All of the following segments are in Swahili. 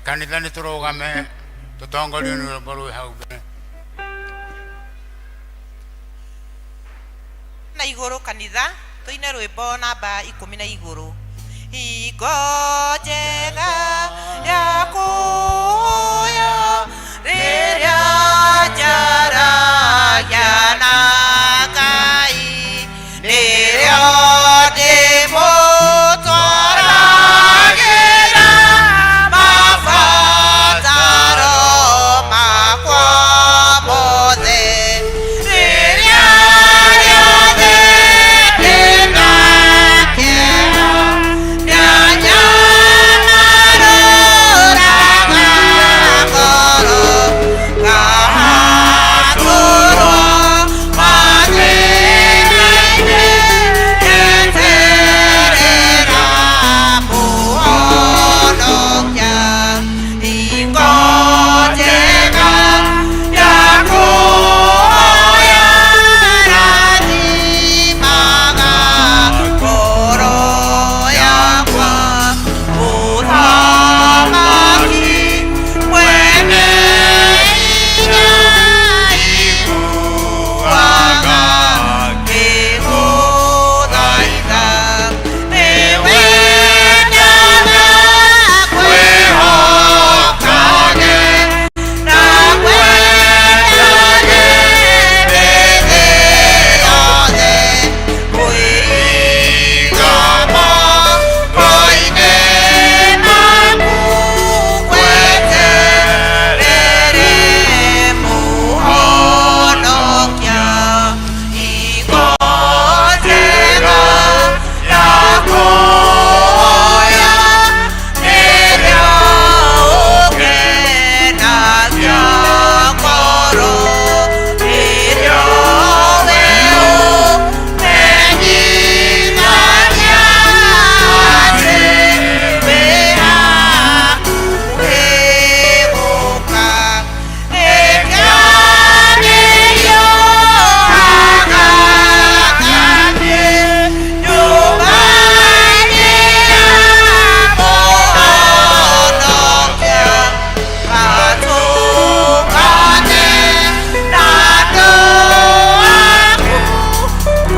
kanitha nĩ tũrũgame tũtongorio nĩ rwĩmbo rwĩ hau mbere. Na igũrũ kanitha tũine rwĩmbo namba 10. Hingo njega ya kuoya rĩrĩa njaragia na Ngai nĩrĩo ndĩmũtwaragĩra mabataro makwa mothe. Rĩrĩa rĩothe ndĩna kĩeha nĩanyamarũraga ngoro ngahatũrwo mathĩna-inĩ nyeterera mũhonokia. Hingo njega ya kuoya rathimaga ngoro yakwa. Mũthamaki mwene hinya iguaga ngĩgũthaitha. Nĩwe nyaga kwĩhokage na kwendage mĩthĩ yothe. Kwĩiga moko-inĩ maku ngweterere mũhonokia. Hingo njega ya kuoya nĩrĩo ũkenagia ngoro. Nĩrĩo we ũmenyithagia atĩ wĩ hakuhĩ gũũka. Nĩkĩanĩrio agakanie nyũmba-inĩ ya mũhonokia. Gatũngane na andũ aku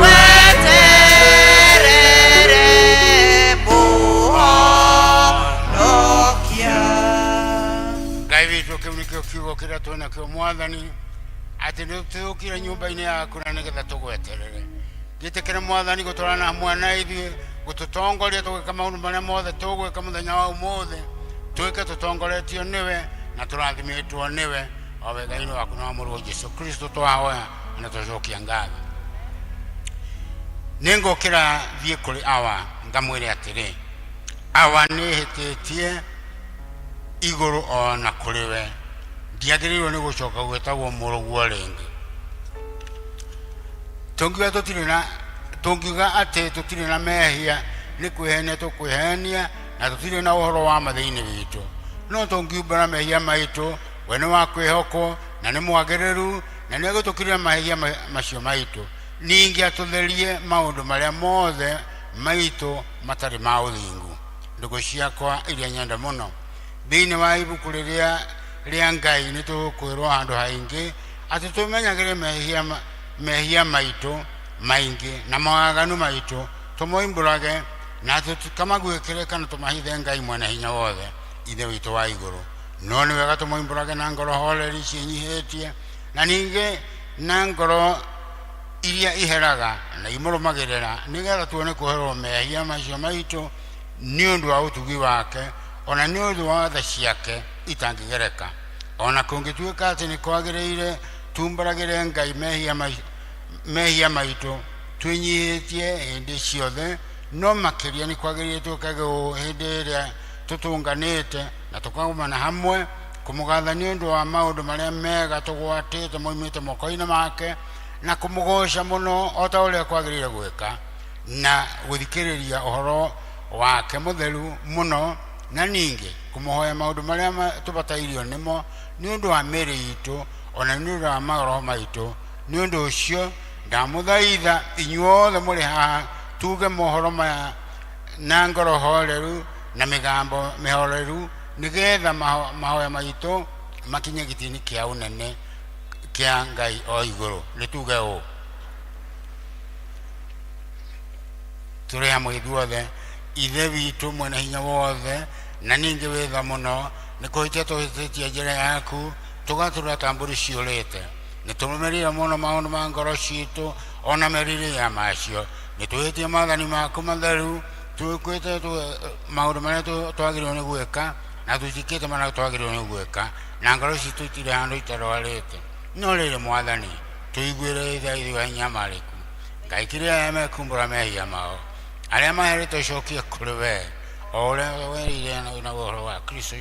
weterere mũhonokia. Ngai witũ, kĩu nĩkĩo kiugo kĩrĩa twĩnakĩo Mwathani, atĩ nĩ tũkire nyũmba-inĩ yaku na nĩgetha tũgweterere. Gĩtĩkĩre Mwathani gũtwarana hamwe na ithuĩ, gũtũtongoria tũgĩka maũndũ marĩa mothe tũgwĩka mũthenya wa ũmũthĩ, twĩke tũtongoretio nĩwe na tũrathimĩtwo nĩwe, o wega-inĩ waku na wa mũrũ Jesũ Kristo twahoya na tũcokia ngatho. Nĩngũkĩra thiĩ kũrĩ Awa ngamwĩre atĩrĩ, Awa nĩhĩtĩtie igũrũ ona kũrĩ we, ndiagĩrĩirwo nĩ gũcoka gwĩtagwo mũrũguo rĩngĩ. Tũngiuga atĩ tũtirĩ na mehia nĩ kwĩhenia tũkwĩhenia na tũtirĩ na ũhoro wa ma thĩinĩ witũ. No tũngiumbũra mehia maitũ, we nĩ wa kwĩhokwo na nĩ mwagĩrĩru na nĩ egũtũkĩrĩra mahĩtia macio maitũ. Ningĩ atũtherie maũndũ marĩa mothe maitũ matarĩ ma ũthingu. Ndũgũ ciakwa iria nyenda mũno, thĩinĩ wa ibuku rĩrĩa rĩa Ngai nĩ tũkwĩrwo handũ haingĩ atĩ tũmenyagĩre mehia maitũ maingĩ na mawaganu maitũ tũmoimbũrage na tũkamaguĩkĩre kana tũmahithe Ngai mwene hinya wothe, ithe witũ wa igũrũ. No nĩ wega tũmoimbũrage na ngoro horeri ciĩnyihĩtie na ningĩ na ngoro iria iheraga na imũrũmagĩrĩra, nĩgetha tuone kũherwo mehia macio maitũ nĩ ũndũ wa ũtugi wake ona nĩ ũndũ wa tha ciake itangĩgereka. Ona kũngĩtuĩka atĩ nĩ kwagĩrĩire tumbũragĩre Ngai mehia maitũ twĩnyihĩtie hĩndĩ ciothe, no makĩria nĩ kwagĩrĩire twĩkage ũũ hĩndĩ ĩrĩa tũtũnganĩte na tũkaumana hamwe kũmũgatha nĩ ũndũ wa maũndũ marĩa mega tũgwatĩte moimĩte moko-inĩ make na kũmũgoca mũno o ta ũrĩa kwagĩrĩire gwĩka na gũthikĩrĩria ũhoro wake mũtheru mũno, na ningĩ kũmũhoya maũndũ marĩa tũbatairio nĩmo nĩ ũndũ wa mĩĩrĩ itũ ona nĩ ũndũ wa maroho maitũ. Nĩ ũndũ ũcio ndamũthaitha inyuothe mũrĩ haha tuge mohoro maya na ngoro horeru na mĩgambo mĩhoreru nigetha mahoya maitũ makinye gĩtĩ-inĩ kĩa ũnene kĩa Ngai o igũrũ. Nĩ tuge ũũ, tũrĩ hamwe ithuothe, ithe witũ mwene hinya wothe, na ningĩ wĩtha mũno, nĩ kũhĩtia tũhĩtĩtie njĩra yaku, tũgatũra ta mbũri ciũrĩte. Nĩ tũrũmĩrĩire mũno maũndũ ma ngoro citũ, ona merirĩria macio. Nĩ twĩhĩtie maathani maku matheru, twĩkĩte maũndũ marĩa twagĩrĩirwo nĩ gwĩka, na tũtikĩte marĩa twagĩrĩirwo nĩ gwĩka, na ngoro citũ itirĩ handũ itarwarĩte. No rĩrĩ Mwathani, tũiguĩre tha ithuĩ hinyamarĩku. Ngai kĩrĩa aya mekumbũra mehia mao, arĩa maherĩte ũcokie kũrĩ we, o ũrĩa werĩire na ũhoro wa Kristo,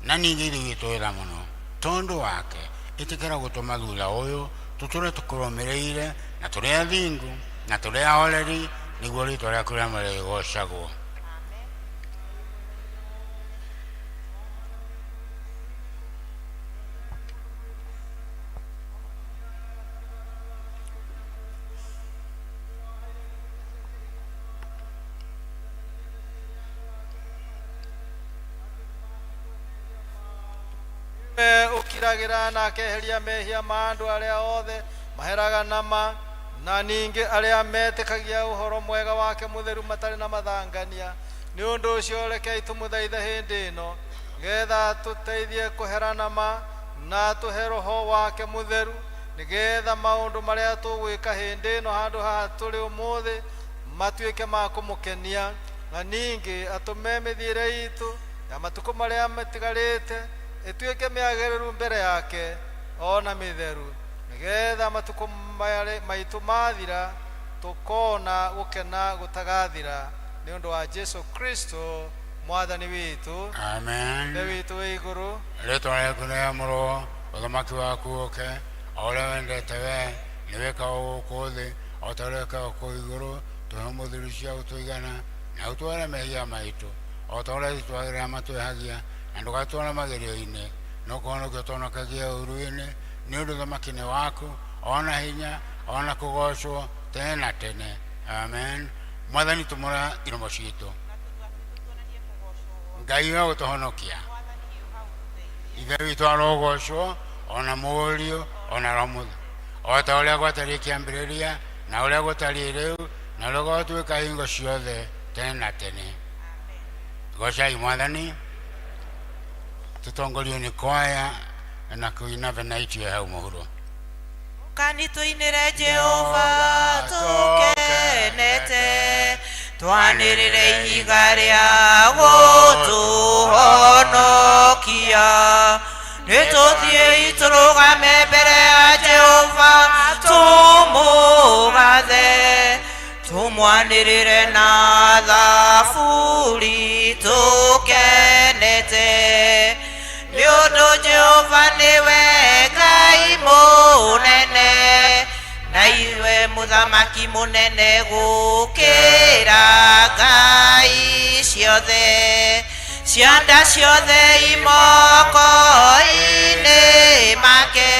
na ningĩ ithuĩ twĩtha mũno tondũ wake. Ĩtĩkĩra gũtũma thutha ũyũ tũtũre tũkũrũmĩrĩire, na tũrĩ athingu, na tũrĩ ahoreri, nĩguo rĩĩtwa rĩaku rĩamũre rĩgocagwo. ukiragira na akeheria mehia ma andu aria othe maheraga nama, na ningi aria metikagia uhoro mwega wake mutheru matari na mathangania. Ni undu ucio rekei tumuthaithe hindi ino, getha tuteithie kuherana ma na tuhe roho wake mutheru, nigetha maundu maria tugwika hindi ino handu haha turi umuthi matuike ma kumukenia, na ningi atume mithiire itu ya matuko maria matigarite ituike miagereru mbere yake ona mitheru, nigetha matuko maitu mathira tukona gukena gutagathira, ni undu wa Jesu Kristo mwathani witu. Amen. Ngai witu wi iguru, rĩĩtwa rĩaku rĩamũrwo, ũthamaki waku ũke, o ũrĩa wendete we nĩ wĩkagwo gũkũ thĩ o ta ũrĩa wĩkagwo kũu igũrũ. Tũhe mũthuri cia gũtũigana na ũtware mehia maitũ o ta ũrĩa twagĩrĩra matwĩhagia, na ndũgatware magerio-inĩ, no kũhonokia ũtũhonokagia ũũru-inĩ, nĩ ũndũ ũthamaki nĩ waku, ona hinya ona kũgocwo tene na tene. Amen. Mwathani tũmũra iromo citũ, Ngai wa gũtũhonokia, ithe witũ arogocwo, ona Mũriũ ona Roho Mũtheru, o ta ũrĩa gwatariĩ kĩambĩrĩria na ũrĩa gũtariĩ rĩu na ũrĩa gũgatuĩka hingo ciothe tene na tene. Gocai Mwathani. Tutongorio ni kwaya na kuina venaitie hau mũhuro. Kanitũinĩre Jehova tũkenete, twanĩrĩre ihiga rĩa gũtũhonokia. Nĩtũthiĩ tũrũgame mbere ya Jehova tũmũgathe, tũmwanĩrĩre na thaburi tũkenete. Nĩũndũ Jehova nĩwe Ngai mũnene, na iwe mũthamaki mũnene gũkĩra ngai ciothe. Cianda ciothe imoko-inĩ make,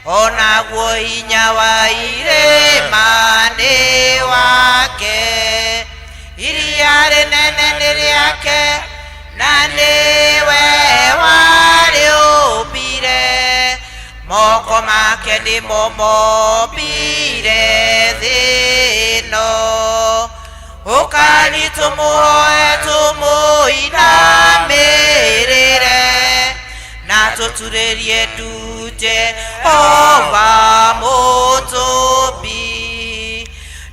onaguo hinya wa irĩma nĩ wake. Iria rĩnene nĩ rĩake, na nĩwe warĩũmbire, moko make nĩmo mombire thĩ ĩno. Ũkani tũmũhoe tũmũinamĩrĩre, na tũturĩrie ndu Jehova mũtũmbi.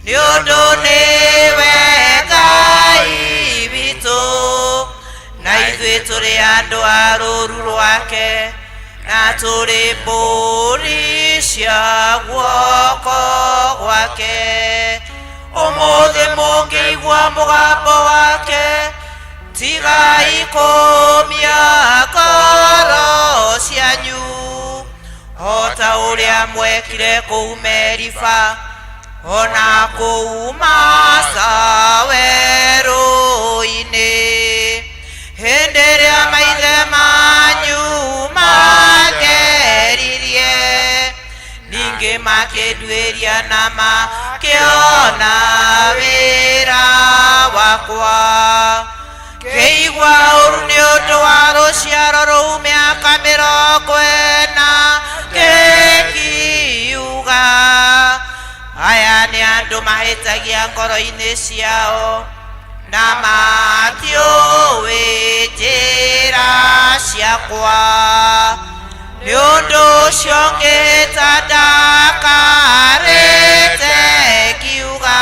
Nĩũndũ nĩwe Ngai witũ, na ithuĩ tũrĩ andũ a rũũru rwake, na tũrĩ mbũri cia guoko gwake. Ũmũthĩ mũngĩigua mũgambo wake, tigai kũmia ngoro cianyu, o ta ũrĩa mwekire kũu Meriba, ona kũu Masa werũ-inĩ, hĩndĩ ĩrĩa maithe manyu mageririe, ningĩ makĩnduĩria na makĩona wĩra wakwa. Keigua ũru nĩ ũndũ wa rũciaro rũu mĩaka 40 gĩkiuga, aya nĩ andũ mahĩtagia ngoro-inĩ ciao na matiũĩ njĩra ciakwa. Nĩ ũndũ ũcio ngĩhĩta ndakarĩte ngiuga,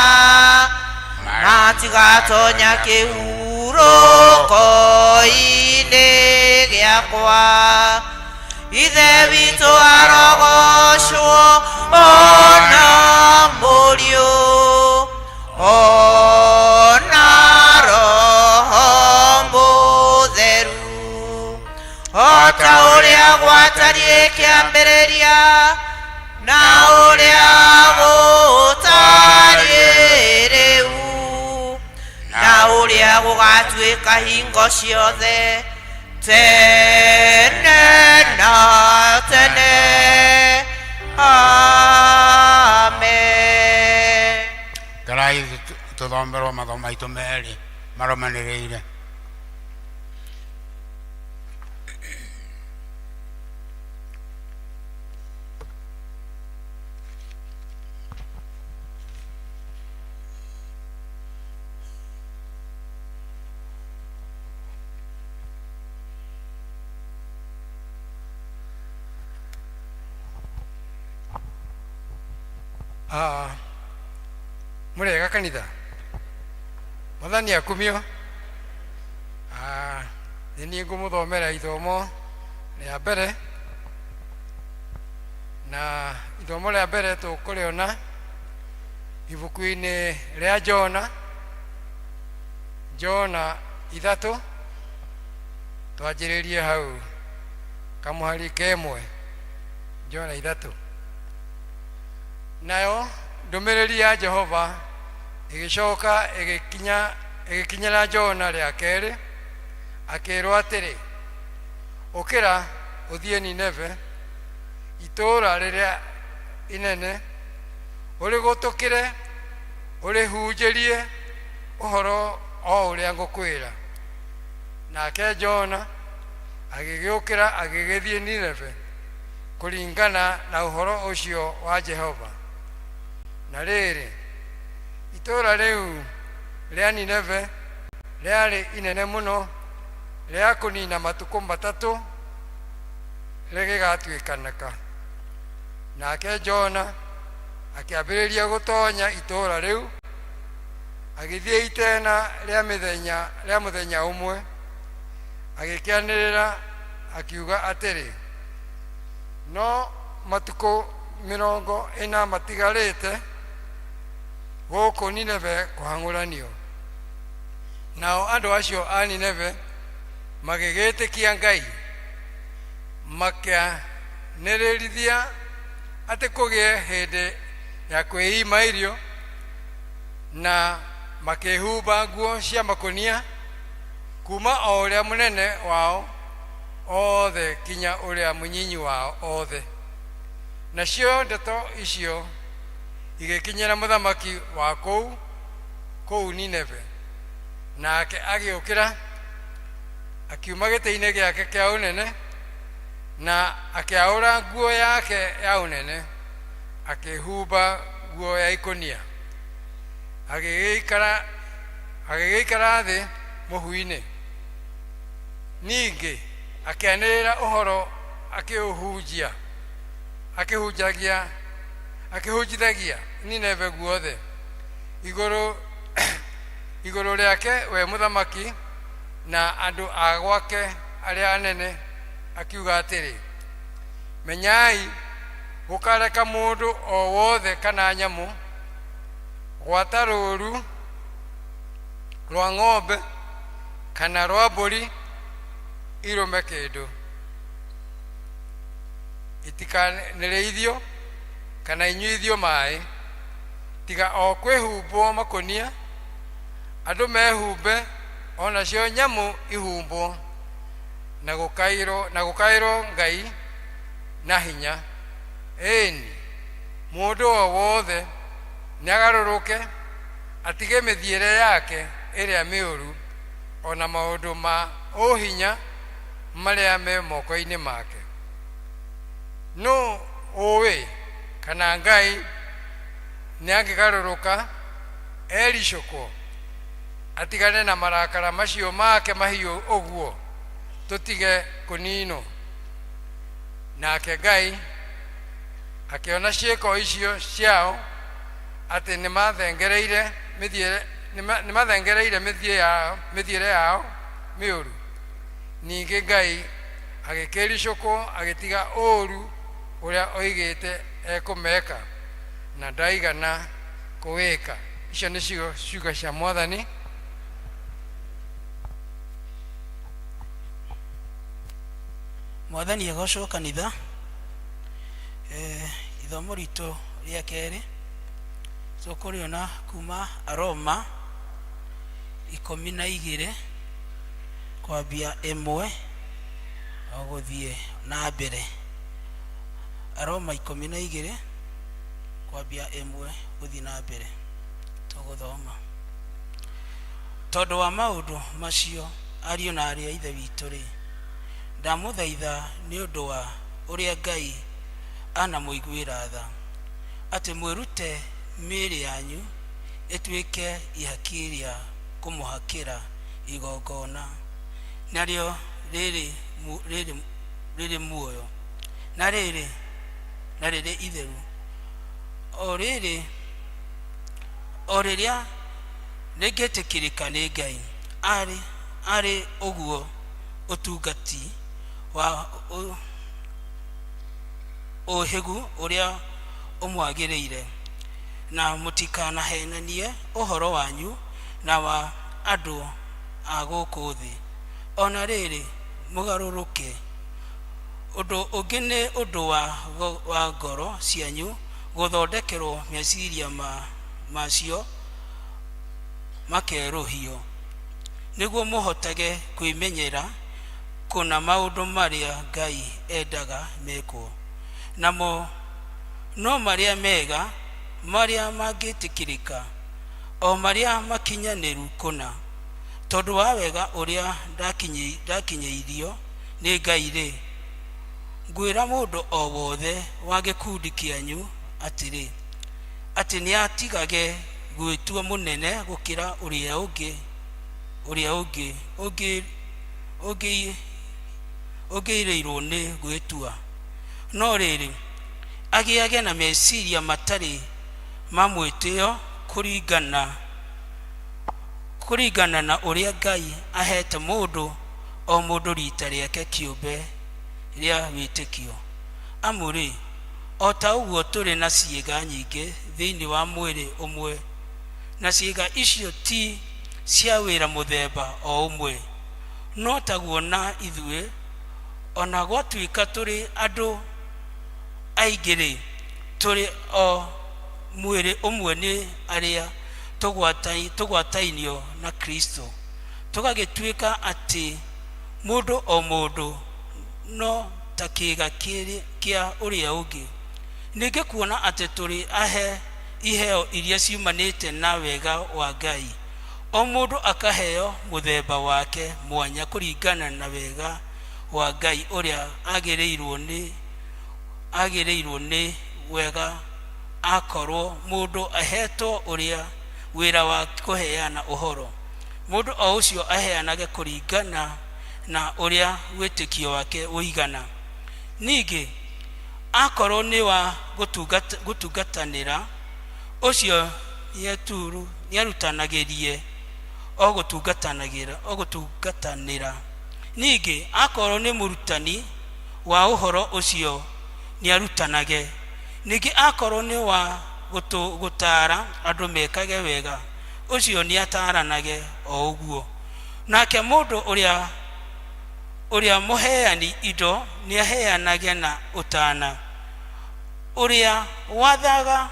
matigatonya kĩhurũko-inĩ gĩakwa. Ithe witũ arogocwo ona mũriũ, ona Roho Mũtheru, o ta ũrĩa gwatariĩ kĩambĩrĩria na ũrĩa gũtariĩ rĩu na ũrĩa gũgatuĩka hingo ciothe tene na tene. Amen. Karai tuthomerwo mathomo maitũ merĩ maromanĩrĩire. Murega kanitha Mwathani akumio. Ni ngumuthomera ithomo rĩa mbere, na ithomo rĩa mbere tũkũrĩona ibuku-inĩ rĩa Jona 3, twanjĩrĩrie hau kamũhari kemwe. Jona 3. Nayo ndũmĩrĩri ya Jehova ĩgĩcoka ĩgĩkinyĩra Jona rĩa kerĩ, akĩrwo atĩrĩ, ũkĩra ũthiĩ Nineve, itũũra rĩrĩa inene, ũrĩgũtũkĩre ũrĩhunjĩrie ũhoro o ũrĩa ngũkwĩra. Nake Jona agĩgĩũkĩra agĩgĩthiĩ Nineve kũringana na ũhoro ũcio wa Jehova. Na rĩrĩ, itũũra rĩu rĩa Nineve rĩarĩ inene mũno, rĩa kũnina matukũ 3 rĩgĩgatuĩkanĩka. Nake Jona akĩambĩrĩria gũtonya itũũra rĩu, agĩthiĩ itena rĩa mũthenya ũmwe, agĩkĩanĩrĩra akiuga atĩrĩ, no matukũ 40 matigarĩte gũkũ Nineve kũhang'ũranio. Nao andũ acio a Nineve magĩgĩtĩkia Ngai, makĩanĩrĩrithia atĩ kũgĩe hĩndĩ ya kwĩima irio, na makĩhumba nguo cia makũnia, kuma o ũrĩa mũnene wao othe kinya ũrĩa mũnyinyi wao othe. Nacio ndeto icio igĩkinyĩra mũthamaki wa kũu Nineve, nake agĩũkĩra akiuma gĩtĩ-inĩ gĩake kĩa ũnene, na akĩaũra nguo yake ya ũnene, akĩhumba nguo ya ikũnia, agĩgĩikara thĩ mũhu-inĩ. Ningĩ akĩanĩrĩra ũhoro akĩhunjithagia Nineve guothe igũrũ rĩake we mũthamaki na andũ a gwake arĩa anene, akiuga atĩrĩ, menyai gũkareka mũndũ o wothe kana nyamũ gwata rũũru rwa ng'ombe kana rwa mbũri irũme kĩndũ, itikanĩrĩithio kana inyuithio maĩ, tiga o kwĩhumbwo makũnia, andũ mehumbe, onacio nyamũ ihumbwo, na gũkaĩrwo Ngai na hinya. Ĩni mũndũ o wothe nĩagarũrũke, atige mĩthiĩre yake ĩrĩa mĩũru, ona maundu ma uhinya maria me moko-ini make. No owe kana Ngai niangigaruruka ericoko atigane na marakara macio make mahiu uguo tutige kunino. Nake Ngai akiona cieko icio ciao ati nimathengereire mithiire yao miuru. Ningi Ngai agikiricoko agitiga uru uria oigite ekumeka na ndaigana kuwika. Icio nicio ciugo cia Mwathani. Mwathani egocwo kanitha. Ithomo ritu ria keri tukuriona kuma Aroma 12 kwambia 1 oguthie na mbere. Aroma 12 kwambia 1 guthie na mbere tuguthoma. Tondu wa maundu macio ariu na aria ithe witu ri ndamuthaitha ni undu wa uria Ngai ana muiguira tha ati mwirute miri yanyu etuike ihakiria kumuhakira igongona nario riri muoyo na riri itheru o riria rigetikirika ni Ngai ari uguo utungati wa ohigu uria umwagiriire na mutikana henanie uhoro wanyu na wa andu a guku thi. Ona riri mugaruruke undu ungi ni undu wa ngoro cianyu guthondekerwo meciria macio makeruhio niguo muhotage kwimenyera kuna maundu maria Ngai endaga mekwo namo no maria mega maria magitikirika o maria makinyaniru kuna tondu wa wega uria ndakinyeirio ni Ngai ri ngwira mundu o wothe wa gikundi kianyu atiri ati ni atigage gwitua munene gukira uria ugiirirwo ni gwitua no riri agiage na meciria matari mamwitio kuringana na uria Ngai ahete mundu o mundu rita riake kiumbe ria witikio amuri o ta uguo turi na ciiga nyingi thiini wa mwiri umwe na ciiga icio ti cia wira muthemba o umwe no taguo na ithue ona gwatuika turi andu aigiri turi o mwiri umwe ni aria tugwatainio na Kristo tugagituika ati mundu o mundu no takiga kia uria ungi ninge kuona ati turi iheo iria ciumanite na wega wa Ngai o mundu akaheo muthemba wake mwanya kuringana na wega wa Ngai uria agirirwo ni wega akorwo mundu ahetwo uria wira wa kuheana uhoro mundu o ucio aheanage kuringana na uria witikio wake uigana ningi akorwo ni wa gutungatanira ucio niarutanagirie o gutungatanira ningi akorwo ni murutani wa uhoro ucio niarutanage ningi akorwo ni wa gutara andu mekage wega ucio niataranage o uguo nake mundu uria muheani indo niaheanage na utana uria wathaga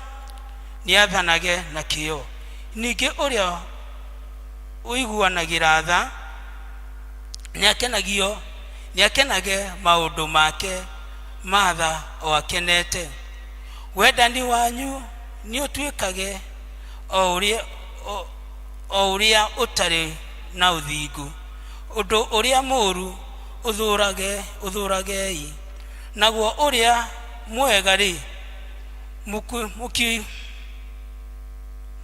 niathanage na kio ningi uria uiguanagira tha niakenage maundu make matha o akenete wendani wanyu ni utuikage o uria utari na uthingu undu uria muru uthuragei naguo uria mwega ri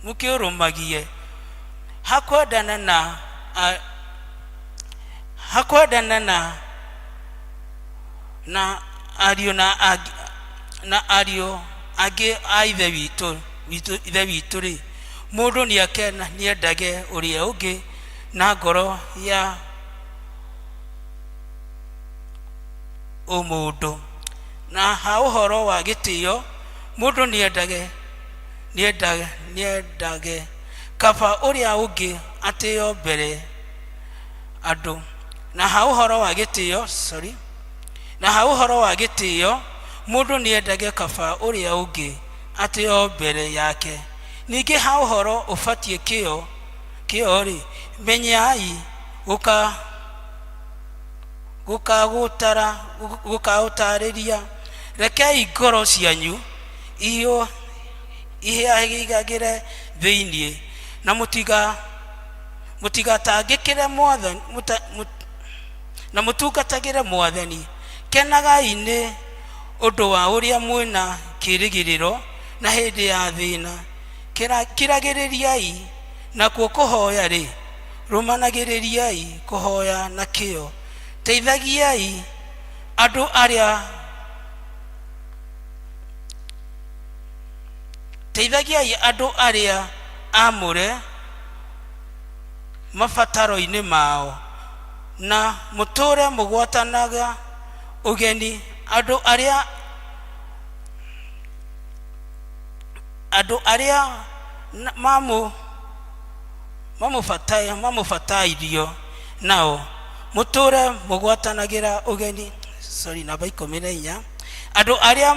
mukiurumagie hakwendana na ario age a ithe witũ ri mundu niendage uria ungi na ngoro ya umundu na ha uhoro wa gitio mundu niendage kaba uria ungi atio mbere andu na ha uhoro wa gitio mundu niendage kaba uria ungi atio mbere yake ningi ha uhoro ufatie kio ri menyai gukautariria rekei ngoro cianyu ihagigagire thiini na mutigatangikire mwathani na mutungatagire mwathani kenagai ni undu wa uria mwina kirigiriro na hindi ya thina kiragiririai na kuhoya ri rumanagiririai kuhoya na kio teithagiai andu aria amure mabataro-ini mao na muture mugwatanaga ugeni andu aria mamubatairio nao muture mugwatanagira ugeni namba 14 andu aria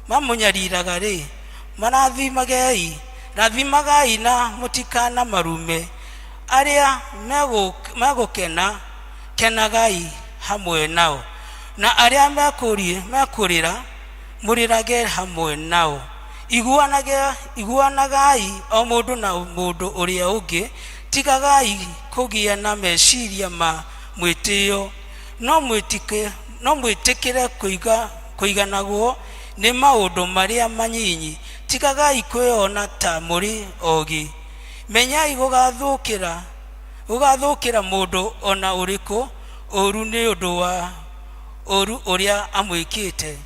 mamunyariraga ri rathimagai na mutikana marume aria kenagai hamwe nao na aria mekurira murirage hamwe nao iguanagai o mundu na mundu uria ungi tigagai kugia na meciria ma mwitio no mwitikire kuiganagwo ni maundu maria manyinyi tigagai kwiona ta muri ogi menyai gugathukira mundu ona uriku oru ni undu wa oru uria amwikite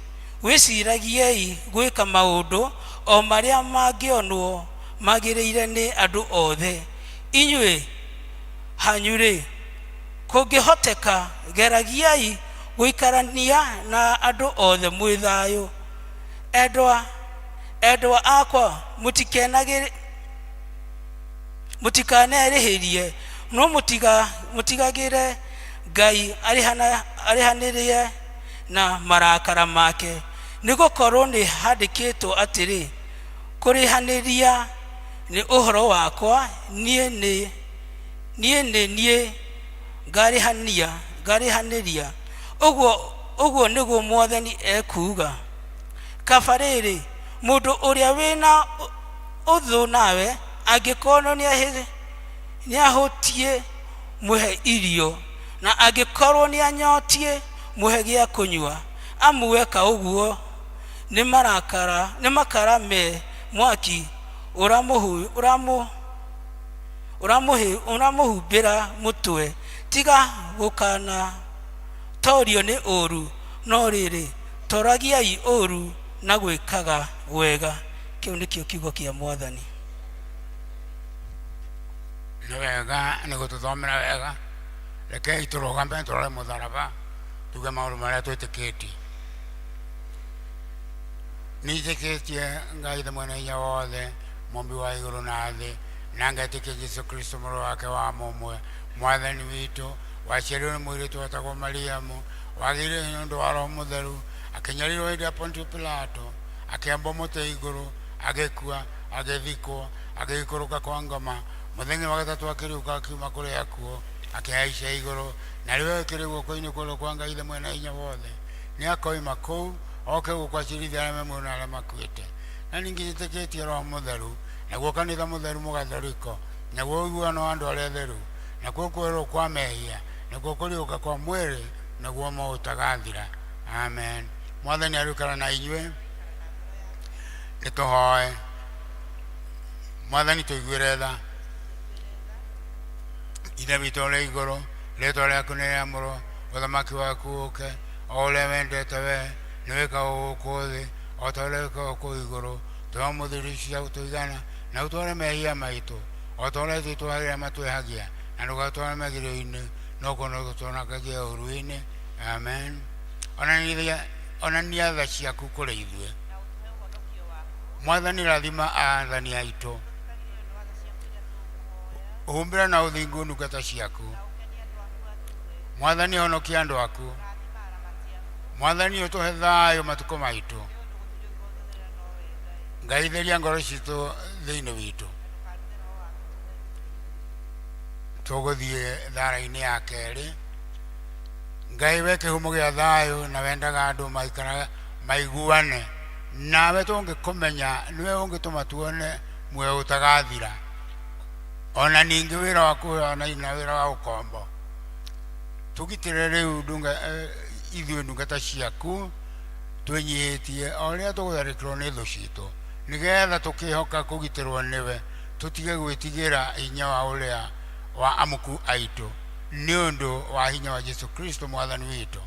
wiciragiei gwika maundu o maria mangionwo magiriire ni andu othe inywe hanyure kungihoteka geragiai guikarania na andu othe mwithayo endwa akwa mutikanereherie no mutigagire Ngai arihanirie na marakara make nigukorwo ni handikitwo atiri kurihaniria ni uhoro wakwa nie ngarihaniria uguo niguo mwathani ekuga kabariri mundu uria wina uthu nawe angikorwo niahutie muhe irio na angikorwo nianyotie muhe gia kunywa amuweka uguo ni makara me mwaki uramuhumbira mutwe tiga gukana torio ni oru no riri toragiai oru na gwikaga wega kiu nikio kiugo kia mwathani ni wega ni gututhomera wega rekei turugambe turore mutharaba tuge maundu maria twitikitie nitikitie Ngai the mwene hinya wothe mumbi wa iguru na thi na ngetikia Jesu Kristo muru wake wa mumwe mwathani witu waciarirwo ni mwiritu wetagwo Mariamu wagire ni undu wa Roho Mutheru akinyarirwo hĩndĩ ya Pontio Pilato akiambwo mũtĩ iguru agikua agithikwo agĩikũrũka kwa ngoma muthenya wa gatatu akiriuka akiuma kuri akuo akihaica iguru na riwe kiri guoko-ini kũrĩa kwa Ngai the mwene hinya wothe ni akoima kũu oke gukwacirithia arĩa memwe na arĩa makuĩte na ningĩ njĩtĩkĩtie Roho Mutheru naguo kanitha mutheru mũgatholiko na guoiguano wa andu aria atheru na kuo kwa mehia na kuo kuriuka kwa mwiri na guo mautagathira. Amen. Mwathani arukana na inyue nituhoe. Mwathani tuiguire tha ithe witũ ũrĩ igũrũ, rĩĩtwa rĩaku nĩ rĩamũrwo, ũthamaki waku ũke, o ũrĩa wendete we nĩ wĩkagwo gũkũ thĩ o ta ũrĩa wĩkagwo kũu igũrũ. Tũhe mũthithũ cia gũtũigana na ũtware mehia maitũ o ta ũrĩa ithuĩ twagĩrĩire matwehagia, na ndũgatware magerio-inĩ no ũkorwo tũtonakagia ũũru-inĩ. Amen. Onania tha ciaku kũrĩ ithuĩ. Mwathani rathima aathani aitũ, humbĩra na ũthingu ndungata ciaku. Mwathani honokia andũ aku. Mwathani ũtũhe thayũ matukũ maitũ. Ngai theria ngoro citũ thĩinĩ witũ. Tũgũthiĩ thara-inĩ ya kerĩ. Ngai we kĩhumo gĩa thayũ na wendaga andũ maiguane, nawe tũngĩkũmenya nĩwe ũngĩtũma tuone muoyo ũtagathira, ona ningĩ wĩra wa kũheana na wĩra wa ũkombo. Tũgitĩre rĩu ithuĩ ndungata ciaku, twĩnyihĩtie o ũrĩa tũgũtharĩkĩrwo nĩ thũ citũ, nĩgetha tũkĩhoka kũgitĩrwo nĩwe, tũtige gwĩtigĩra hinya wa ũrĩa wa amuku aitũ, nĩ ũndũ wa hinya wa Jesu Kristo mwathani witũ.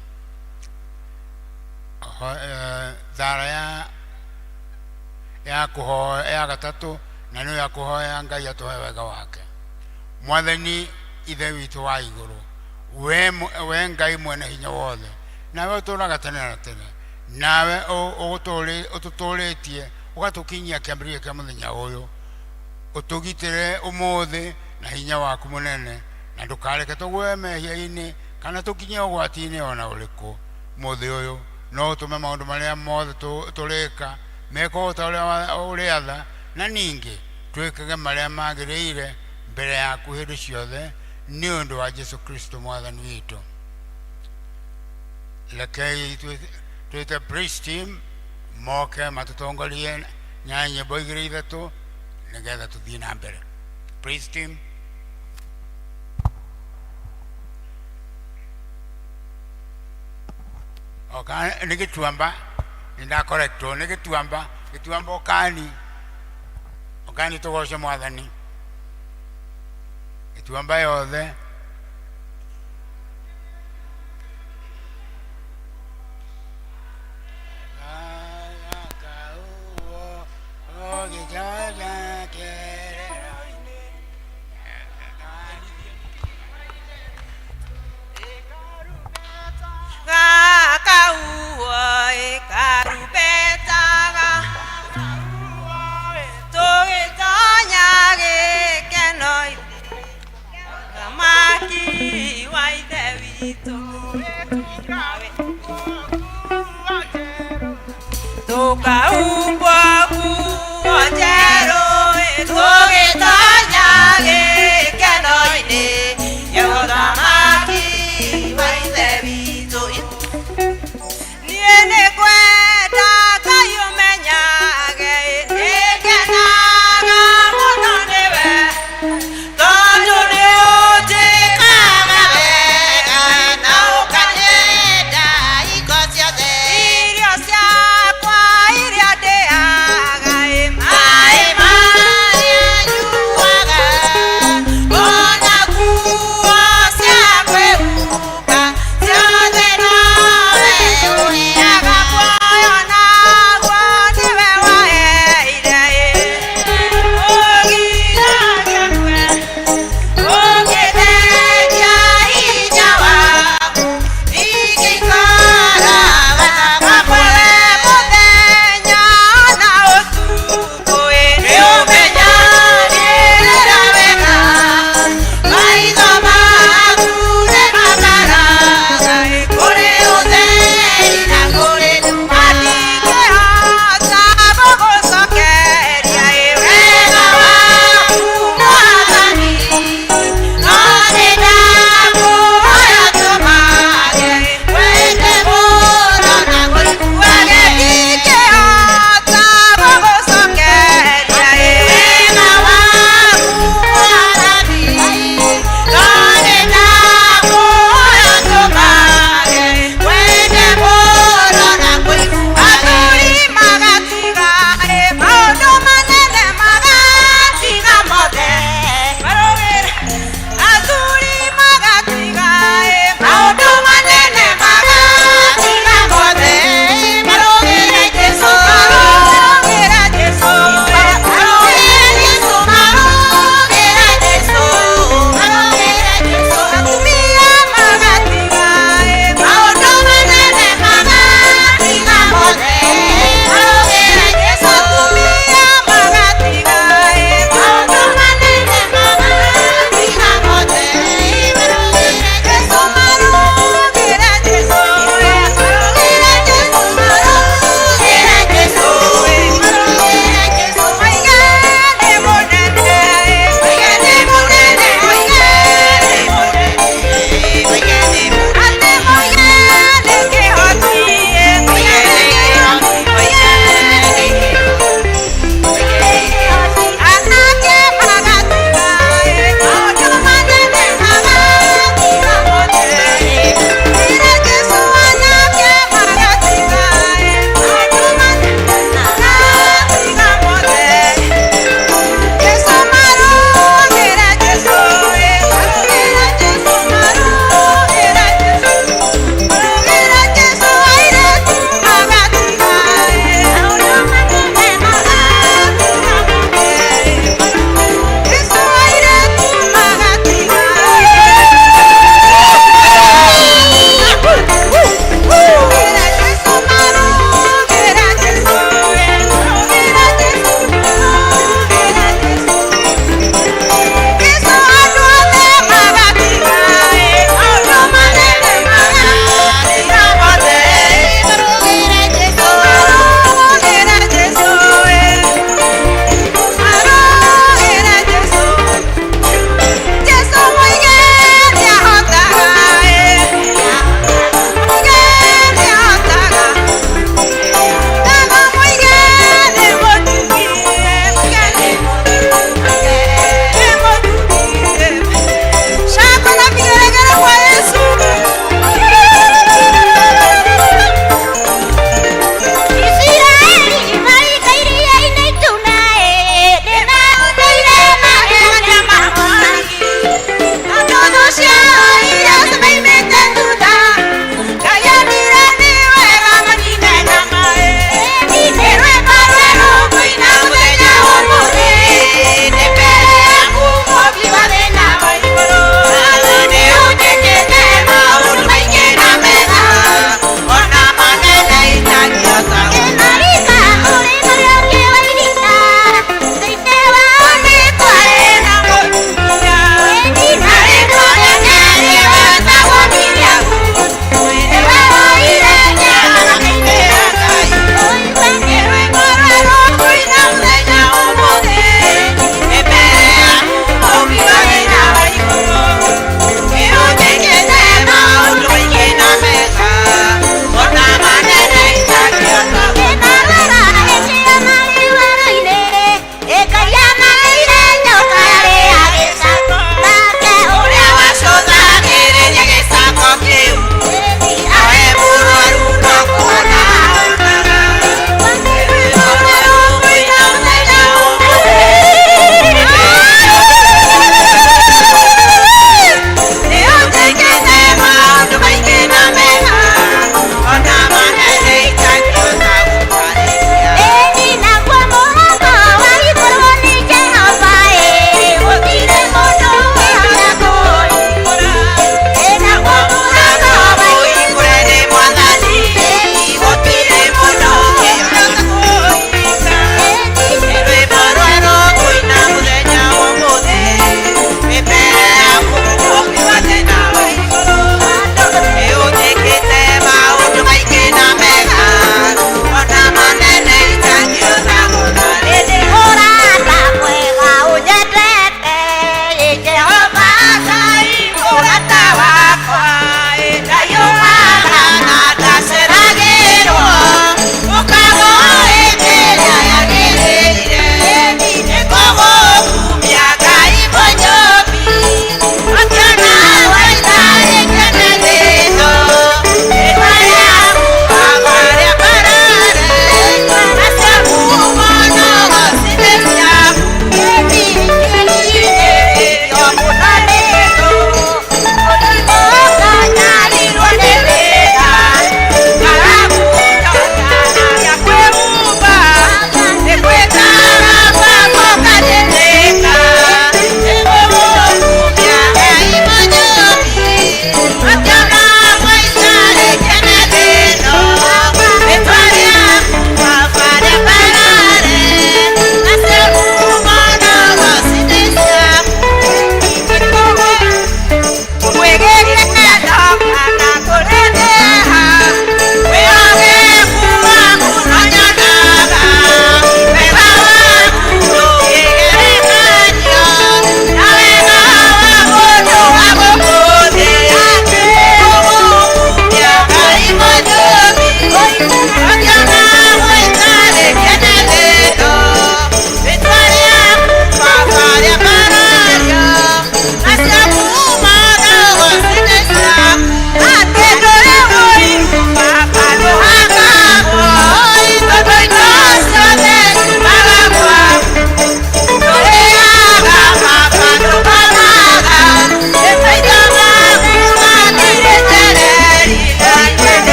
Thara ya kũhoya ya gatatũ na nĩ ya kũhoya Ngai atũhe wega wake. Mwathani ithe witũ wa igũrũ, we Ngai mwene hinya wothe, nawe ũtũũraga tene na tene, nawe ũtũtũrĩtie ũgatũkinyia kĩambĩrĩria kĩa mũthenya ũyũ. Ũtũgitĩre ũmũthĩ na hinya waku mũnene, na ndũkareke tũgwe mehia-inĩ kana tũkinye ũgwati-inĩ ona ũrĩkũ mũthĩ ũyũ, no ũtũme maũndũ marĩa mothe tũrĩka mekwo ta ũrĩa atha, na ningĩ twĩkage marĩa magĩrĩire mbere yaku hĩndĩ ciothe, nĩ ũndũ wa Jesu Kristo mwathani witũ. Rekei twĩte praise team moke matũtongorie na nyĩmbo igĩrĩ ithatũ nĩgetha tũthiĩ na mbere. Praise team. Nĩ gĩtuamba, nĩ ndakorektwo, nĩ gĩtuamba ũkani tũgoce mwathani. Gĩtuamba yothe Irio ciakwa iria ndĩa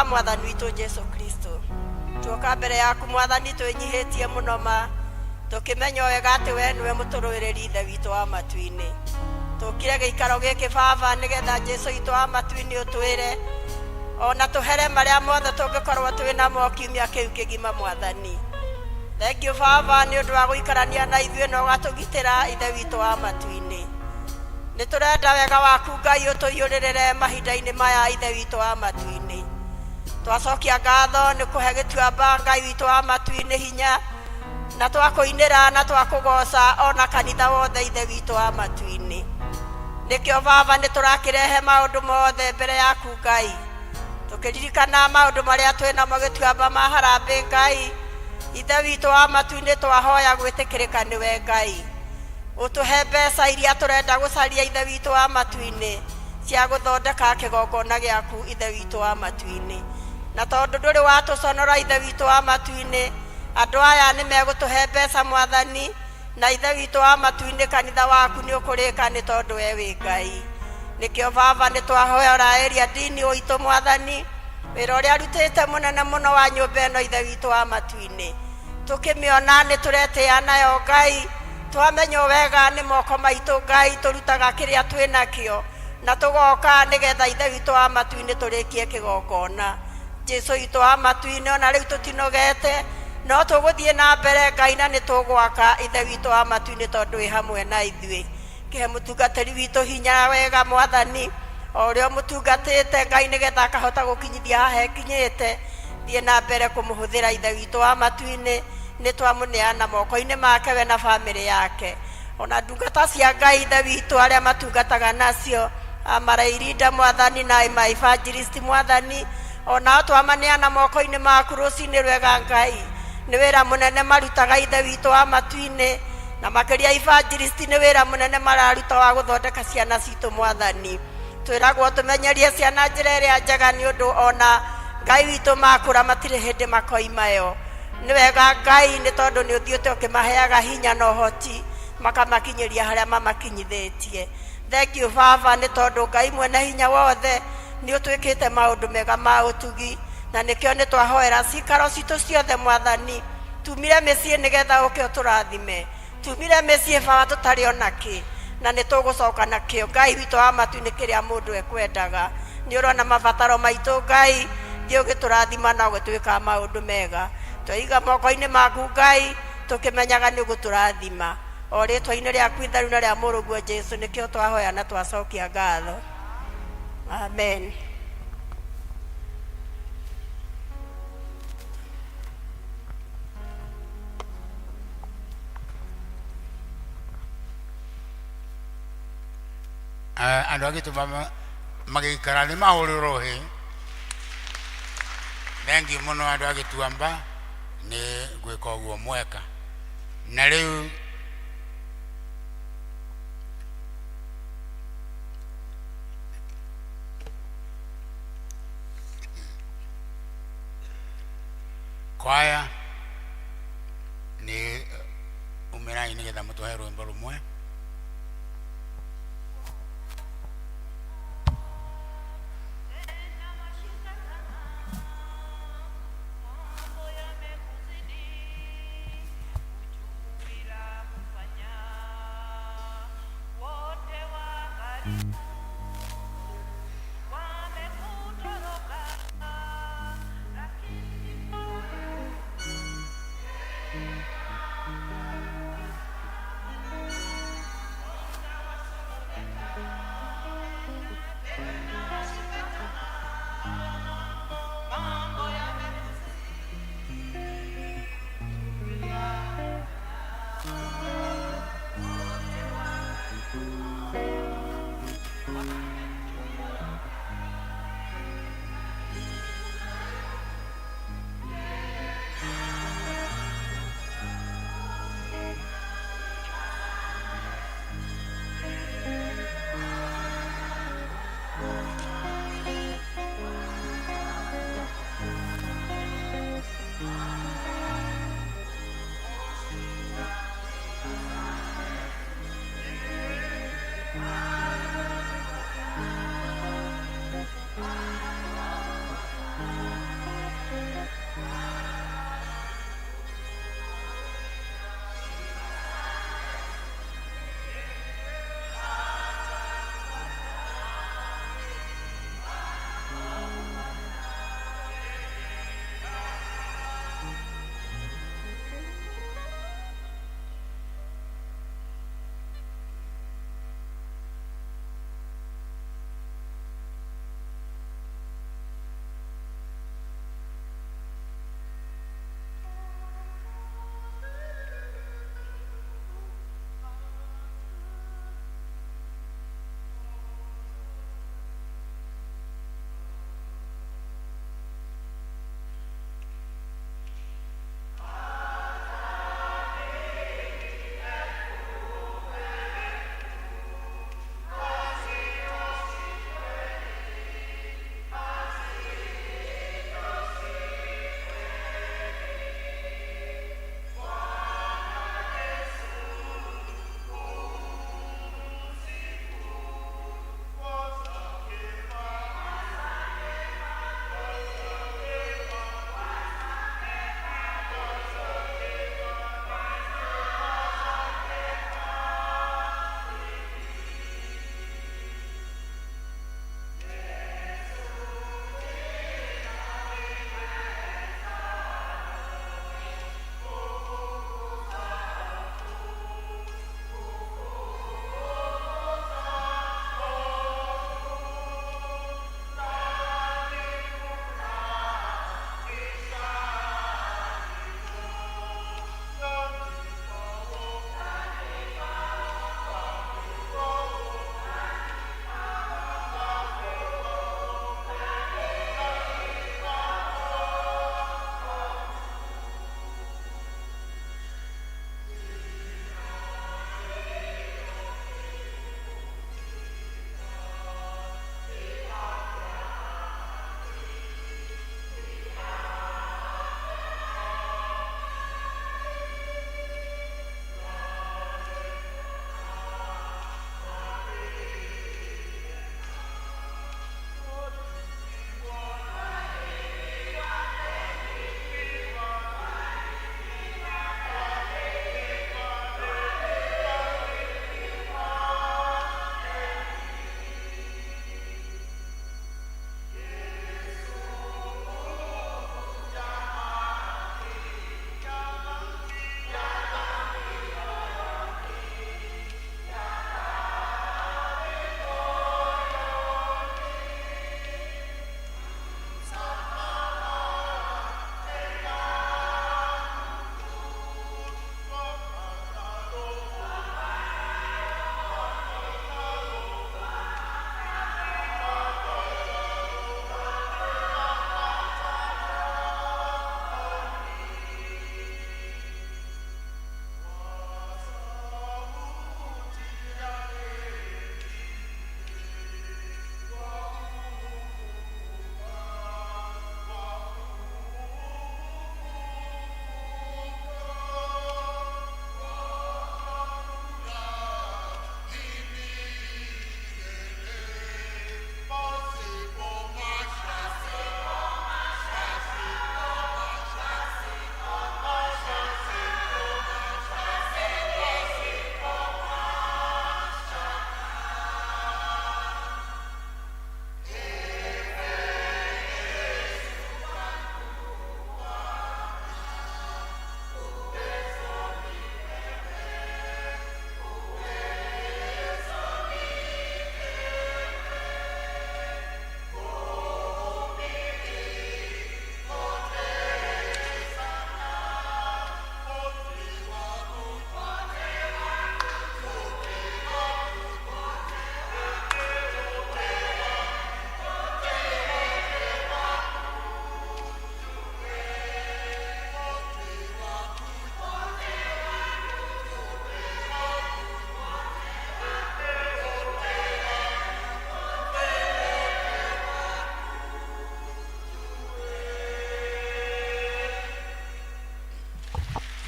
Mwathani witũ Jesu Kristo tuoka mbere yaku Mwathani twinyihitie muno ma tukimenya wega ati we niwe muturũĩrĩri ithe witũ wa matu-inĩ tukire gĩikaro gĩkĩ Baba nigetha Jesu witũ wa matu-inĩ ũtwĩre ona tuhere marĩa mothe tũngĩkorwo twĩna mo kiumia kĩu kĩgima Mwathani. Thank you Baba nĩ ũndũ wa gũikarania na ithuĩ na ũgatũgitĩra ithe witũ wa matu-inĩ. Nĩ tũrenda wega waku Ngai ũtũiyũrĩrĩre mahinda-inĩ maya ithe witũ wa matu-inĩ. Twacokia ngatho nĩ kũhe gĩtuamba Ngai witũ wa matu-inĩ hinya na twakũinĩra na twakũgoca ona kanitha wothe ithe witũ wa matu-inĩ. Nĩkĩo Baba nĩ tũrakĩrehe maũndũ mothe mbere yaku Ngai tũkĩririkana maũndũ marĩa twĩnamo gĩtuamba ma harambĩ Ngai ithe witũ wa matu-inĩ twahoya gwĩtĩkĩrĩka nĩwe Ngai ũtũhe mbeca iria tũrenda gũcaria ithe witũ wa matu-inĩ cia gũthondeka kĩgongona gĩaku ithe witũ wa matu-inĩ. Na tondũ ndũrĩ watũconora ithe witũ wa matu-inĩ andũ aya nĩ megũtũhe mbeca Mwathani na ithe witũ wa matu-inĩ kanitha waku nĩ ũkũrĩka nĩ tondũ we wĩ Ngai. Nĩkĩo Baba nĩ twahoya ũraeria ndini witũ Mwathani wĩra ũrĩa arutĩte mũnene mũno wa nyũmba ĩno ithe witũ wa matu-inĩ tũkĩmĩona nĩ tũretĩĩa nayo Ngai twamenya wega nĩ moko maitũ Ngai tũrutaga kĩrĩa twĩnakĩo na tũgoka nĩgetha ithe witũ wa matu-inĩ tũrĩkie kĩgongona. Jesu witũ wa matu-inĩ ona rĩu tũtinogete no tũgũthiĩ na mbere Ngai na nĩ tũgwaka ithe witũ wa matu-inĩ tondũ wĩ hamwe na ithuĩ. Kĩhe mũtungatĩri witũ hinya wega Mwathani o ũrĩa mũtungatĩte Ngai nĩgetha akahota gũkinyithia haha ekinyĩte thiĩ na mbere kũmũhũthĩra ithe witũ wa matu-inĩ nĩ twamũneana moko-inĩ make we na bamĩrĩ yake ona ndungata cia Ngai ithe witũ arĩa matungataga nacio Amarairida Mwathani na Evangelist Mwathani ona twamaneana moko-inĩ maku rũcinĩ rwega Ngai nĩ wĩra mũnene marutaga ithe witũ wa matu-inĩ na makĩria Evangelist nĩ wĩra mũnene mararuta wa gũthondeka ciana citũ Mwathani. Twĩragwo tũmenyerie ciana njĩra ĩrĩa njega nĩ ũndũ ona Ngai witũ makũra matirĩ hĩndĩ makoimayo. Nĩ wega Ngai nĩ tondũ nĩ ũthiĩte ũkĩmaheaga hinya na ũhoti makamakinyĩria harĩa mamakinyithĩtie. Thank you Baba nĩ tondũ Ngai mwene hinya wothe nĩ ũtwĩkĩte maũndũ mega ma ũtugi na nĩkĩo nĩ twahoera cikaro citũ ciothe Mwathani tumire mĩciĩ nĩgetha ũke ũtũrathime tumire mĩciĩ Baba tũtarĩ ona kĩ na nĩ tũgũcoka nakĩo Ngai witũ wa matu-inĩ kĩrĩa mũndũ ekwendaga. Nĩ ũrona mabataro maitũ Ngai thiĩ ũgĩtũrathima na ũgĩtwĩka maũndũ mega twaiga moko-inĩ maku Ngai tũkĩmenyaga nĩ ũgũtũrathima o rĩtwa-inĩ rĩaku itheru na rĩa mũrũguo Jesu nĩkĩo twahoya na twacokia ngatho. Amen. Andũ agĩtũma magĩikara nĩ mahũrĩrwo hĩ. Thengi mũno andũ agĩtuamba nĩ gwĩka ũguo mweka. Na rĩu kwaya nĩ umirai nĩgetha mũtũhe rwĩmbo rũmwe.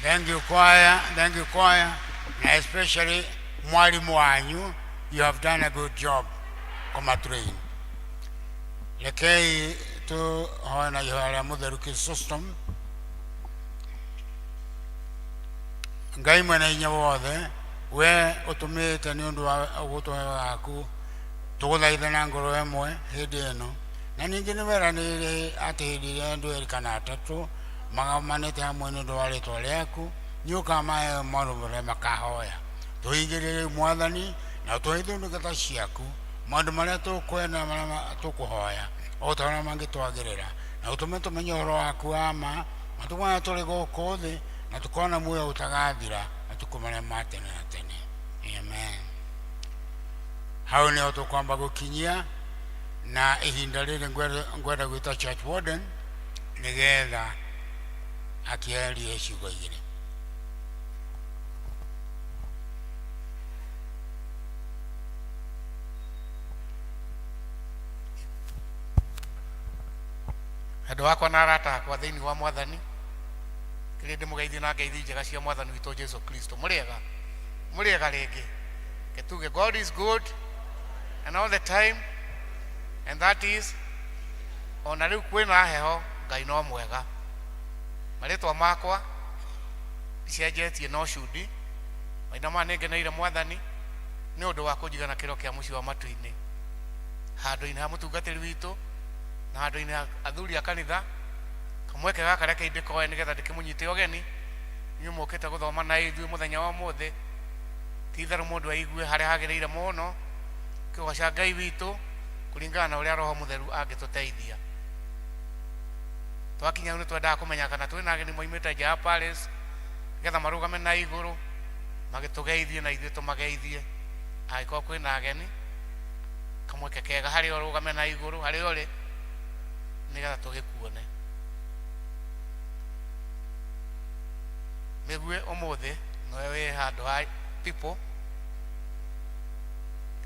Thank you choir, and especially mwalimu wanyu. You have done a good job. Koma train. Lekei tu hoena yohara mutheru Chrysostom. Ngai mwena inya wothe we utumite ni undu wa gutoe waku tuguthaithana ngoro emwe hindi ino na ningi ni wera ni ati hindi ria ndu eri kana atatu magamanite hamwe ni undu wa ritwa riaku nyuka mae marumure makahoya tuigirire mwathani na tuithu ndugata ciaku maundu maria tukwena maria tukuhoya o tona mangitwagirira na utume tumenye uhoro waku ama matukwana turi guku thi na tukona muoyo utagathira na tukumane matene na tene. Amen. Hau ni tukwamba gukinyia na ihinda riri ngwenda gwita church warden nigetha akierie ciugo igiri. Andu akwa na arata akwa thiini wa mwathani kiri ndimugeithie na ngeithi njega cia mwathani witũ Jesu Kristo muriega ringi ketuge God is good and all the time, and that is ona riu kwina heho Ngai no mwega. Maritwa makwa cianjetie no cudi maina nengeneire mwathani ni undu wa kunjigana kiro kia muci wa matu-ini handu-ini ha mutungatiri witu na handu-ini athuri a kanitha kamweke gaka reke indikoe nigetha ndikimunyite ogeni nyumukite guthoma na ithui muthenya wa muthi titharu mundu aigue haria hagireire muno kiugaca Ngai witu kuringana na uria roho mutheru angituteithia. Twakinya ni twendaga kumenya kana twina ageni moimite nja ya Paris nigetha marugame na iguru magitugeithie na ithuĩ tumageithie. Angĩkorwo kwĩna ageni kamweke kega harĩa ũrũgame na iguru harĩa ũrĩ nigetha tũgĩkuone. Mĩgue ũmũthĩ nowe wĩ handũ ha people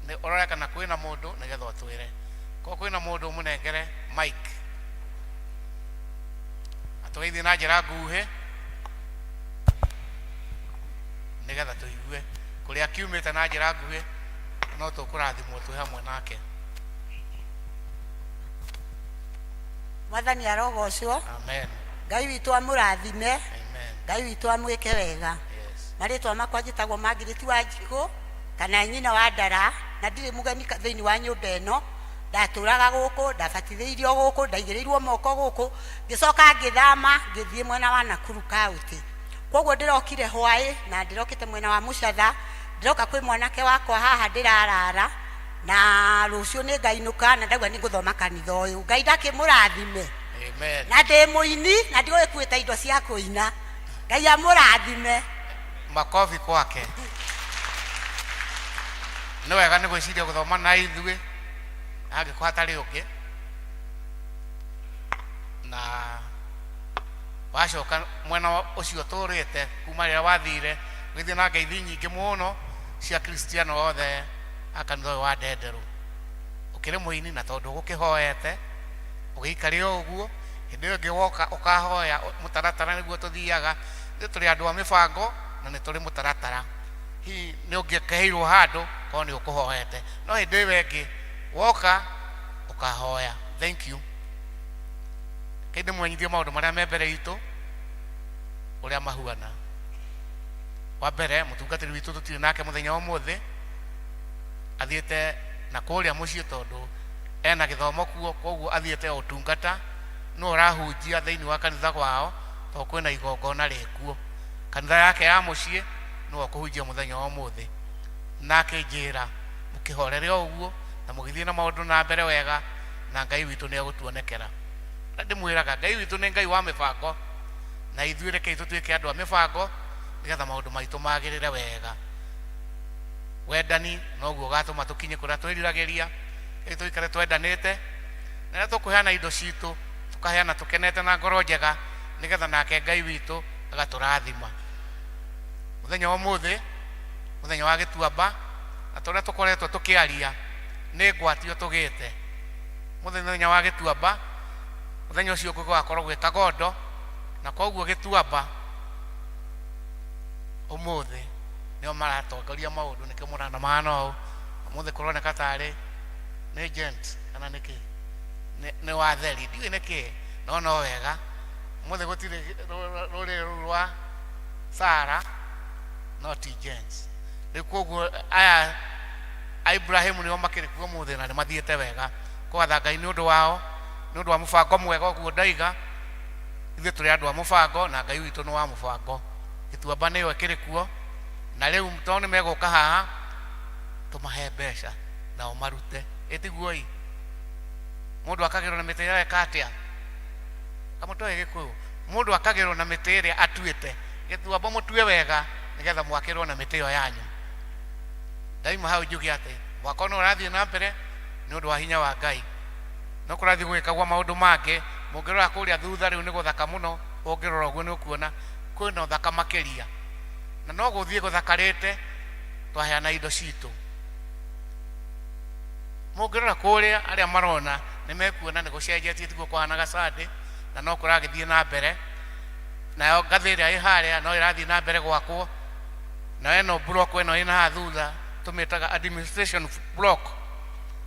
nĩ ũrore kana kwĩna mũndũ nigetha ũtwĩre. Korwo kwĩna mũndũ mũnengere Mike atũgeithie na njĩra nguhĩ nigetha tũigue kũrĩa kiumĩte na njĩra nguhĩ no tũkũrathimwo twĩ hamwe nake. Mwathani arogocwo. Amen. Ngai witũ amũrathime. Amen. Ngai witũ amwĩke wega. Marĩtwa makwa njĩtagwo Margaret Wanjikũ kana nyina wa Ndara na ndirĩ mũgeni thĩinĩ wa nyũmba ĩno. Ndatũraga gũkũ ndabatithĩirio gũkũ ndaigĩrĩirwo moko gũkũ ngĩcoka ngĩthama ngĩthiĩ mwena wa Nakuru County. Koguo ndĩrokire hwaĩ na ndĩrokĩte mwena wa Mũcatha ndiroka kwĩ mwanake wakwa haha ndĩrarara na rũciũ nĩ ngainũka na ndauga nĩ ngũthoma kanitha ũyũ. Ngai ndakĩmũrathime. Amen. Na ndĩ mũini na ndigũĩ kuĩta indo cia kũina. Ngai amũrathime. Makofi kwake. Nĩ wega nĩ gwĩciria gũthoma na ithuĩ angĩkorwo hatarĩ ũngĩ na wacoka mwena ũcio tũrĩte kuma rĩrĩa wathire gĩthiĩ na ngeithi nyingĩ mũno cia Kristiano othe akanitha ũyũ wa Ndenderu. Ũkĩrĩ mũini na tondũ gũkĩhoete ũgĩikare ũguo hĩndĩ ĩyo ĩngĩ woka ũkahoya mũtaratara nĩguo tũthiaga. Nĩ tũrĩ andũ a mĩbango na nĩ tũrĩ mũtaratara. Hihi nĩ ũngĩkeheirwo handũ korwo nĩ ũkũhoete no hĩndĩ ĩyo ĩngĩ woka ukahoya. Thank you. Kainde mwenyithie maundu maria me mbere itu uria mahuana. Wa mbere mutungatiri witu tutire nake muthenya wa muthi athiete na kuria mucii tondu ena githomo kuo koguo athiete utungata no urahunjia thiini wa kanitha kwao to kwina igongona rikuo. Kanitha yake ya mucii no kuhunjia muthenya wa muthi nake njira mukihorere uguo na mugithie na maundu na mbere wega na Ngai witu ni agutuonekera. Na ndimwiraga Ngai witu ni Ngai wa mibango na ithuĩ reke tũtuĩke andũ a mibango nigetha maundu maitu magĩrĩre wega. Wendani noguo gatũma tũkinye kũrĩa twĩriragĩria tũikare twendanĩte na tũkũheana indo citũ tũkaheana tũkenete na ngoro njega nigetha nake Ngai witu agatũrathima. Muthenya wa mũthĩ muthenya wa Gĩtuamba na tũrĩa tũkoretwo tũkĩaria nĩ ngwatio tũgĩte. Muthenya wa Gĩtuamba muthenya ũcio gũgakorwo gwĩ kagondo na koguo Gĩtuamba umuthi nio maratongoria maundu nike murana mano umuthi kuroneka tari ni gent kana niki ni watheri ndiwe niki no wega umuthi gutire ruri rwa Sara not gens rikuo aya Ibrahim nio makiri kuo umuthi na mathiete wega kwatha Ngai ni undu wao ni undu wa mubango mwega guo ndaiga ithe turi andu a mubango na Ngai witu ni wa mubango ituamba niyo ikiri kuo na riu mtoni meguka haha tumahe mbeca na umarute etiguoi mundu akagirwo na mitire katia kamutoe gikuyu mundu akagirwo na mitire atuite gituamba mutue wega nigetha mwakirwo na mitio yanyu daima hau jugi ate mwako no rathi na mbere ni undu wa hinya wa Ngai no kurathi gwikagwa maundu make mungirora kuria thutha riu ni guthaka muno ungirora guo ni ukuona kwina uthaka makiria na no guthie guthakarite twaheana indo citu mungirora kuria aria marona ni mekuona ni gucenjetie tiguo kwahanaga Sunday na no kuragithie na mbere nayo gathira iharia no irathi na mbere gwakwo na eno block eno ina thutha tumetaga administration block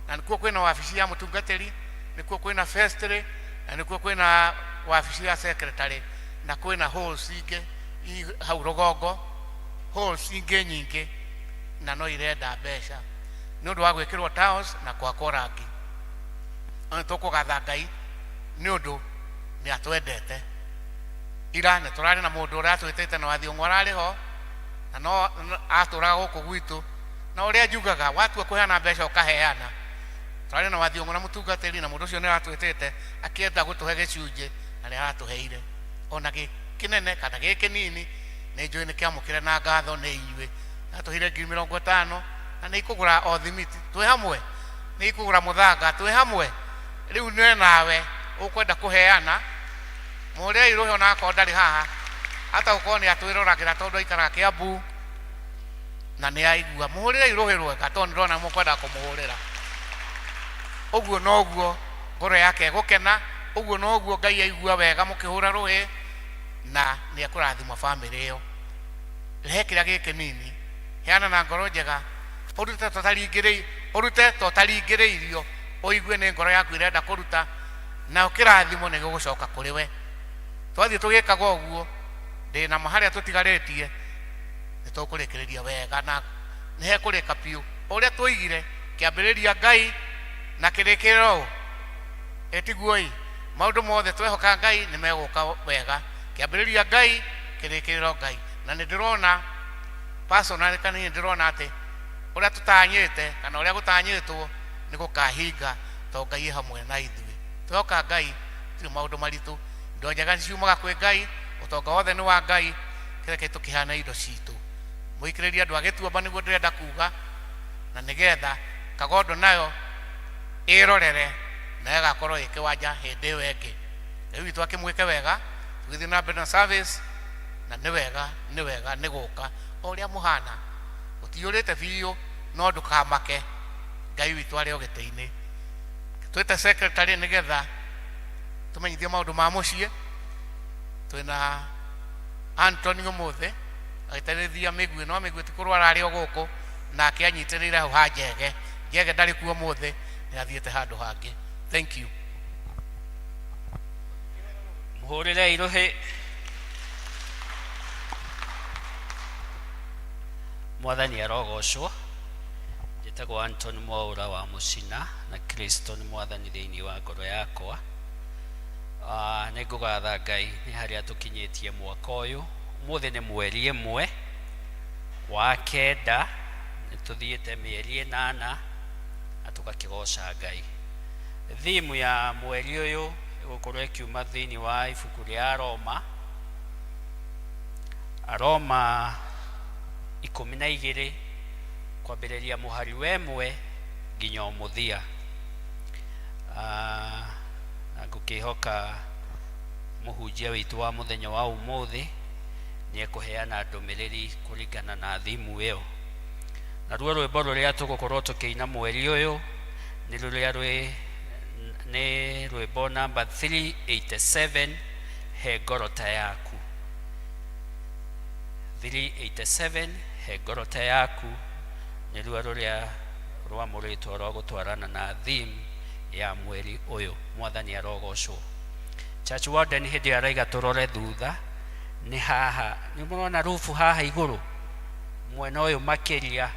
na nikuo kwina wabici ya mutungatiri nikuo kwina vestry na nikuo kwina wabici ya secretary na kwina halls inge hau Rugongo halls inge nyingi na no irenda mbeca ni undu wa gwikirwo towels na kwa korangi ana tukugatha Ngai ni undu ni atwendete ira ne turari na mundu ura twitete na wathi ngwarari ho na no aturaga guku gwitu na uria njugaga watu kuheana mbeca ukaheana turari na wathi ngona mutungatiri na mundu ucio ni atwitete akienda gutuhe gicunje na ni aratuheire ona kinene kana gikinini ni njui ni kiamukire na ngatho ni inyue atuhire 50,000 na ni ikugura othimiti twi hamwe ni ikugura muthanga twi hamwe riu ni nawe ukwenda kuheana muria irohe ona akondari haha hata ukoni atwiroragira tondu ikara Kiambu na ni aigua muria irohe rwega tondu ndona mukwenda kumuhurira uguo noguo ngoro yake gukena uguo noguo Ngai aigua wega mukihura ruhi na ni akurathima family iyo rekira gike nini heana na ngoro njega urute totaringiriirio uigue ni ngoro yaku irenda kuruta na ukirathimo ni gucoka kuri we twathi tugikaga uguo ndina maharia tutigaritie ni tukurekereria wega na ni he kureka piu uria tuigire kiambiriria Ngai na kirekero etiguoi maundu mothe twehoka Ngai ni meguka wega kiambiriria Ngai kirekero Ngai na ni ndirona personally kana ni ndirona ate uria tutanyite kana uria gutanyitwo ni gukahinga to Ngai hamwe na ithuĩ twehoka Ngai tiri maundu maritu ndonyaga ciumaga kwi Ngai utonga wothe ni wa Ngai kireke tukihana indo citu muikiriria andu agituamba niguo ndirenda kuga na nigetha kagondo nayo irorere na igakorwo ikiwanja hindi wenge riu itu akimwike wega tugithi na mbere na service na ni wega ni guka uria muhana utiurite biu no ndukamake Ngai witu ari ogete-ini twite secretary nigetha tumenyithie maundu ma mucie twina Anthony umuthe agiterithia migwi no migwi tikurwara ari oguku na akianyitirire hau hajege njege ndari kuo muthe ni athiete handu hangi thank you muhurire irohe mwathani arogocwo njitagwo Anton Mwaura wa Mucina na Kristo ni mwathani thiini wa ngoro yakwa ni ngugatha Ngai ni haria tukinyitie mwaka uyu umuthi ni mweri 1 wa kenda ni tuthiete mieri 8 na tugakigoca Ngai thimu ya mweri uyu igukorwo ikiuma thiini wa ibuku ria Roma 12 kwambiriria muhari wemwe nginya umuthia na ngukihoka muhunjia witu wa muthenya wa umuthi ni ekuheana ndumiriri kuringana na thimu iyo na ruo rwimbo ruria tugukorwo tukiina mweri uyu ni ruria ni rwimbo number 387 he ngoro ta yaku 387 he ngorota yaku nĩ ruo rũrĩa rwamũrĩtwo rwa gũtwarana na theme ya mweri ũyũ. Mwathani arogocwo. Church warden hĩndĩ araiga tũrore thutha, nĩ haha nĩ mũrona rufu haha igũrũ mwena ũyũ makĩria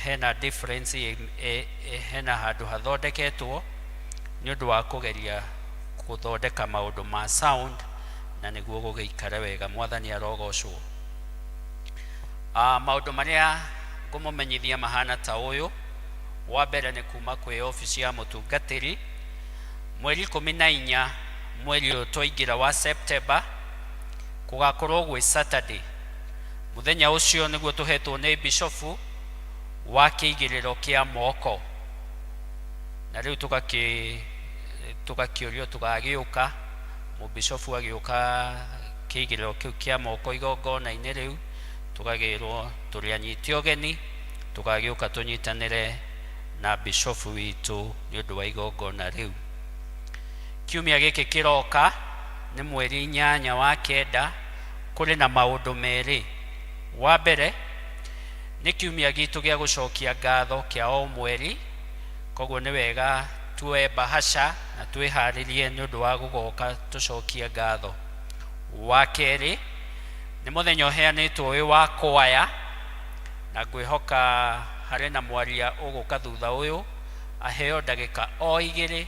hena difference hena handũ hathondeketwo nĩ ũndũ wa kũgeria gũthondeka maũndũ ma sound na nĩguo gũgĩikare wega. Mwathani arogocwo. Maũndũ marĩa ngũmũmenyithia mahana ta ũyũ. Wa mbere nĩ kuma kwĩ ofici ya mũtungatĩri mweri 14 mweri ũyũ twaingĩra wa September kugakorwo gwĩ Saturday. Muthenya ũcio nĩguo tũhetwo nĩ bishofu wa kĩigĩrĩro kĩa moko, na rĩu tũgakĩũrio tũgagĩũka. Mũbishofu agĩũka kĩigĩrĩro kĩu kĩa moko igongona-inĩ rĩu, tũgagĩrwo tũrĩ anyiti ũgeni, tũgagĩũka tũnyitanĩre na bishofu witũ nĩ ũndũ wa igongona rĩu. Kiumia gĩkĩ kĩroka nĩ mweri 8 wa kenda, kũrĩ na maũndũ merĩ. Wa mbere nĩ kiumia gitũ gĩa gũcokia ngatho kĩa o mweri, koguo nĩ wega tuoe bahasha na twĩharĩrie nĩ ũndũ wa gũgoka tũcokie ngatho. Wa kerĩ nĩ mũthenya ũheanĩtwo wĩ wa kwaya, na ngwĩhoka harĩ na mwaria ũgũka thutha ũyũ aheo ndagĩka o 2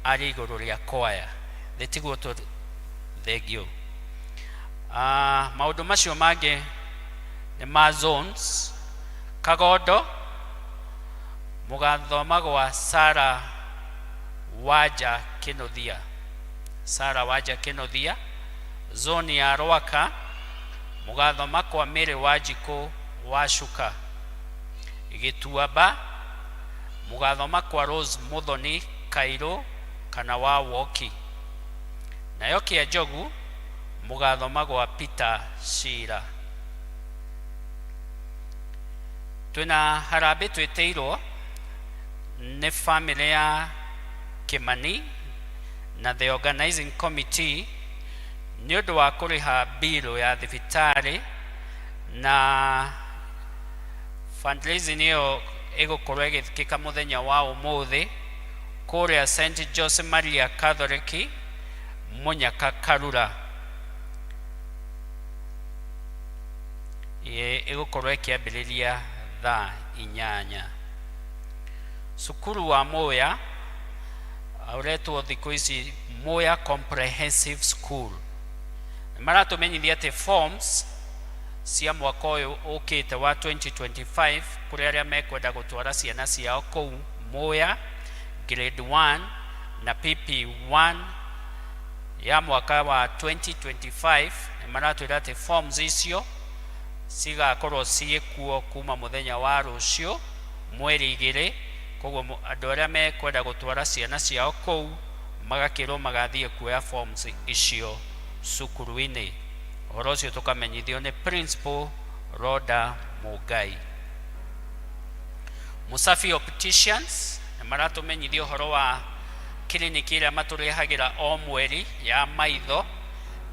arĩ igũrũ rĩa kwaya. Thĩtiguo thengio. Maũndũ macio mangĩ nĩ ma zones. Kagondo mũgathoma gwa Sara Waja Kĩnũthia. Sara Waja Kĩnũthia. Zone ya Rwaka mũgathoma kwa Mary Wanjikũ Wacuka. Gĩtuamba mũgathoma kwa Rose Muthoni Kairũ kana wa Woki. Nayo Kĩanjogu mũgathoma gwa Peter Shira. Twĩna harambĩ twĩtĩirwo nĩ family ya Kimani na the organizing committee nĩ ũndũ wa kũrĩha bill ya thibitarĩ, na fundraising ĩyo ĩgũkorwo ĩgĩkĩka mũthenya wa ũmũthĩ kũrĩa St. Joseph Maria Catholic Munyaka Karura. Ĩgũkorwo ĩkĩambĩrĩria thaa 8. Cukuru wa Moya ũretwo thikũ ici Moya Comprehensive School. Maratũmenyithia atĩ forms cia mwaka ũyũ ũkĩte wa 2025 kũrĩ arĩa mekwenda gũtwara ciana ciao kũu Moya grade 1 na PP1 ya mwaka wa 2025. Maratwĩra atĩ forms icio cigakorwo ciĩkuo kuma mũthenya wa rũciũ mweri 2. Koguo andũ arĩa mekwenda gũtwara ciana ciao kũu magakĩrwo magathiĩ kuoya forms icio cukuru-inĩ. Ũhoro ũcio tũkamenyithio nĩ Principal Rhoda Mũngai. Musafi Opticians maratũmenyithia ũhoro wa kiliniki ĩrĩa matũrehagĩra o mweri ya maitho.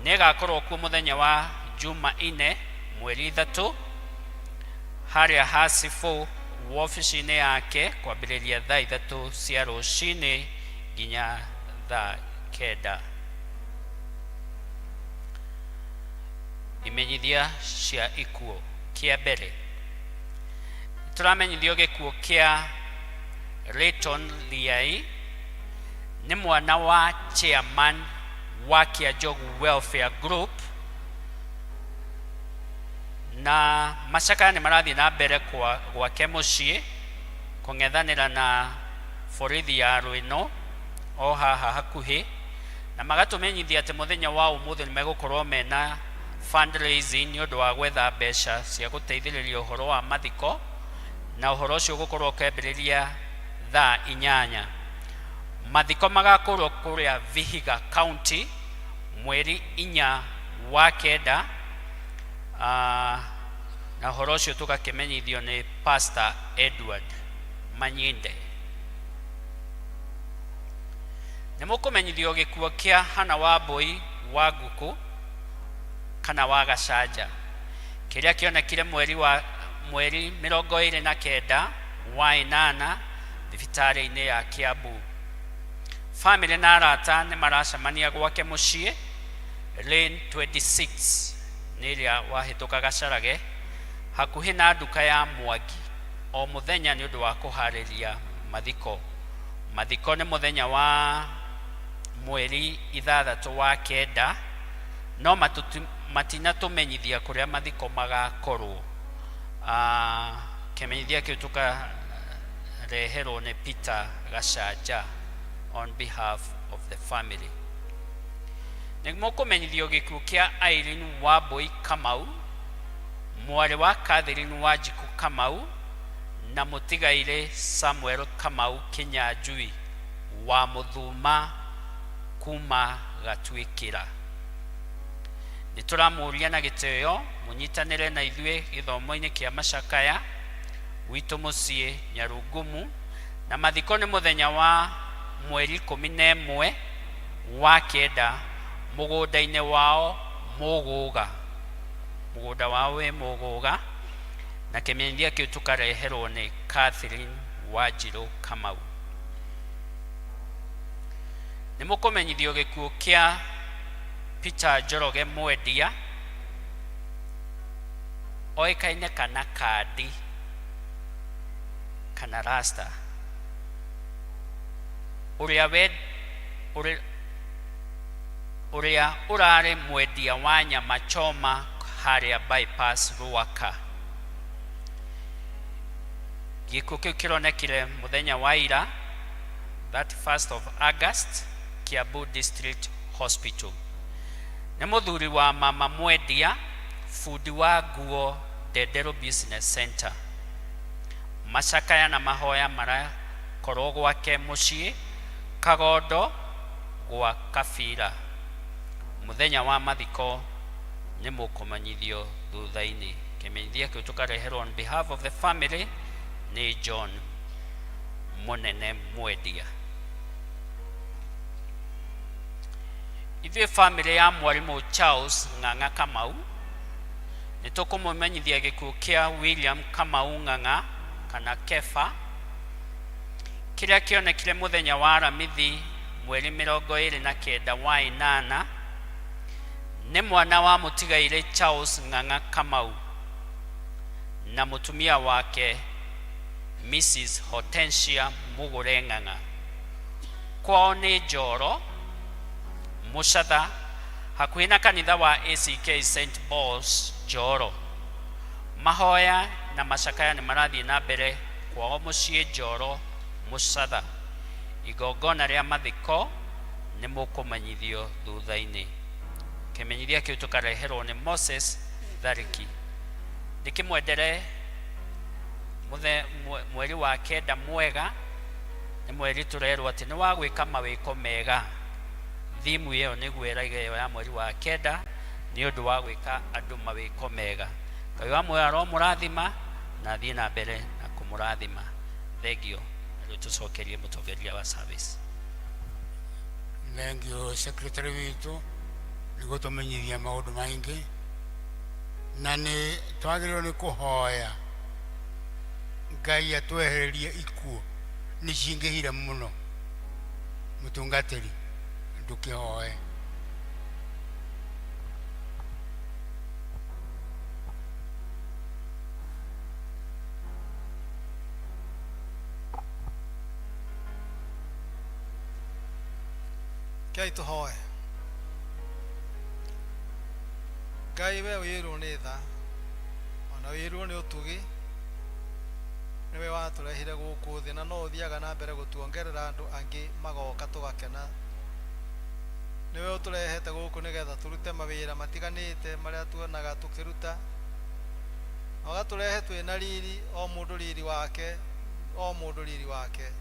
Nĩ ĩgakorwo kuo mũthenya wa Jumanne mweri 3 harĩa Hasifo wofici-inĩ yake kwambĩrĩria thaa 3 cia rũcinĩ nginya thaa 9. Imenyithia cia ikuo. Kĩa mbere tũramenyithio gĩkuo kĩa Rayton Liai, nĩ mwana wa chairman wa Kĩanjogu Welfare Group, na macakaya nĩ marathiĩ na mbere gwake mũciĩ kũng'ethanĩra na borithi ya Rwĩno o haha hakuhĩ, na magatũmenyithia atĩ mũthenya wa ũmũthĩ nĩ megũkorwo mena fundraising nĩ ũndũ wa gwetha mbeca cia gũteithĩrĩria ũhoro wa mathiko, na ũhoro ũcio ũgũkorwo ũkĩambĩrĩria thaa 8. Mathiko magakorwo kũrĩa Vihiga County mweri 4 wa kenda, na ũhoro ũcio tũgakĩmenyithio nĩ Pastor Edward Manyinde. Nĩ mũkũmenyithio gĩkuo kĩa Hana Wambui wa Nguku kana wa Gacanja. kiria kionekire mweri 29 wa inana thibitari-ini ya Kiambu. Family na arata nĩ maracemania gwake mũciĩ Lane 26 nĩrĩa wahĩtũka Gacarage hakuhĩ na nduka ya Mwangi o mũthenya nĩ ũndũ wa kũharĩria mathiko. Mathiko nĩ mũthenya wa mweri 6 wa kenda, no matinatũmenyithia kũrĩa mathiko magakorwo. Kĩmenyithia kĩu tũkareherwo nĩ Peter Gacanja on behalf of the family. Nĩmũkũmenyithio gĩkuũ kĩa Irene Wambui Kamau, mwarĩ wa Catherine Wanjiku Kamau, na mũtigaire Samuel Kamau Kinyanjui wa Mũthuma kuma Gatwĩkĩra. Nĩtũramũria na gĩtĩo mũnyitanĩre na ithuĩ gĩthomo-inĩ kĩa macakaya witũ mũciĩ Nyarũngũmu, na mathiko nĩ mũthenya wa mweri 11 wa kenda mũgũnda-inĩ wao Mũgũga. Mũgũnda wao wĩ Mũgũga, na kĩmenyithia kĩu tũkareherwo nĩ Catherine Wanjirũ Kamau. Nĩmũkũmenyithio gĩkuũ kĩa Peter Njoroge Mwendia, oĩkaine kana Kandi kana Rasta, ũrĩa ũrarĩ mwendia wa nyama choma harĩa bypass Ruaka. Gĩkuũ kĩu kĩronekire mũthenya wa ira 31st of August Kiambu District Hospital. Nĩ mũthuri wa mama Mwendia, fundi wa nguo Ndendero Business Center. Macakaya na mahoya marakorwo gwake mũciĩ Kagondo gwa Kabira. Mũthenya wa mathiko nĩ mũkũmenyithio thutha-inĩ. Kĩmenyithia kĩu tũkareherwo on behalf of the family nĩ John Mũnene Mwendia. Ithuĩ family ya mwarimũ Charles Ng'ang'a Kamau nĩtũkũmũmenyithia gĩkuũ kĩa William Kamau Ng'ang'a kana Kefa, kĩrĩa kĩonekire mũthenya wa Aramithi mweri 29 wa inana. Nĩ mwana wa mũtigaire Charles Ng'ang'a Kamau na mũtumia wake Mrs. Hortensia Mugure Ng'ang'a. Kwao nĩ Njoro Mũcatha hakuhĩ na kanitha wa ACK St. Paul's Njoro. Mahoya na macakaya nĩ marathiĩ na mbere kwao mũciĩ Njoro Mũcatha. Igongona rĩa mathiko nĩ mũkũmenyithio thutha-inĩ. Kĩmenyithia kĩu tũkareherwo nĩ Moses Tharĩki. Ndĩkĩmwendere mweri wa kenda mwega, nĩ mweri tũrerwo atĩ nĩ wa gwĩka mawĩko mega. Thimu ĩyo nĩguo ĩraiga ya mweri wa kenda nĩ ũndũ wa gwĩka andũ mawĩko mega. Ngai wa muoyo aromũrathima na thiĩ na mbere na kũmũrathima. Thengio. Rĩu tũcokerie mũtongoria wa service. Thengio secretary witũ nĩ gũtũmenyithia maũndũ maingĩ, na nĩ twagĩrĩirwo nĩ kũhoya Ngai atwehererie ikuũ nĩ cingĩhire mũno. Mũtungatĩri ndũkĩhoe. Ngai tũhoe. Ngai we wĩrwo nĩ tha, ona wĩrwo nĩ ũtugi, nĩwe watũrehire gũkũ thĩ, na no ũthiaga na mbere gũtuongerera andũ angĩ magoka tũgakena. Nĩwe ũtũrehete gũkũ nĩgetha tũrute mawĩra matiganĩte marĩa tuonaga tũkĩruta, na ũgatũrehe twĩna riri, o mũndũ riri wake, o mũndũ riri wake.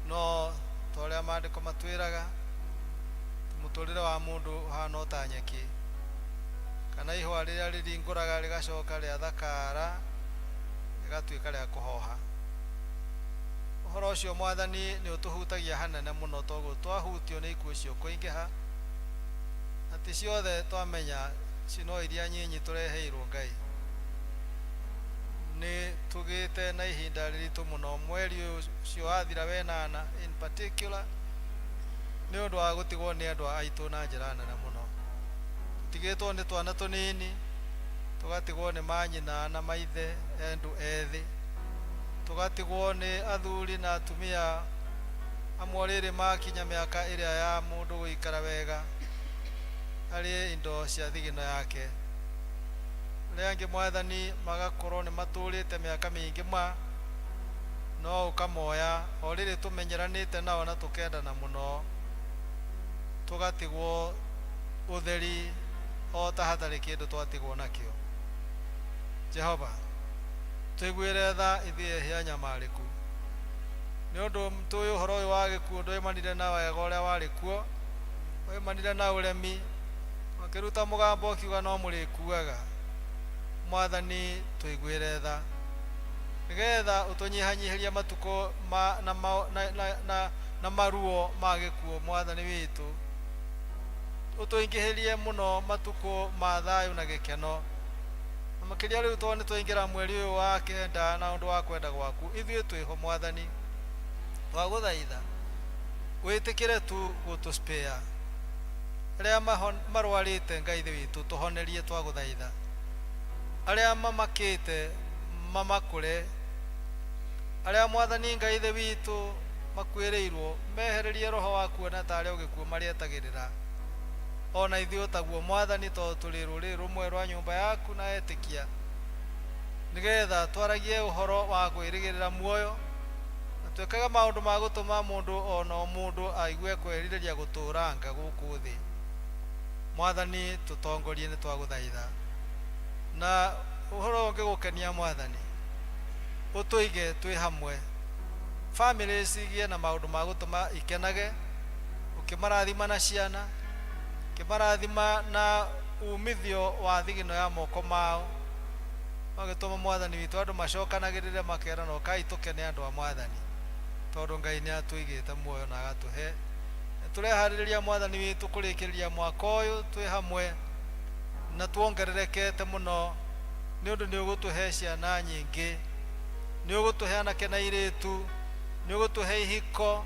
No torĩa maandĩko matwĩraga, mũtũrĩre wa mũndũ ũhana ta nyeki, kana ihũa rĩrĩa rĩringũraga rĩgacoka rĩathakara rĩgatuĩka rĩa kũhoha. Ũhoro ũcio Mwathani nĩ ũtũhutagia hanene mũno, toguo twahutio nĩ ikuũ icio kũingĩha, atĩ ciothe twamenya cino iria nyinyi tureheirwo Ngai ni tugite na ihinda riritu muno mweri ucio wathira wenana in particular ni undu wa gutigwo ni andu aitu na njira nene muno tigitwo ni twana tunini tugatigwo ni manyina na maithe endu ethi tugatigwo ni athuri na atumia amoriri makinya miaka iria ya mundu guikara wega ari indo cia thigino yake rengi mwathani magakorwo ni maturite miaka mingi no ukamoya oriri tumenyeranite nao na tukendana muno tugatigwo utheri o ta hatari kindu twatigwo nakio Jehova twigwire tha ithie hia nyamariku ni undu mtuyu horo uyu wa gikuo ndoimanire na wega uria wari kuo oimanire na uremi wakiruta mugambo kiuga no murikuaga mwathani twigwire tha nigetha utunyihanyihiria matuko na maruo ma gikuo mwathani witu utuingihirie muno matuko ma thayu na gikeno makiria riu twone twingira mweri uyu wa kenda na undu wa kwenda gwaku ithuĩ twiho mwathani twaguthaitha witikire tu gutuspare aria marwarite Ngai thĩ witũ tuhonerie twaguthaitha aria mamakite mamakure aria mwathani Ngai thĩ witũ makwĩrĩirwo mehererie roho waku na taria ugikuo marietagirira ona ithuĩ taguo mwathani to tũrĩ rũrĩ rumwe rwa nyũmba yaku na etikia nigetha twaragie uhoro wa kwĩrĩgĩrĩra muoyo na twekaga maundu ma gũtũma mundu ona mundu aigue kwĩrirĩria gũtũranga gũkũ thĩ mwathani tutongorie ni twaguthaitha na uhoro ungi gukenia mwathani utuige twi hamwe families igie na maundu ma gũtũma ikenage ukimarathima na ciana kimarathima na umithio wa thigino ya moko mao magituma mwathani witu andu macokanagirire makera no kai tukene andu a mwathani tondu Ngai ni atuigite muoyo na agatuhe turehariria mwathani witu kurikiriria mwaka uyu twi hamwe na tuongererekete muno ni undu ni ugutuhe ciana nyingi ni ugutuhe anake na iritu ni ugutuhe ihiko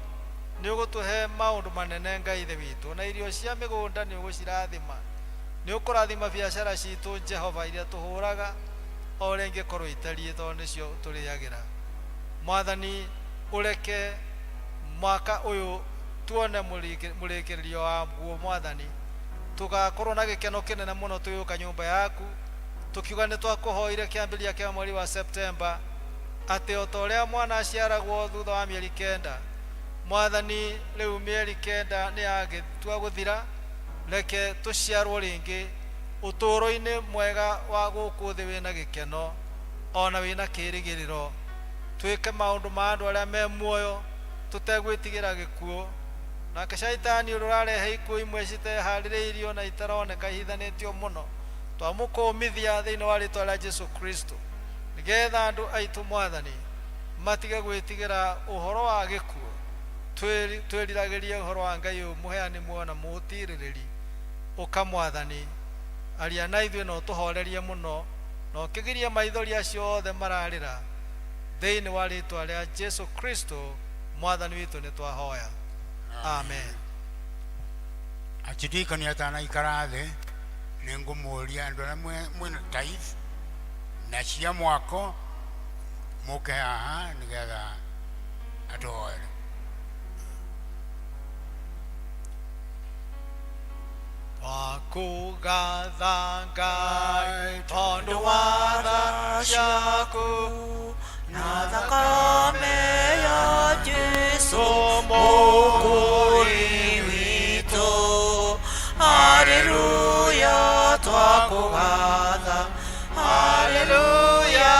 ni ugutuhe maundu manene Ngai thĩ witũ na irio cia migunda ni ugucirathima ni ukurathima biashara citu Jehova iria tuhuraga o rĩngĩ korwo itarie tondu nicio turiagira mwathani ureke mwaka uyu tuone mũrĩkĩrĩrio wa guo mwathani tugakorwo na gĩkeno kĩnene mũno tuyũka nyũmba yaku tukiuga nĩ twakũhoire kĩambĩrĩria kĩa mweri wa September atĩ o ta ũrĩa mwana aciaragwo thutha wa mĩeri kenda mwathani rĩu mĩeri kenda nĩ yagĩtua gũthira reke tũciarwo rĩngĩ ũtũũro-inĩ mwega wa gũkũ thĩ wĩna gĩkeno ona wĩna kĩĩrĩgĩrĩro twĩke maũndũ ma andũ arĩa me muoyo tutegwĩtigĩra gĩkuũ nake shaitani ũrarehe ikuũ imwe citeharĩrĩirio na itaroneka ihithanĩtio mũno twamũkũmithia thĩinĩ wa rĩĩtwa rĩa Jesu Kristo nĩgetha andũ aitũ mwathani matige gwĩtigĩra ũhoro wa gĩkuũ twĩriragĩrie ũhoro wa Ngai ũyũ mũheani muoyo na mũũtirĩrĩri ũka mwathani aria na ithuĩ na ũtũhorerie mũno na ũkĩgirie maithori acio othe mararĩra thĩinĩ wa rĩĩtwa rĩa Jesu Kristo mwathani witũ nĩ twahoya amen atirikania atanaikara thĩ nĩ ngũmũũria andũ arĩa mwĩna tithe na cia mwako mũke haha nĩgetha atũhoere Wakugatha Ngai tondũ wa tha ciaku na thakame ya Jesu mũkũri witũ haleluya twakũgatha haleluya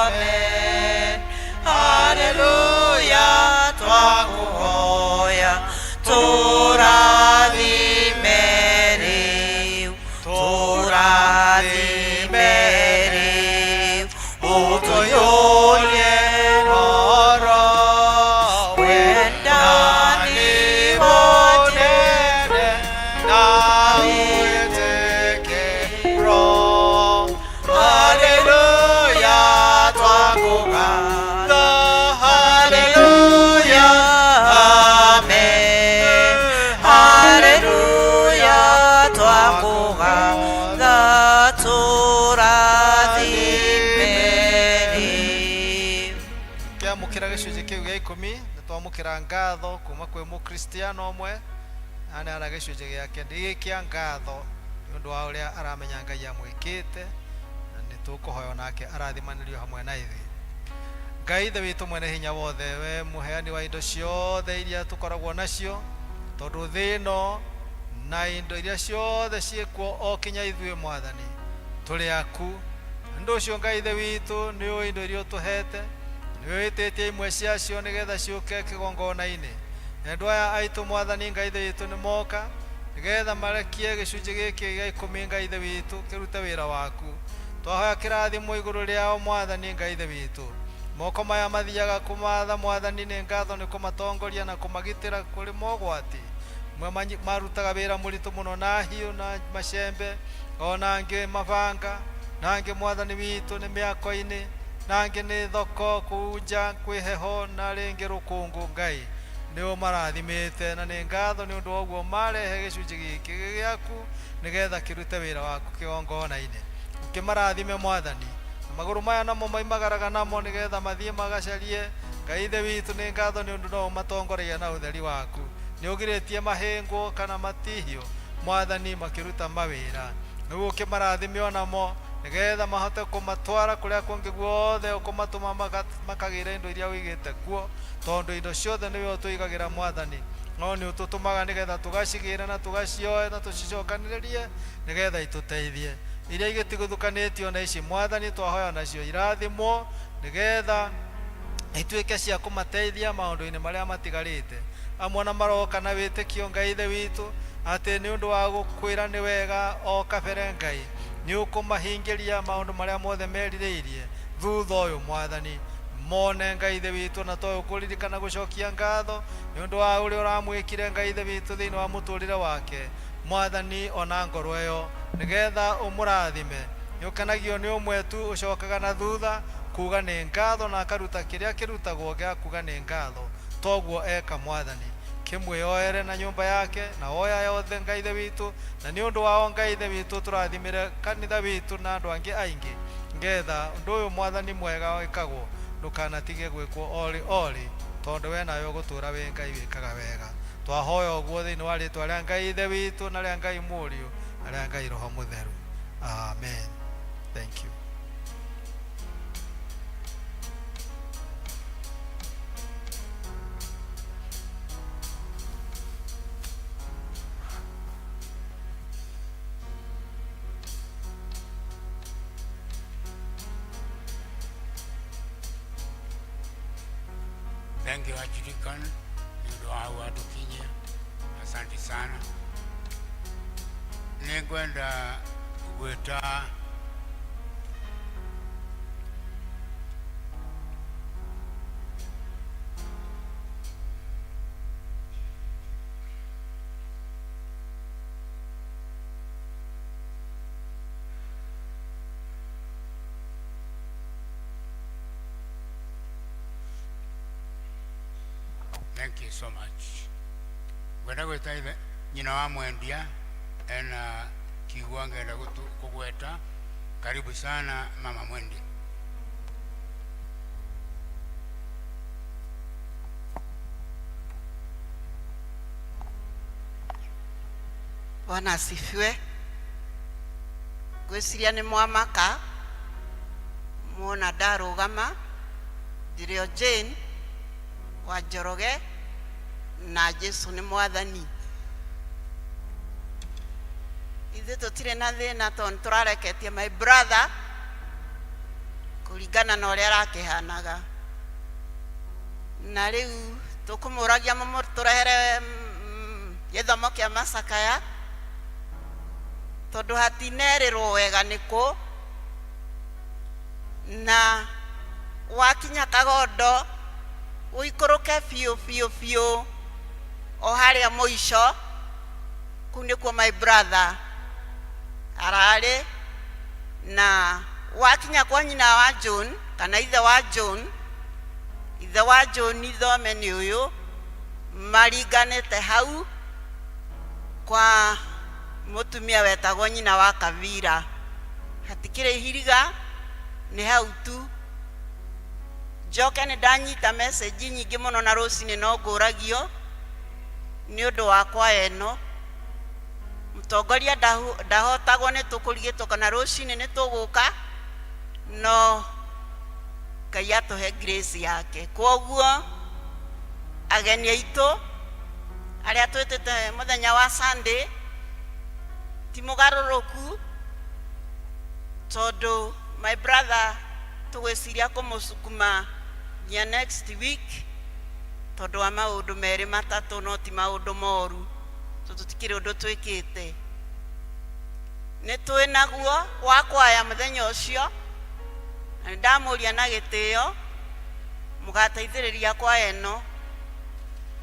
amen haleluya twakũhoya tũrathime rĩu tũrathime rĩu ũtũiyũrie roho wendani mũnene na wĩtĩkĩrĩku tukiamukira gicunji kiu gia 10 ni twamukira ngatho kuma kwi mukristiano omwe ane ara gicunji giake ndigia ngatho ni undu wa uria aramenya Ngai amwikite na ni tukuhoya nake arathimanirio hamwe na ithi. Ngai ithe witu mwene hinya wothe, we muheani wa indo ciothe iria tukoragwo nacio, tondu thino na indo iria ciothe ciekuo o kinya ithue Mwathani tuli aku. Ndu ucio Ngai ithe witu ni o indo iria tuhete, ni wititie imwe ciacio nigetha ciuke kigongona-ini. Endu aya aitu Mwathani Ngai ithe witu ni moka nigetha marekie gicunji giki gia 10 Ngai ithe witu kirute wira waku. Twahoya kirathimo iguru riao Mwathani Ngai ithe witu. Moko maya mathiaga kumatha Mwathani ni ngatho ni kumatongoria na kumagitira kuri mogwati. Mwe marutaga wira muritu muno na hiu na macembe ona nge mabanga nange Mwathani witu ni miako-ini nange ni thoko kunja kwiheho na ringi rukungu. Ngai ni umarathimite na ni ngatho ni undu oguo marehe gicunji giki giaku nigetha kirute wira waku kigongona-ini. Ukimarathime Mwathani, maguru maya namo maimagaraga namo nigetha mathie magacarie. Ngai ithe witu ni ngatho ni undu no matongoragia na utheri waku. Ni ugiritie mahingo kana matihio Mwathani makiruta mawira. Nigu ukimarathime onamo nigetha mahote kumatwara kuria kungi guothe ukumatuma makagira indo iria wigite kuo, tondu indo ciothe niwe utuigagira Mwathani. No ni ututumaga nigetha tugacigira na tugacioe na tucicokanirie nigetha ituteithie. Iria igitiguthukanitio na ici Mwathani twahoya nacio irathimo nigetha ituike cia kumateithia maundu-ini maria matigarite. Amwe na maroka na witikio Ngai ithe witu ati ni undu wa gukwira ni wega o kabere Ngai ni ukumahingiria maundu maria mothe meririirie thutha uyu Mwathani. Mone Ngai ithe witu na to ukuririkana gucokia ngatho ni undu wa uria uramwikire Ngai ithe witu thiini wa muturire wake Mwathani ona ngoro iyo nigetha umurathime. Yukanagio ni umwe tu ucokaga na thutha kuga ni ngatho na akaruta kiria kirutagwo gia kuga ni ngatho. Toguo eka Mwathani kimwioere na nyumba yake na oya yothe Ngai ithe witu, na ni undu wao Ngai ithe witu turathimire kanitha witu na andu angi aingi ngetha undu uyu Mwathani mwega wikagwo ndukanatige gwikwo oli tondu we nawe gutura we Ngai wikaga wega. Twahoya uguo thiini wa ritwa ria Ngai ithe witu na ria Ngai Muriu na ria Ngai Roho Mutheru. Amen. Thank you. Thank you Archdeacon, ndio hao atukinya. Asante sana. Ningwenda gweta Thank you so much. Gwenda gweta ile nyina wa mwendia ena kiwangenda kugweta. Karibu sana mama Mwendi. Bwana asifiwe. Gwiciria ni mwamaka muona ndarugama ndirio Jane wa Njoroge na Jesu ni Mwathani. Ithe tutire na thina tondu turareketie my brother kuringana na uria arakihanaga, na riu tukumuragia mumu turehere githomo kia macakaya tondu hatinerirwo wega niku, na wakinya kagondo uikuruke fiu o haria muico kuu nikuo my brother arari, na wakinya kwa nyina wa John kana ithe wa John ithome ni uyu maringanite hau kwa mutumia wetagwo nyina wa Kavira. Hatikire hiriga ni hau tu. njoke nĩ ndanyita message nyingĩ mũno na rũcinĩ no ngũragio nĩ ũndũ wa kwaya ĩno. Mũtongoria ndahotagwo nĩ tũkũrigĩtwo kana rũcinĩ nĩ tũgũka, no Ngai atũhe grace yake. Kwoguo ageni aitũ arĩa twĩtĩte mũthenya wa Sunday ti mũgarũrũku, tondũ my brother tũgwĩciria kũmũcukuma nginya next week tondũ wa maũndũ merĩ matatũ, no ti maũndũ moru, tũtikĩrĩ ũndũ twĩkĩte. Nĩ twĩ naguo wa kwaya mũthenya ũcio, na ndamũria na gĩtĩo mũgateithĩrĩria kwaya ĩno.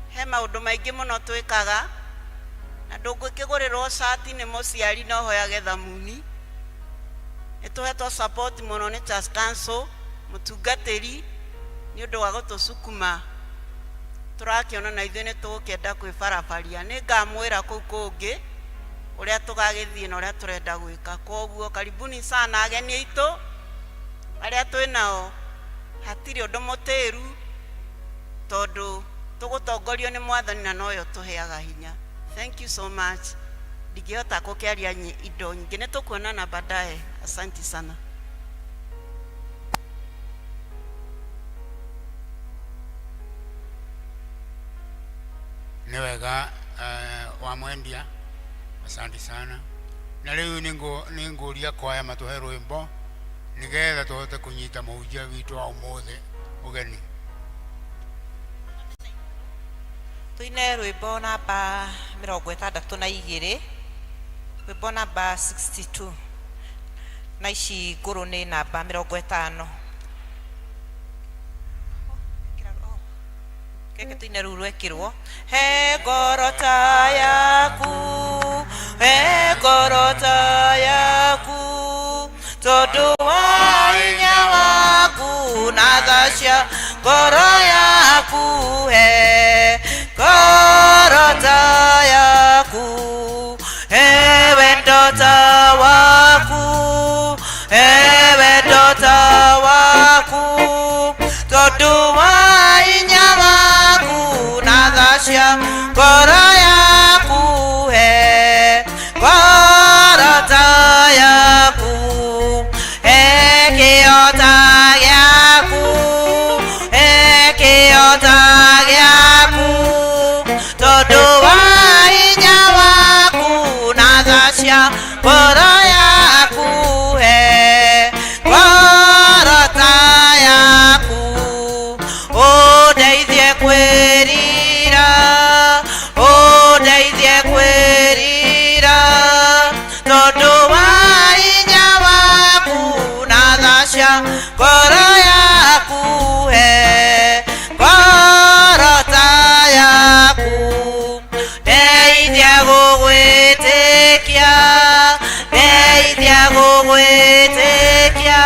He maũndũ maingĩ mũno twĩkaga, na ndũngĩkĩgũrĩrwo shati nĩ mũciari no hoyage thamuni. Nĩtũhetwo support mũno nĩ Church Council, mũtungatĩri, nĩ ũndũ wa gũtũcukuma. Tũrakĩona na ithuĩ nĩ tũgũkĩenda kwĩbarabaria. Nĩ ngamwĩra kũu kũngĩ ũrĩa tũgagĩthiĩ na ũrĩa tũrenda gwĩka. Kwoguo karibuni sana ageni aitũ arĩa twĩ nao. Hatirĩ ũndũ mũtĩru, tondũ tũgũtongorio nĩ Mwathani na noyo tũheaga hinya. Thank you so much. Ndingĩhota gũkĩaria indo nyingĩ, nĩ tũkuonana baadaye. Asante sana. Nĩ wega wa mwendia, asante sana. Na rĩu nĩ ngũria kwaya matũhe rwĩmbo nĩgetha tũhote kũnyita mũhunjia witũ wa ũmũthĩ ũgeni. Tuine rwĩmbo namba 62, rwĩmbo namba 62, na ici ngũrũ nĩ namba 50. Keke tuine ruru ekirwo. He ngoro ta yaku, he ngoro ta yaku, tondũ wa hinya waku na tha cia ngoro yaku. He ngoro ta yaku, he wendo ta waku, he wendo ta waku, tondũ wa hinya waku na tha cia ngoro yaku. He ngoro ta yaku, he kĩo ta gĩaku, he kĩo ta gĩaku, tondũ wa hinya waku na tha cia ngoro yaku. He ngoro ta yaku, ũndeithie kwĩrira, ũndeithie kwĩrira, tondũ wa hinya waku na tha cia ngoro yaku. He ngoro ta yaku, ndeithia gũgwĩtĩkia, ndeithia gũgwĩtĩkia,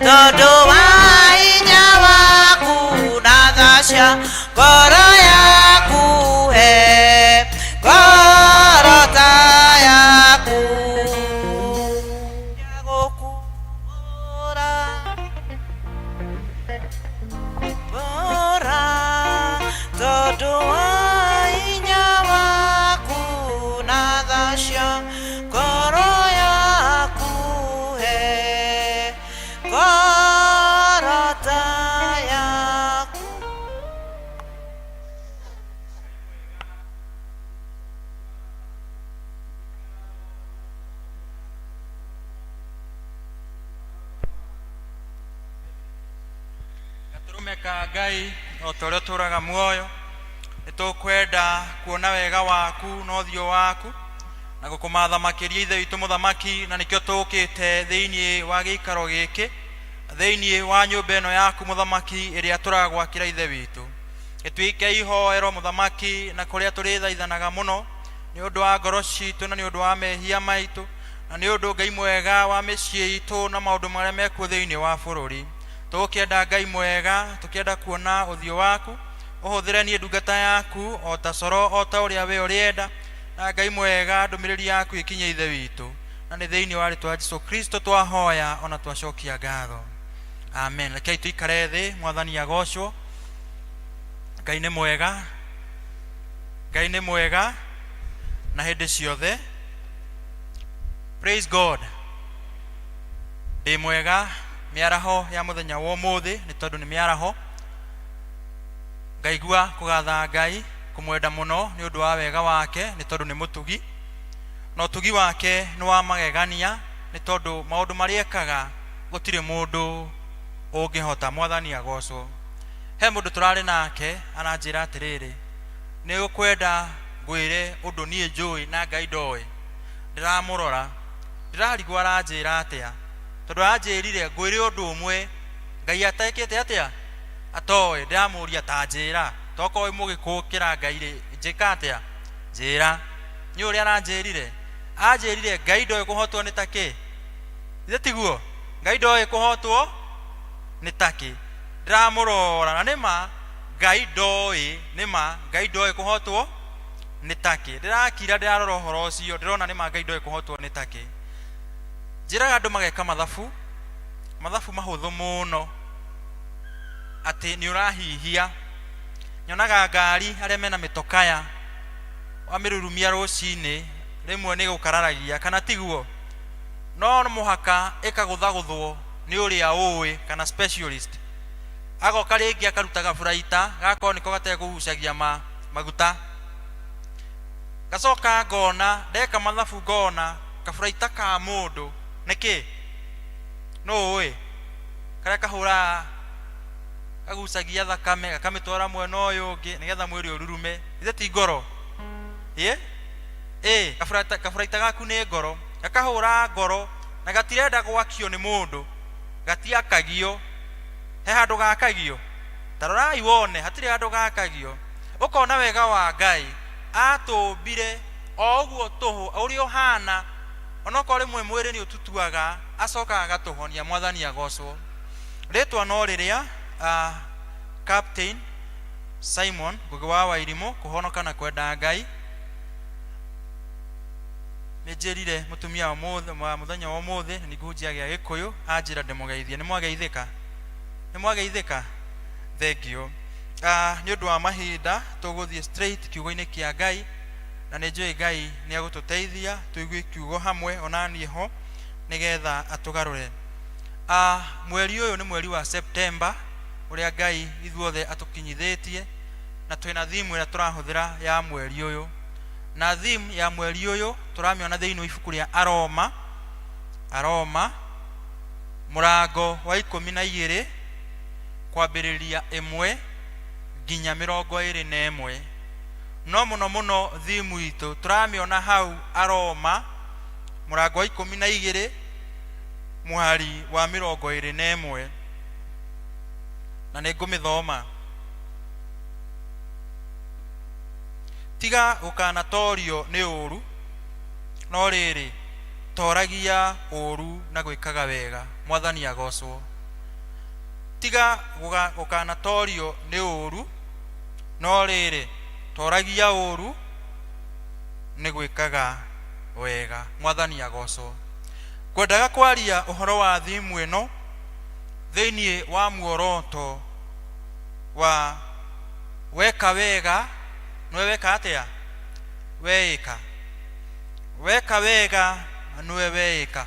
tondũ wa hinya waku na tha cia ngoro yaku. He ngoro ta yaku, gũkũra bora, tondũ wa hinya waku na tha cia ngoro yaku. He ngoro ta yaku. Gatũrũme ka Ngai o ta ũrĩa ũtũũraga muoyo, nĩ tũkwenda kuona wega waku na ũthiũ waku na gũkũmatha makĩria ithe witũ mũthamaki, na nĩkĩo tũũkĩte thĩinĩ wa gĩikaro gĩkĩ, thĩinĩ wa nyũmba ĩno yaku mũthamaki ĩrĩa tũragwakĩra ithe witũ. Gĩtuĩke ihoero mũthamaki, na kũrĩa tũrĩthaithanaga mũno nĩ ũndũ wa ngoro citũ na nĩ ũndũ wa mehia maitũ, na nĩ ũndũ Ngai mwega wa mĩciĩ itũ na maũndũ marĩa mekuo thĩinĩ wa bũrũri. Tũkĩenda Ngai mwega, tũkĩenda kuona ũthiũ waku, ũhũthĩre niĩ ndungata yaku o ta coro o ta ũrĩa we ũrĩenda, na Ngai mwega ndũmĩrĩri yaku ĩkinye ithe witũ, na nĩ thĩinĩ wa rĩĩtwa rĩa Jesũ Kristo twahoya ona twacokia ngatho. amen. Rekei tuikare thĩ, mwathani agocwo. Ngai nĩ mwega, Ngai nĩ mwega na hĩndĩ ciothe. Praise God. Ndĩ mwega mĩaraho ya mũthenya wa ũmũthĩ nĩ tondũ nĩ mĩaraho. Ngaigua kũgatha Ngai, kũmwenda mũno nĩ ũndũ wa wega wake nĩ tondũ nĩ mũtugi. Na ũtugi wake nĩ wa magegania nĩ tondũ maũndũ marĩa ekaga gũtirĩ mũndũ ũngĩhota. Mwathani agocwo. He mũndũ tũrarĩ nake aranjĩra atĩrĩrĩ, nĩ ũkwenda ngwĩre ũndũ niĩ njũĩ na Ngai ndoĩ. Ndĩramũrora, ndĩrarigwo aranjĩra atĩa, tondũ aranjĩrire ngwĩre ũndũ ũmwe Ngai atekĩte atĩa atoĩ. Ndĩramũria ta njĩra, tokorwo mũgĩkũkĩra Ngai rĩ njĩka atĩa, njĩra. Nĩ ũrĩa aranjĩrire, anjĩrire Ngai ndoĩ kũhotwo nĩ takĩ. Ithe tiguo, Ngai ndoĩ kũhotwo nĩ takĩ. Ndĩramũrora na nĩma Ngai ndoĩ, nĩma Ngai ndoĩ kũhotwo nĩ takĩ. Ndĩrakira ndĩrarora ũhoro ũcio, ndĩrona nĩma Ngai ndoĩ kũhotwo nĩ takĩ. Njĩraga andũ mageka mathabu mahũthũ mũno, atĩ nĩ ũrahihia. Nyonaga ngari arĩa mena mĩtokaya wamĩrurumia rũcinĩ rĩmwe nĩ gũkararagia, kana tiguo, no mũhaka ĩkagũthagũthwo nĩ ũrĩa ũĩ kana specialist. Agoka rĩngĩ akaruta gaburaita gakorwo nĩko gategũgucagia maguta. Gacoka ngona ndeka mathabu ngona gaburaita ka mũndũ nĩkĩ no ũĩ karĩa kahũra kagucagia thakame gakamĩtwara mwena ũyũ ũngĩ nĩgetha mwĩrĩ ũrurume. Ithe ti ngoro? Gaburaita gaku nĩ ngoro, gakahũra ngoro na gatirenda gwakio nĩ mũndũ, gatiakagio. He handũ gakagio? Ta rorai wone, hatirĩ handũ gakagio. Ũkona wega wa Ngai atũmbire o ũguo tũhũ ũrĩa ũhana, onokorwo rĩmwe mwĩrĩ nĩ ũtutuaga, acokaga agatũhonia. Mwathani agocwo. Rĩtwa no rĩrĩa Captain Simon Ngugi wa Wairimũ, kũhonoka na kwenda Ngai. Nĩnjĩrire mũtumia wa mũthenya wa ũmũthĩ nĩ ngũnjia gĩa Gĩkũyũ, anjĩra ndĩmũgeithie. Nĩ mwageithĩka? Nĩ mwageithĩka? Thengiũ. Nĩ ũndũ wa mahinda tũgũthiĩ straight kiugo-inĩ kĩa Ngai, na nĩ njũĩ Ngai nĩ agũtũteithia tũigue kiugo hamwe onaniĩ ho nĩgetha atũgarũre. Mweri ũyũ nĩ mweri wa September ũrĩa Ngai ithuothe atũkinyithĩtie, na twĩna theme ĩrĩa tũrahũthĩra ya mweri ũyũ. Na theme ya mweri ũyũ tũramĩona thĩinĩ wa ibuku rĩa Aroma mũrango wa 12 kwambĩrĩria 1 nginya 21. No mũno theme itũ tũramĩona hau Aroma mũrango wa 12 mũhari wa 21, na nĩ ngũmĩthoma. Tiga gũkanatorio nĩ ũru, no rĩrĩ toragia ũru na gwĩkaga wega. Mwathani agocwo. Tiga gũkanatorio nĩ ũru, no rĩrĩ toragia ũru nĩ gwĩkaga wega. Mwathani agocwo. Kwendaga kwaria ũhoro wa thimu ĩno thĩinĩ wa muoroto wa weka wega. Nwe weka atĩa? Weĩka. Weka wega nwe weĩka.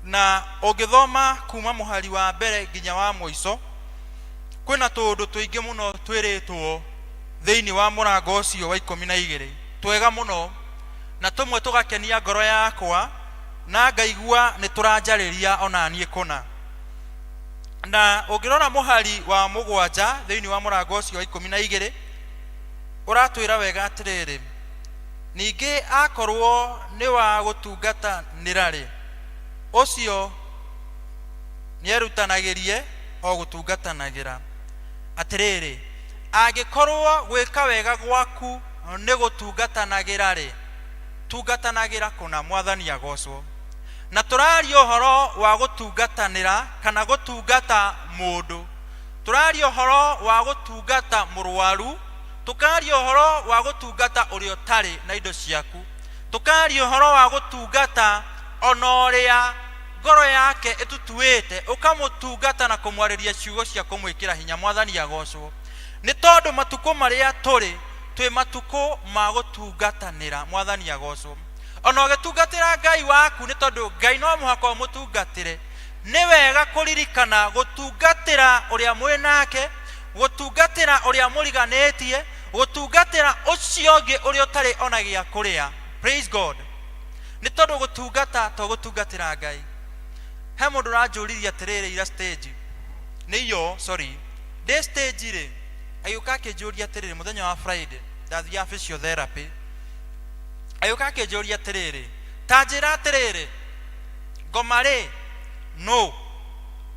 Na ũngĩthoma kuma mũhari wa mbere nginya wa mũico, kwĩna tũndũ tũingĩ mũno twĩrĩtwo thĩinĩ wa mũrango ũcio wa 12 twega mũno, na tũmwe tũgakenia ngoro yakwa na ngaigua nĩ tũranjarĩria ona niĩ kũna. Na ũngĩrora mũhari wa 7 thĩinĩ wa mũrango ũcio wa 12 ũratwĩra wega atĩrĩrĩ, ningĩ akorwo nĩ wa gũtungatanĩra rĩ, ũcio nĩerutanagĩrie o gũtungatanagĩra. Atĩrĩrĩ, angĩkorwo gwĩka wega gwaku nĩ gũtungatanagĩra rĩ, tungatanagĩra kũna. Mwathani agocwo. Na tũraria ũhoro wa gũtungatanĩra kana gũtungata mũndũ. Tũraria ũhoro wa gũtungata mũrwaru, tukaria ũhoro wa gũtungata ũrĩa ũtarĩ na indo ciaku, tukaria ũhoro wa gũtungata ona ũrĩa ngoro yake itutuite ukamutungata na kumwarĩria ciugo cia kumwĩkĩra hinya. Mwathani agocwo. Nĩ tondũ matukũ marĩa tũrĩ twĩ matukũ ma gũtungatanĩra. Mwathani agocwo. Ona ũgĩtungatĩra Ngai waku, nĩ tondũ Ngai no mũhaka ũmũtungatĩre, nĩ wega kũririkana gũtungatĩra ũrĩa mwĩ nake, gũtungatĩra ũrĩa mũriganĩtie, gũtungatĩra ũcio ũngĩ ũrĩa ũtarĩ ona gĩa kũrĩa. Praise God. Nĩ tondũ gũtungata to gũtungatĩra Ngai. He mũndũ ũranjũririe atĩrĩrĩ ira stage nĩ iyo, sorry, ndĩ stage rĩ, agĩũka akĩnjũria atĩrĩrĩ mũthenya wa Friday ndathiaga physiotherapy, agĩũka akĩnjũria atĩrĩrĩ, ta njĩra atĩrĩrĩ, ngoma rĩ, no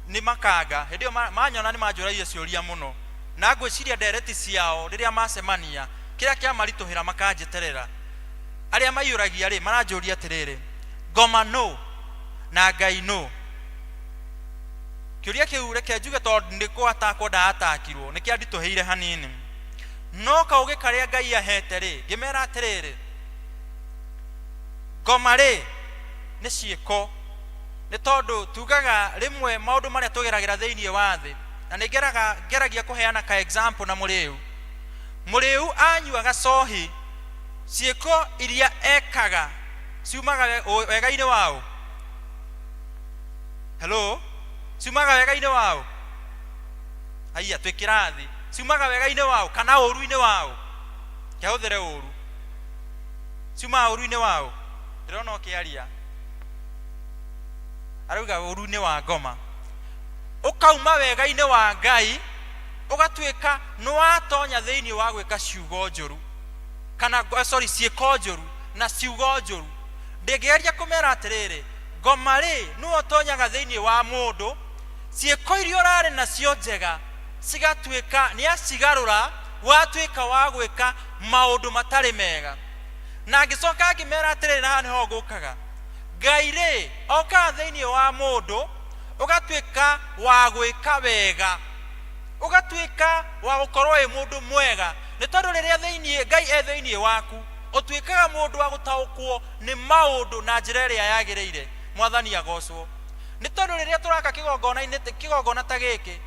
nĩ makanga. Hĩndĩ ĩyo manyona nĩ manjũragia ciũria mũno, na ngwĩciria ndereti ciao rĩrĩa macemania kĩrĩa kĩamaritũhĩra makanjeterera. Arĩa maiyũragia rĩ maranjũria atĩrĩrĩ, ngoma no na Ngai no. Kĩũria kĩu reke njuge tondũ nĩ gwatakwo ndatakirwo nĩ kĩanditũhĩire hanini. No kaũgĩ karĩa Ngai ahete rĩ, ngĩmera atĩrĩrĩ, ngoma rĩ nĩ ciĩko. Nĩ tondũ tugaga rĩmwe maũndũ marĩa tũgeragĩra thĩinĩ wa thĩ, na nĩ ngeragia kũheana ka example na mũrĩu anyua gacohi, ciĩko iria ekaga ciumaga wega-inĩ wao. Hello, ciumaga wega-inĩ wao. Haiya twĩ kĩrathi, ciumaga wega-inĩ wao kana ũru-inĩ wao. Kĩahũthĩre ũru, ciumaga ũru-inĩ wao. Ndĩrona ũkĩaria arauga ũru-inĩ wa ngoma. Ũkauma wega-inĩ wa Ngai, ũgatuĩka nĩ watonya thĩinĩ wa gwĩka ciugo njũru, kana sorry ciĩko njũru na ciugo njũru. Ndĩngĩgeria kũmera atĩrĩrĩ, ngoma rĩ nĩ ũtonyaga thĩinĩ wa mũndũ, ciĩko iria ũrarĩ nacio njega cigatuĩka nĩ acigarũra, watuĩka wa gwĩka maũndũ matarĩ mega. Na ngĩcoka ngĩmera atĩrĩrĩ, na haha nĩho ngũkaga, Ngai rĩ oka thĩinĩ wa mũndũ, ũgatuĩka wa gwĩka wega, ũgatuĩka wa gũkorwo wĩ mũndũ mwega. Nĩ tondũ rĩrĩa Ngai thĩinĩ waku, ũtuĩkaga mũndũ wa gũtaũkwo nĩ maũndũ na njĩra ĩrĩa yagĩrĩire. Mwathani agocwo. Nĩ tondũ rĩrĩa tũraka kĩgongona ta gĩkĩ,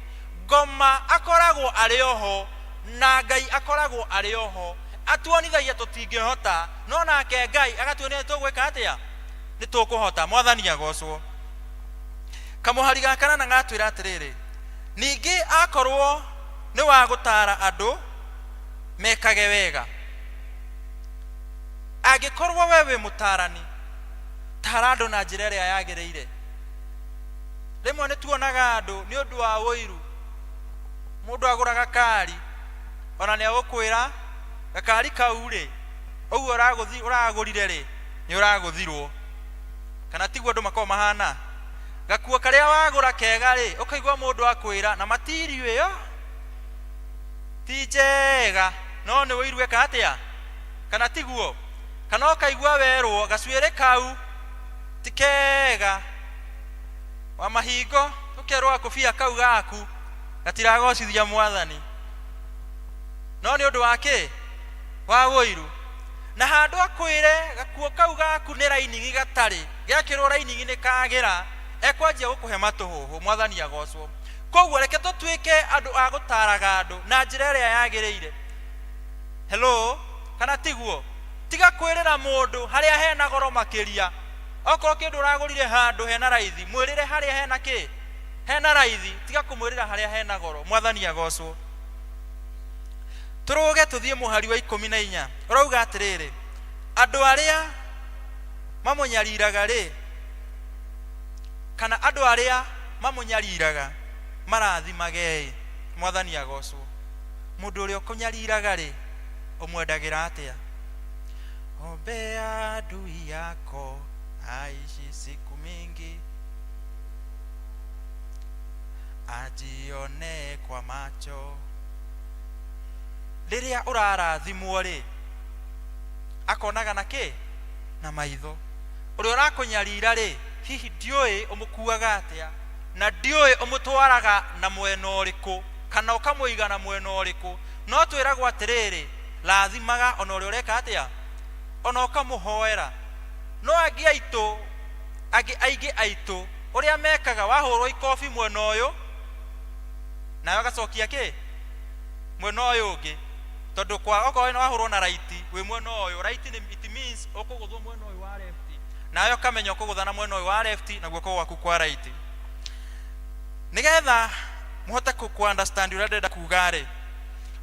ngoma akoragwo arĩ oho na Ngai akoragwo arĩ oho. Atuonithagia tũtingĩhota, no nake Ngai agatuonia tũgwĩka atĩa, nĩ tũkũhota. Mwathani agocwo. Kamũhari gakana na ngatwĩra atĩrĩrĩ, ningĩ akorwo nĩ wa gũtara andũ mekage wega. Angĩkorwo we wĩ mũtarani, tara andũ na njĩra ĩrĩa yagĩrĩire. Rĩmwe nĩ tuonaga andũ nĩ ũndũ wa ũiru, mũndũ agũra gakari, ona nĩ agũkwĩra gakari kau rĩ, ũguo ũragũrire rĩ nĩ ũragũthirwo. Kana tiguo andũ makoragwo mahana. Gakuo karĩa wagũra kega rĩ, ũkaigua mũndũ akwĩra na matirio ĩyo ti njega, no nĩ ũiru eka atĩa. Kana tiguo, kana ũkaigua werwo gacuĩrĩ kau ti kega, wa mahingo ũkerwo gakũbia kau gaku gatiragocithia Mwathani, no nĩ ũndũ wa kĩ, wa ũiru. Na handũ akwĩre gakuo kau gaku nĩ rainingi gatarĩ, gĩakĩrwo rainingi nĩ kagĩra, ekwanjia gũkũhe matũhũhũ. Mwathani agocwo. Koguo reke tũtuĩke andũ a gũtaraga andũ na njĩra ĩrĩa yagĩrĩire. Hello, kana tiguo, tiga kwĩrĩra mũndũ harĩa hena goro makĩria. Okorwo kĩndũ ũragũrire handũ hena raithi, mwĩrĩre harĩa hena kĩ, hena raithi, tiga kũmwĩrĩra harĩa hena goro. Mwathani agocwo. Tũrũge tũthiĩ mũhari wa 14. Ũrauga atĩrĩrĩ, andũ arĩa mamũnyariraga rĩ, kana andũ arĩa mamũnyariraga marathimage. Mwathani agocwo. Mũndũ ũrĩa ũkũnyariraga rĩ, ũmwendagĩra atĩa? Ombea adui yako aishi siku mingi, ajione kwa macho. Rĩrĩa ũrarathimwo rĩ, akonaga na kĩ, na maitho. Ũrĩa ũrakũnyarira rĩ, hihi ndiũĩ ũmũkuaga atĩa, na ndiũĩ ũmũtwaraga na mwena ũrĩkũ, kana ũkamũiga na mwena ũrĩkũ. No twĩragwo atĩrĩrĩ, rathimaga ona ũrĩa ũreka atĩa, ona ũkamũhoera. No aingĩ aitũ uria mekaga wahurwo ikofi mwena uyu nayo gacokia ki mwena uyu ungi tondu kwa oko ino wahurwo na right wi mwena uyu right it means ukuguthwo mwena uyu wa left nayo kamenya ukuguthana mwena uyu wa left na guoko gwaku kwa right nigetha muhote ku understand uria ndenda kuga ri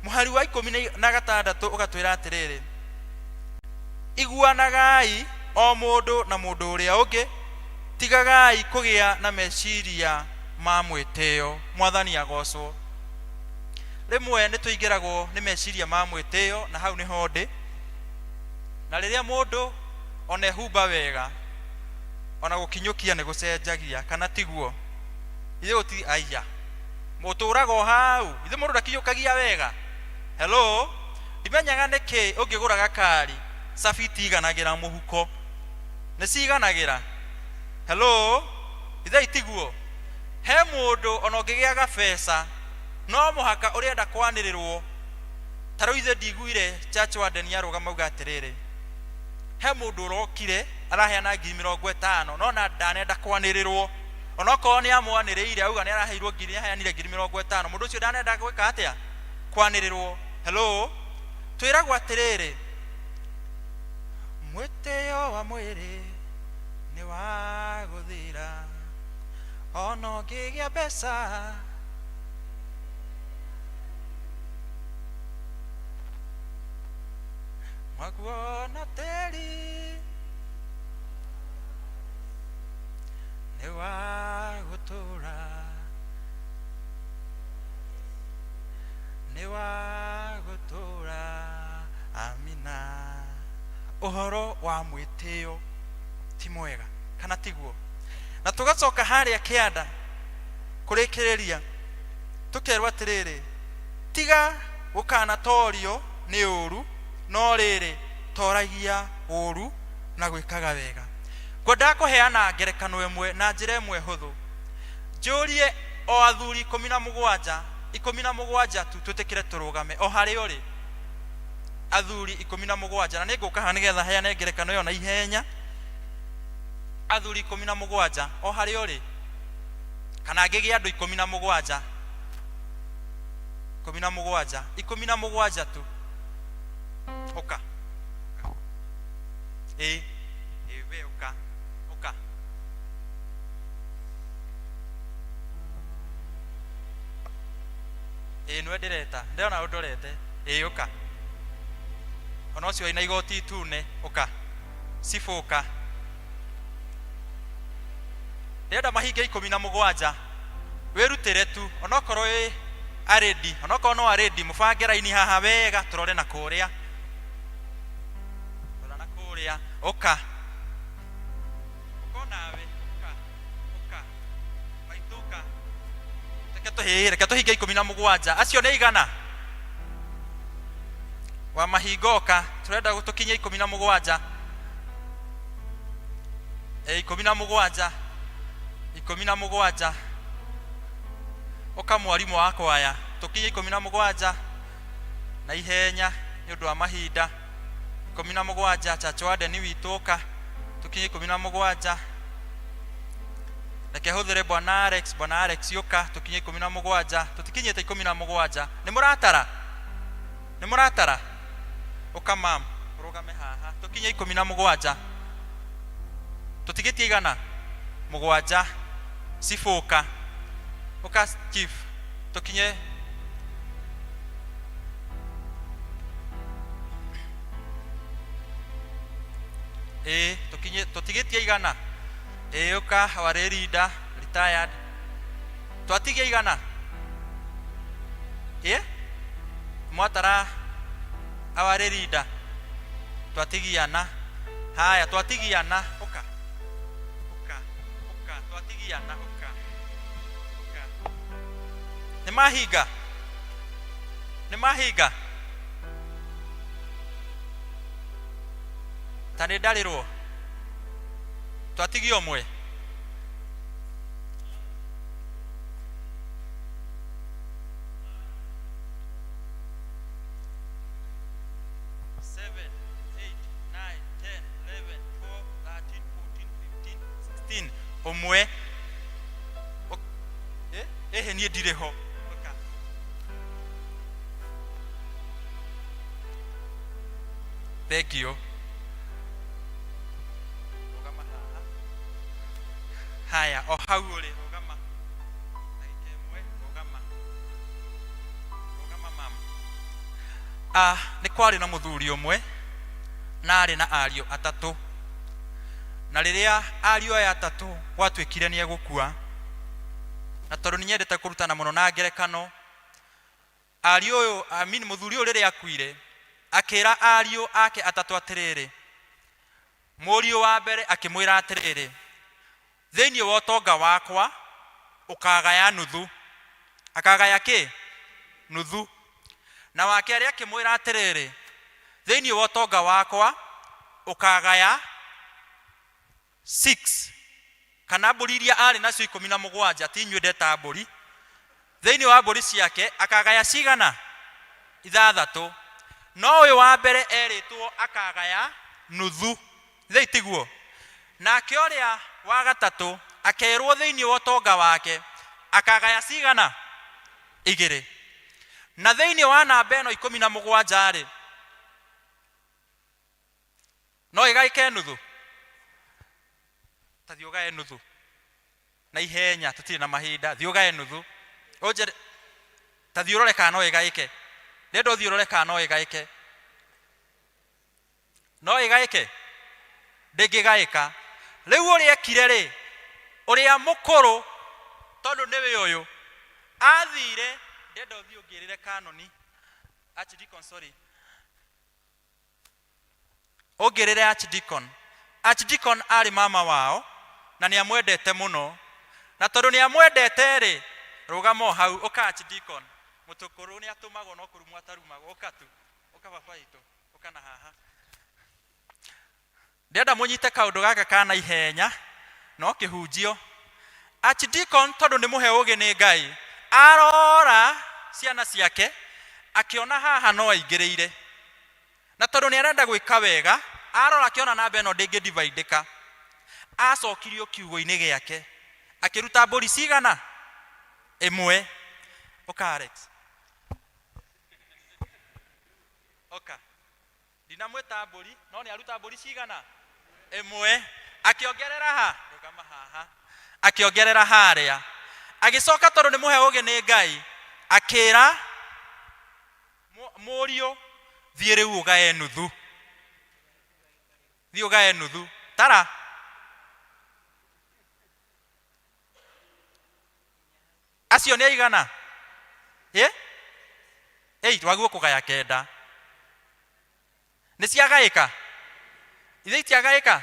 muhari wa 16 ugatwira atiriri iguanagai o mundu na mundu uria ungi tigagai kugia na meciria ma mwiteo mwathani agocwo rimwe ni tuingiragwo ni meciria ma mwiteo na hau ni hodi na riria mundu one humba wega ona gukinyukia ni gucenjagia kana tiguo ithe uti aya muturago hau ithe mundu ndakinyukagia wega hello imenyaga niki ungigura gakari safiti iganagira muhuko ne siganagira hello ithe itiguo he mundu ona ungigiaga pesa no muhaka urienda kwanirirwo taro ithe ndiguire church warden yarugama uga atiriri he mundu urokire araheana 50,000 no na ndanenda kwanirirwo onako ni amwaniriire auga ni araheirwo ngiri aheanire 50,000 mundu ucio ndanenda gwika atia kwanirirwo hello twiragwo atiriri mwiteo wa mwiri ni wa guthira ono ngigia mbeca maguona teri ni wa gutura amina uhoro wa mwiteo ti mwega kana tiguo na tugacoka haria kianda kurikiriria tukerwa atiriri tiga gukana torio ni uru no riri toragia uru na gwikaga wega kwenda kuheana ngerekano imwe na njira imwe huthu njurie o athuri 17 tu tutikire turugame o hari uri athuri 17 na ninguka nigetha heane ngerekano yo na ihenya athuri 17 o hari uri kana ngigia andu 17 tu oka we oka nwe ndireta ndona undorete oka ona ucio ina igoti tune oka sifoka ndenda mahinge 17 wirutire tu onokorwo aredi onokorwo no aredi mubange raini haha wega turore na kuria oka nawe oka maituka reke tuhinge 17 acio ni igana wa mahingoka turenda gutukinya 17 17 oka mwarimu wako aya tukinye 17 na ihenya ni undu wa mahinda 17 church warden wituka tukinye 17 reke huthire bwana Alex yuka tukinye 17 tutikinyete 17 ni muratara oka mam rugame haha tukinye 17 tutigitie igana 7 sifoka oka chief tukinye tutigitie igana oka ware leader retired twatigia igana mwatara aware leader twatigiana haya twatigiana oka twatigiana oka ni mahiga tani dalirwo twatigio mwe omwe nie ndirĩ ho. Thank you. Rũgama haha. Haya, o hau ũrĩ, rũgama. Ndagĩka ĩmwe, rũgama. Rũgama mama. Nĩ kwarĩ na mũthuri ũmwe na arĩ na ariũ atatũ. Na rĩrĩa ariũ aya atatũ gwatuĩkire nĩ egũkua, na tondũ nĩnyendete kũrutana mũno na ngerekano, ariũ ũyũ mũthuri ũyũ rĩrĩa akuire akĩra ariũ ake atatũ atĩrĩrĩ, mũriũ wa mbere akĩmwĩra atĩrĩrĩ, thĩinĩ wa ũtonga wakwa ũkagaya nuthu. Akagaya kĩ? Nuthu. Na wa kerĩ akĩmwĩra atĩrĩrĩ, thĩinĩ wa ũtonga wakwa ũkagaya 6. Kana mbũri iria arĩ nacio 17, ti inyuĩ ndeta mbũri. Thĩinĩ wa mbũri ciake akagaya cigana? 6. No ũyũ wa mbere erĩtwo akagaya nuthu. Thei tiguo. Nake ũrĩa wa gatatũ akerwo thĩinĩ wa ũtonga wake akagaya cigana? 2. Na thĩinĩ wa namba ĩno 17 rĩ, no ĩgaĩke nuthu? Ta thiĩ ũgae nuthu. Na ihenya tũtirĩ na mahinda. Thiĩ ũgae nuthu. Ta thiĩ ũrore kana no ĩgaĩke. Ndenda ũthiĩ ũrore kana no ĩgaĩke. No ĩgaĩke? Ndĩngĩgaĩka. Rĩu ũrĩa ekire rĩ, ũrĩa mũkũrũ, tondũ nĩwe ũyũ, athire, ndenda ũthiĩ ũngĩrĩre kanoni, Archdeacon, sorry. Ũngĩrĩre Archdeacon. Archdeacon arĩ mama wao na nĩ amwendete mũno. Na tondũ nĩ amwendete rĩ, rũgama hau, ũka Archdeacon. Mũtũkũrũ nĩ atũmagwo no kũrumwo atarumagwo. Ũka tu. Ũka baba witũ. Ũka na haha. Ndenda mũnyite kaũndũ gaka kana ihenya, no kĩhunjio. Archdeacon tondũ nĩ mũhe ũgĩ nĩ Ngai, arora ciana ciake, akĩona haha no aingĩrĩire. Na tondũ nĩ arenda gwĩka wega, arora akĩona namba ĩno ndĩngĩdivaidĩka. Acokirio kiugo-inĩ gĩake, akĩruta mbũri cigana? 1. Ũka Alex. Ũka. Ndinamwĩta mbũri, no nĩ aruta mbũri cigana? 1. Akĩongerera ha? Rũgama haha. Akĩongerera harĩa. Agĩcoka tondũ nĩ mũhe ũgĩ nĩ Ngai, akĩra mũriũ, thiĩ rĩu ũgae nuthu. Thiĩ ũgae nuthu. Tara. Acio nĩ aigana? 8 waguo kũgaya 9. Nĩ ciagaĩka? Ithe itiagaĩka?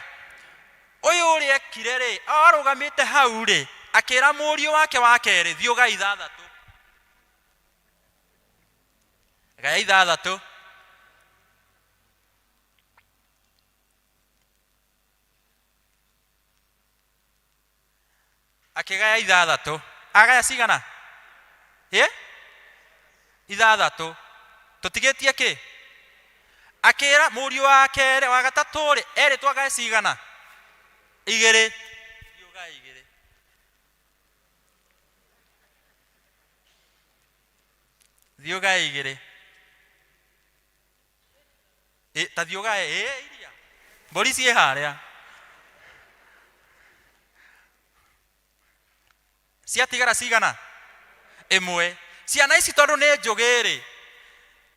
Ũyũ ũrĩa ekire rĩ, arũgamĩte hau rĩ, akĩra mũriũ wake wa kerĩ, thiĩ ũgae 6. Gaya 6. Akĩgaya 6. Agaya cigana? 6. Tũtigĩtie kĩ? Akĩra mũriũ wa kerĩ, wa gatatũ rĩ, erĩtwo agae cigana? 2. Thiĩ ũgae 2. Thiĩ ũgae 2. Ta thiĩ ũgae iria. Mbũri ciĩ harĩa. Ciatigara cigana? 1. Ciana ici tondũ nĩ njũgĩ rĩ,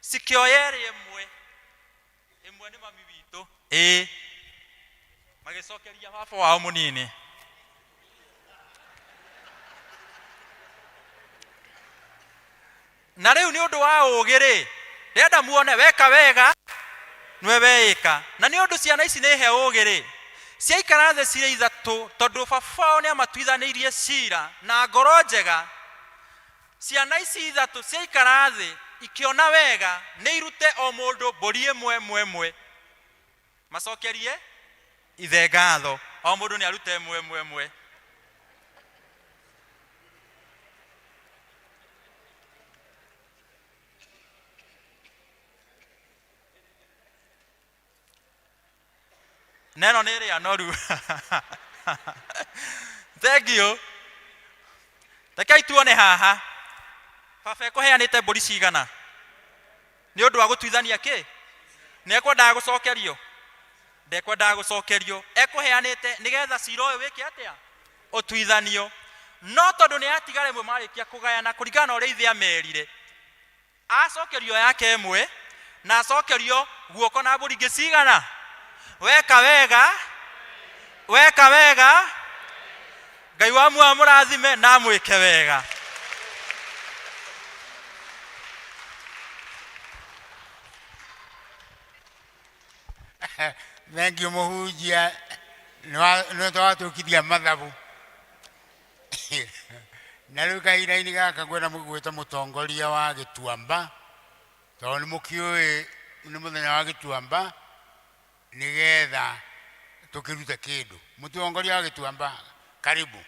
cikĩoya ĩmwe. 1 nĩ mami witũ. Magĩcokeria baba wao mũnini. Na rĩu nĩ ũndũ wa ũgĩ rĩ, ndenda muone weka wega nĩwe weĩka. Na nĩ ũndũ ciana ici nĩ he ũgĩ rĩ, ciaikara thĩ cirĩ 3 tondũ baba wao nĩ amatuithanĩirie cira na ngoro njega. Ciana ici 3 ciaikara thĩ ikiona wega nĩ irute o mũndũ mbũri 1. Macokerie ithe ngatho. O mũndũ nĩ arute 1. Neno nĩ rĩa noru. Thank you. Rekei tuone haha. Baba ekũheanĩte mbũri cigana? Nĩ ũndũ wa gũtuithania kĩ? Nĩ ekwendaga gũcokerio? Ndekwendaga gũcokerio. Ekũheanĩte nĩgetha cira ũyũ wĩke atĩa? Ũtuithanio. No tondũ nĩ atigara ĩmwe marĩkia kũgayana kũringana na ũrĩa ithe amerire. Acokerio yake ĩmwe na acokerio guoko na mbũri ingĩ cigana? Weka wega. Weka wega. Ngai wa muoyo mũrathime na mwĩke wega. Thank you mũhunjia. Nĩ twatũkithia mathabu. Na rĩu kahinda-inĩ gaka ngwenda gwĩta mũtongoria wa Gĩtuamba, tondũ nĩ mũkĩũĩ nĩ mũthenya wa Gĩtuamba, nĩgetha tũkĩrute kĩndũ. Mũtongoria wa Gĩtuamba, karibu.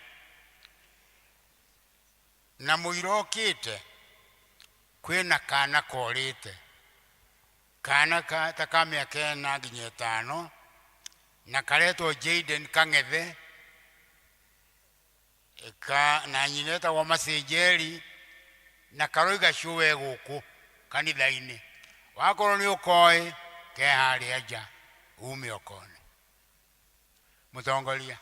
Na mũira ũkĩte kwĩna kana korĩte, kana ta ka mĩaka ĩna nginya ĩtano, na karetwo Jaden Kang'ethe, na nyina etagwo Macenjeri, na karoiga cũwe gũkũ kanitha-inĩ. Wakorwo nĩ ũkoĩ ke harĩa nja ume ũkone. Mũtongoria.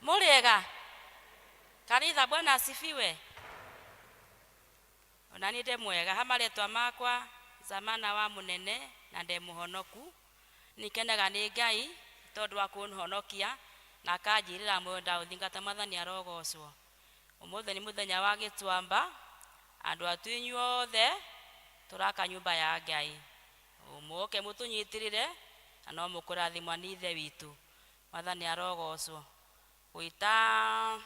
Muriega. Kanitha Bwana asifiwe. Ona ni ndemwega hamaretwa makwa Zamana wa Munene na ndemuhonoku. Nikenaga ni Ngai tondu wa kunhonokia na akanjirira mwenda uthingata Mwathani arogocwo. Umuthi ni muthenya wa Gĩtuamba, andu atu inyuothe turaka nyumba ya Ngai. Umuke mutunyitirire na no mukurathimwa ni ithe witu. Mwathani arogocwo. Kuita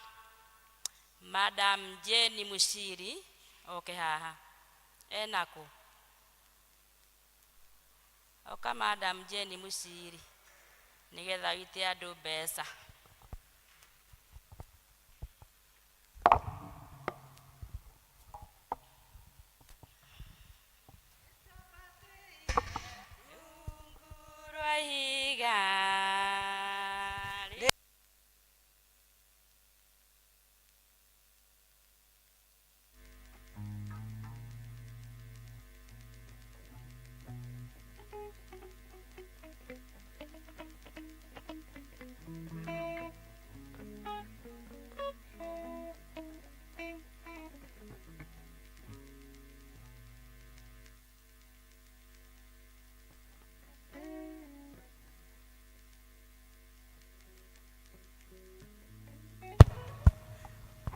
Madam Jenny Mushiri oke haha enako oka Madam Jenny Mushiri nigetha wite andu mbeca.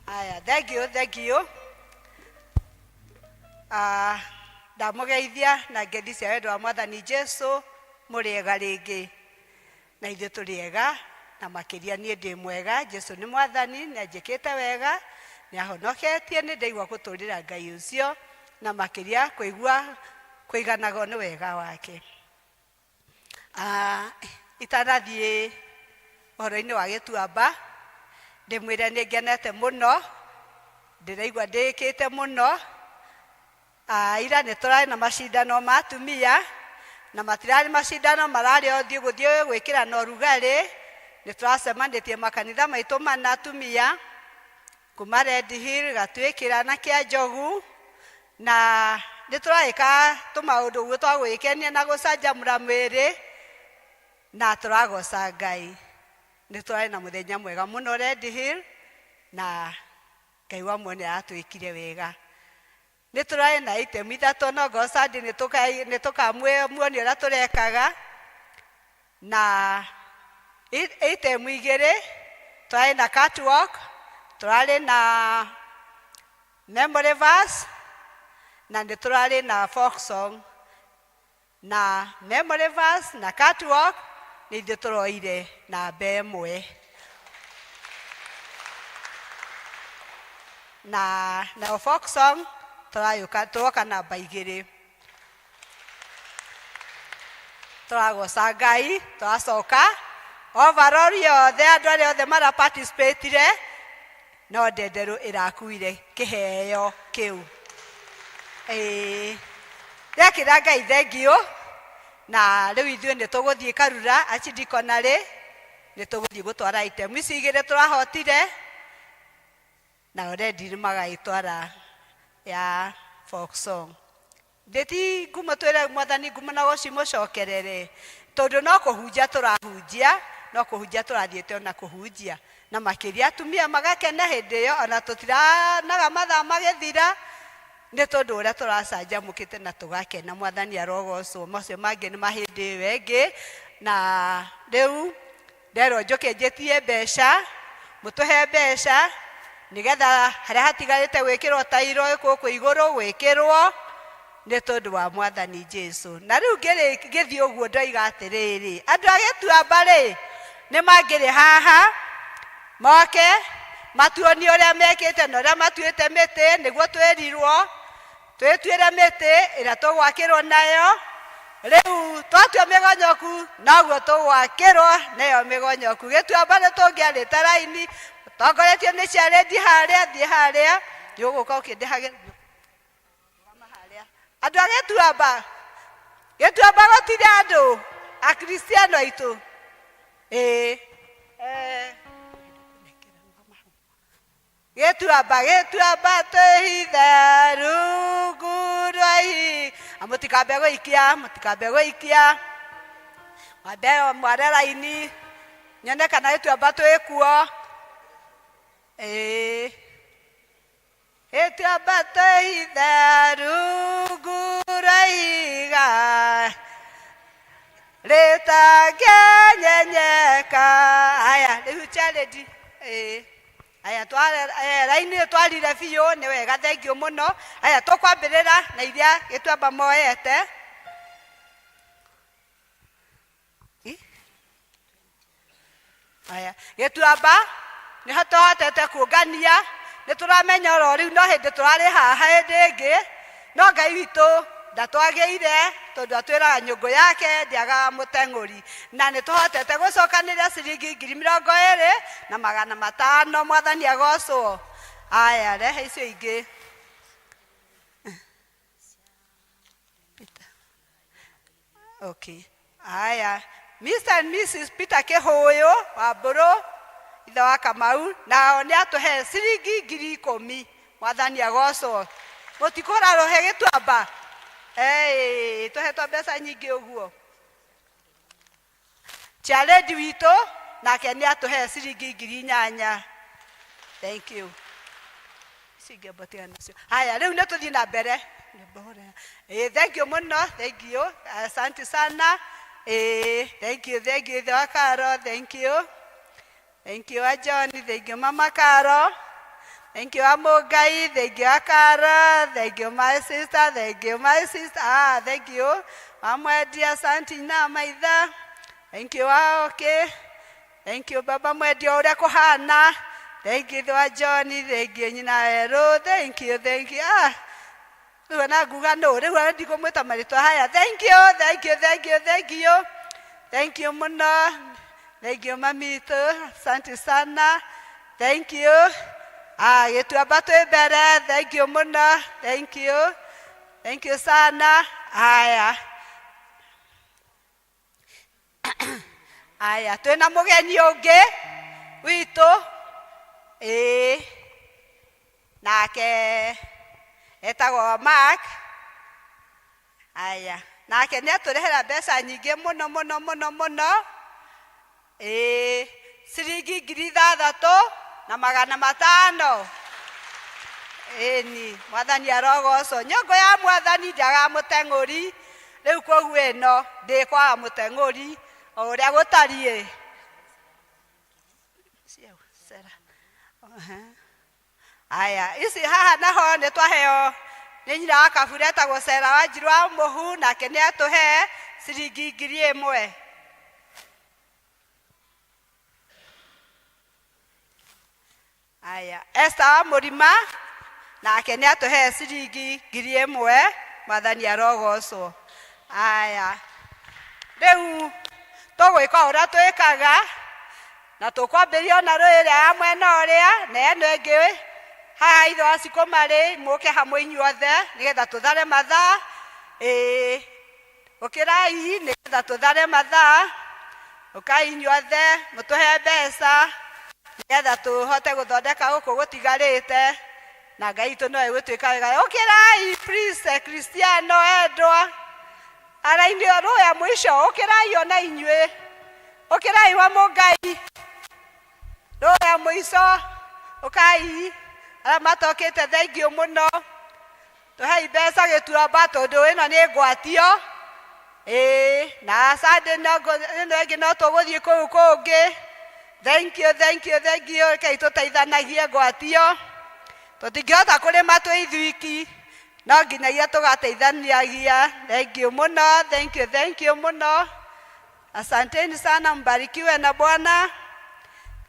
Aya, thank you. Ndamugeithia na ngendi cia wendo wa Mwathani Jesu, muriega ringi. Na ithuĩ tũrĩega na makĩria niĩ ndĩ mwega. Jesu nĩ Mwathani, nĩ anjĩkĩte wega, nĩ ahonoketie, nĩ ndaigua gũtũrĩra Ngai ũcio na makĩria kũiganago nĩ wega wake. Itanathiĩ ũhoro-inĩ wa Gĩtuamba, ndĩmwĩre nĩ ngenete mũno, ndĩraigua ndĩkĩte mũno. Ira nĩ tũrarĩ na macindano ma atumia, na matirarĩ macindano mararĩ o gũthiĩ gwĩkĩra na ũrugarĩ. Nĩ tũracemanĩtie makanitha maitũ mana atumia kuma Red Hill, Gatwĩkĩra na Kĩanjogu, na nĩ tũragĩka tũmaũndũ ũguo twa gwĩkenia na gũcanjamũra mwĩrĩ na tũragoca Ngai. Nĩ tũrarĩ na mũthenya mwega mũno Red Hill na Ngai wa muoyo nĩ aratwĩkire wega. Nĩ tũrarĩ na itemi ithatũ no Gosandi nĩ tũkamuonia ũrĩa tũrekaga, na itemu igĩrĩ tũrarĩ na catwalk, tũrarĩ na memory verse na nĩ tũrarĩ na folk song. Na memory verse na catwalk nĩ ithuĩ tũroire namba ĩmwe, na folk song tũroka namba igĩrĩ. Tũragoca Ngai, tũracoka overall yothe andũ arĩa othe mara participate no ndenderũ ĩrakuire kĩheo kĩu. Rekĩra Ngai thengiũ na rĩu ithuĩ nĩ tũgũthiĩ Karura acidikonarĩ nĩ tũgũthiĩ gũtwara itemu ici igĩrĩ tũrahotire na already nĩ magaitwara ya folk song. Ndeti ngumo twĩre mwathani ngumo na gũcimũcokerere tondũ no kũhunjia tũrahunjia no kũhunjia tũrathiĩte ona kũhunjia na makĩria atumia magakena hĩndĩ ĩyo ona tũtiranaga mathaa magĩthira nĩ tondũ ũrĩa tũracanjamũkĩte na tũgakena. Mwathani arogocwo. Macio mangĩ nĩ mahĩndĩ ĩyo ĩngĩ na rĩu nderwo njũke njĩtie mbeca mũtũhe mbeca nĩgetha harĩa hatigarĩte gwĩkĩrwo tairo gũkũ igũrũ gwĩkĩrwo nĩ tondũ wa mwathani Jesu. Na rĩu ngĩthiĩ ũguo ndoiga atĩrĩrĩ andũ a Gĩtuamba-rĩ nĩ mangĩrĩ haha moke matuonie ũrĩa mekĩte na ũrĩa matuĩte mĩtĩ nĩguo twĩrirwo twĩtuĩre mĩtĩ ĩrĩa tũgwakĩrwo nayo. Rĩu twatua mĩgonyoku noguo tũgwakĩrwo nayo mĩgonyoku. Gĩtuamba nĩ tũngĩarĩte raini tongoretio nĩ ciarĩndi harĩa thiĩ harĩa nĩũgũka ũkĩndĩhage andũ a Gĩtuamba. Gĩtuamba gũtirĩ andũ akristiano aitũ Gĩtuamba twĩhithe rungu rwa ihiga. Mũtikambe gũikia mware raini nyone kana Gĩtuamba twĩkuo. Gĩtuamba twĩhithe rungu rwa ihiga rĩtangĩnyenyeka. Aya rĩu challenge aya raini twarire biũ nĩ wega thengiũ mũno. Aya tũkwambĩrĩra na iria Gĩtuamba moete. Aya Gĩtuamba nĩ tũhotete kũngania nĩ tũramenya oro rĩu no hĩndĩ tũrarĩ haha hĩndĩ ĩngĩ no Ngai witũ ndatwagĩire tondũ atwĩraga nyũngũ yake ndĩagaga mũteng'ũri na nĩ tũhotete gũcokanĩrĩra ciringi 20,500. Mwathani agocwo. Aya rehe icio ingĩ. Okay. Aya Mr. and Mrs. Peter Kĩhũyũ wa Mbũrũ ithe wa Kamau nao nĩ atũhe ciringi 10,000. Mwathani agocwo. Mũtikũra rũhe Gĩtuamba. Tũhetwo mbeca nyingĩ ũguo. Challenge witũ nake nĩ atũhe ciringi 8,000. Thank you. Haya rĩu nĩ tũthiĩ na mbere. Thank you mũno. Thank you. Asante sana. Thank you ithe wa Karo. Thank you. Thank you John. Thank you Mama Karo. Thank you Amogai. Thank you Karo. Thank you my sister. Thank you my sister. Thank you Mama dear Santina maitha. Thank you okay. Thank you Baba mwedia ũrĩa kũhana. Thank you wa John. Thank you nyina Ero. Thank you. Rĩu na nguga no rĩu ndikumwĩta marĩtwa haya. Thank you. Thank you mũno. Thank you mamito. Asante sana. Thank you. Gĩtuamba twĩ mbere. Thank you mũno. Thank you sana. Aya twĩna mũgeni ũngĩ witũ. Nake etagwo Mark. Aya nake nĩ atũrehera mbeca nyingĩ mũno. Ciringi 3,500. Ni Mwathani arogocwo. Nyũngũ ya Mwathani ndĩagaga mũteng'ũri. Rĩu koguo ĩno ndĩkwaga mũteng'ũri o ũrĩa gũtariĩ. Aya ici haha naho nĩ twaheo nĩ nyina wa Kabura etagwo Sera wa Njirũ wa Mũhu nake nĩ atũhe ciringi 1,000. Aya Esther wa Mũrima nake nĩ atũhe ciringi 1,000. Mwathani arogocwo. Aya rĩu tũgwĩka ũrĩa twĩkaga na tũkwambĩrĩria na rũĩrĩa ya mwena ũrĩa na ĩno ĩngĩ haha ithe wa Cikũ marĩ mũke hamwe inyuothe nĩgetha tũthare mathaa. ukirai nigetha tuthare mathaa ukai inyuothe mutuhe mbeca nigetha tuhote guthondeka guku gutigarite na Ngai itu no egutwika wega ukirai please Cristiano endwa araini oro ya mwisho ukirai ona inywe ukirai wa Mungai ro ya mwisho ukai ara matokete thank you muno tuhai mbeca gituramba tondu ino ni ngwatio na Sunday no ngi no tuguthie kuu kungi thank you kai tutaithanagie ngwatio tutingihota kurima twi ithwiki no nginyagia tugateithaniagia thank you muno asanteni sana mbarikiwe na Bwana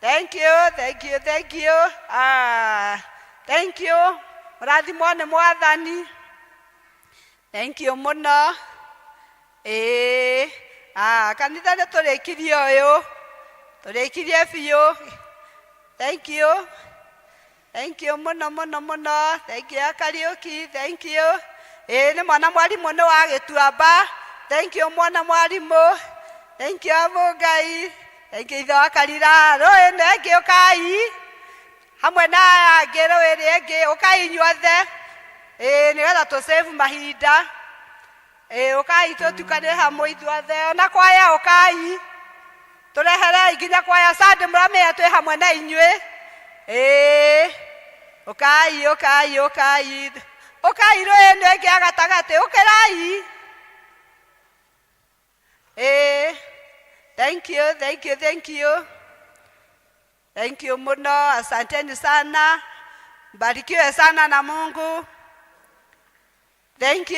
thank you murathimwo ni Mwathani thank you muno kanitha nĩ tũrĩkirie ũyũ tũrĩkirie biũ thank you muno thank you Kariuki thank you nĩ mwana mwarimũ nĩ wa Gĩtuamba thank you mwana mwarimũ thank you Mungai thank you ithe wa Karira rũĩ nengĩ ũkai hamwe na angĩ rũĩ rĩngĩ ũkai inyuothe nĩgetha tũsave mahinda ukai tutukane hamwe ithuothe ona kwaya ukai turehere nginya kwaya Sunday muramenya twi hamwe na inywe ukai rũĩ nengĩ agatagati ukirai thank you muno asanteni sana mbarikiwe sana na Mungu thank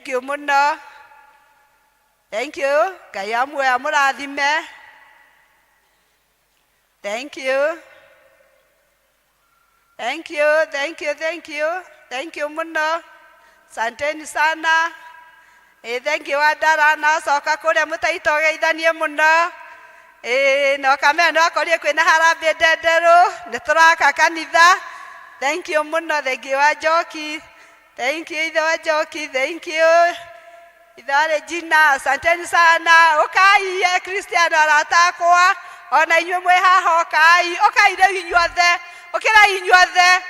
you muno thank you Ngai amwe amurathime thank you muno santeni sana thank you Wandara na coka kuria mutaitogeithanie muno no kameno akorie kwina harambee Ndenderu nituraka kanitha thank you muno thank you Wanjoki thank you ithe wa Njoki thank you ithe wa Regina asanteni sana ukai Cristiano aratakwa ona inywe mwe haha ukai rĩu inyuothe ukirai inyuothe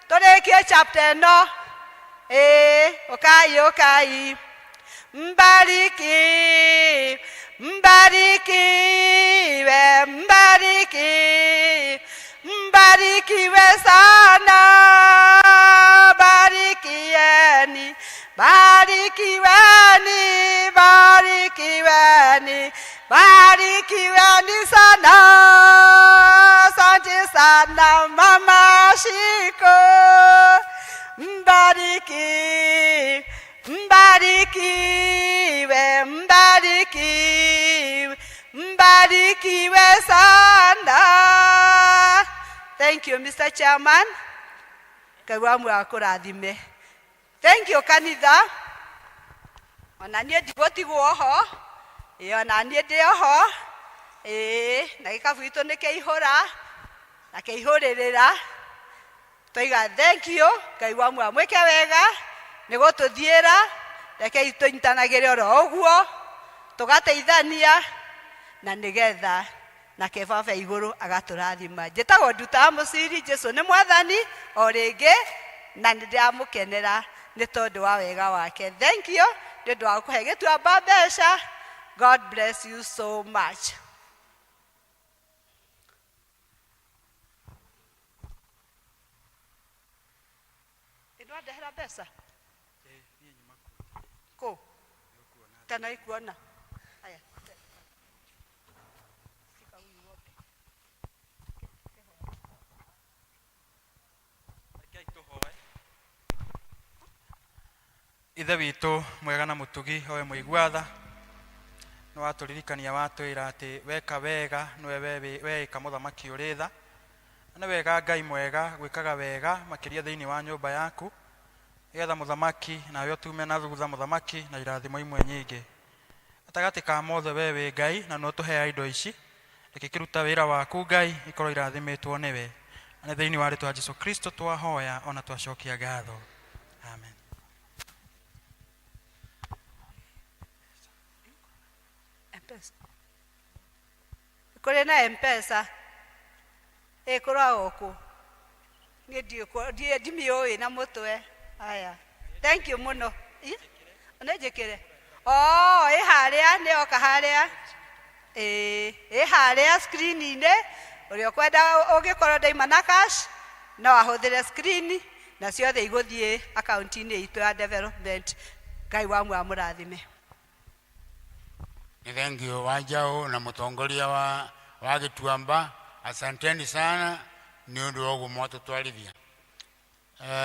tũrĩkie chapter ĩno ukai mbarikiwe sana barikiweni sana asante sana mama Shiko mbarikiwe sana thank you Mr. Chairman Ngai akũrathime thank you kanitha ona niĩ ndigũtigwo ho ona niĩ ndĩ ho na gĩkabũ gitũ nĩ kĩihũra na kĩihũrĩrĩra toiga thank you Ngai mwĩke wega nĩ gũtũthiĩra rekei tũnyitanagĩre oro ũguo tũgateithania na nĩgetha nake Baba igũrũ agatũrathima njĩtagwo Nduta Mũciri Jesũ nĩ Mwathani o rĩngĩ na nĩndĩramũkenera nĩ tondũ wa wega wake thank you nĩ ũndũ wa kũhe Gĩtuamba mbeca God bless you so much ndehera mbeca ko tana ikuona haya ithe witũ mwega na mũtugi owe mũigua-tha nĩ watũririkania watwĩra atĩ weka wega nĩwe weka mũthamaki ũrĩ tha nĩ wega Ngai mwega gwĩkaga wega makĩria thĩinĩ wa nyũmba yaku nĩgetha mũthamaki nawe ũtume na thutha mũthamaki na irathimo imwe nyingĩ gatagatĩ ka mothe we wĩ Ngai na no tũhea indo ici reke kĩruta wĩra waku Ngai ikorwo irathimĩtwo nĩwe na thĩinĩ wa rĩĩtwa Jesũ Kristo twahoya ona twacokia ngatho amen kuri na mpesa ekora oku ni ndimioi na mutwe aya thank you muno onejekere haria ni oka haria haria screen ine uri okwenda ugikorwo daima na cash no ahuthire screen na ciothe iguthie account ini itu ya development. Ngai wa murathime. Thank you Wanjau na mutongoria wa Gituamba, asanteni sana ni undu wa gumoto twarithia.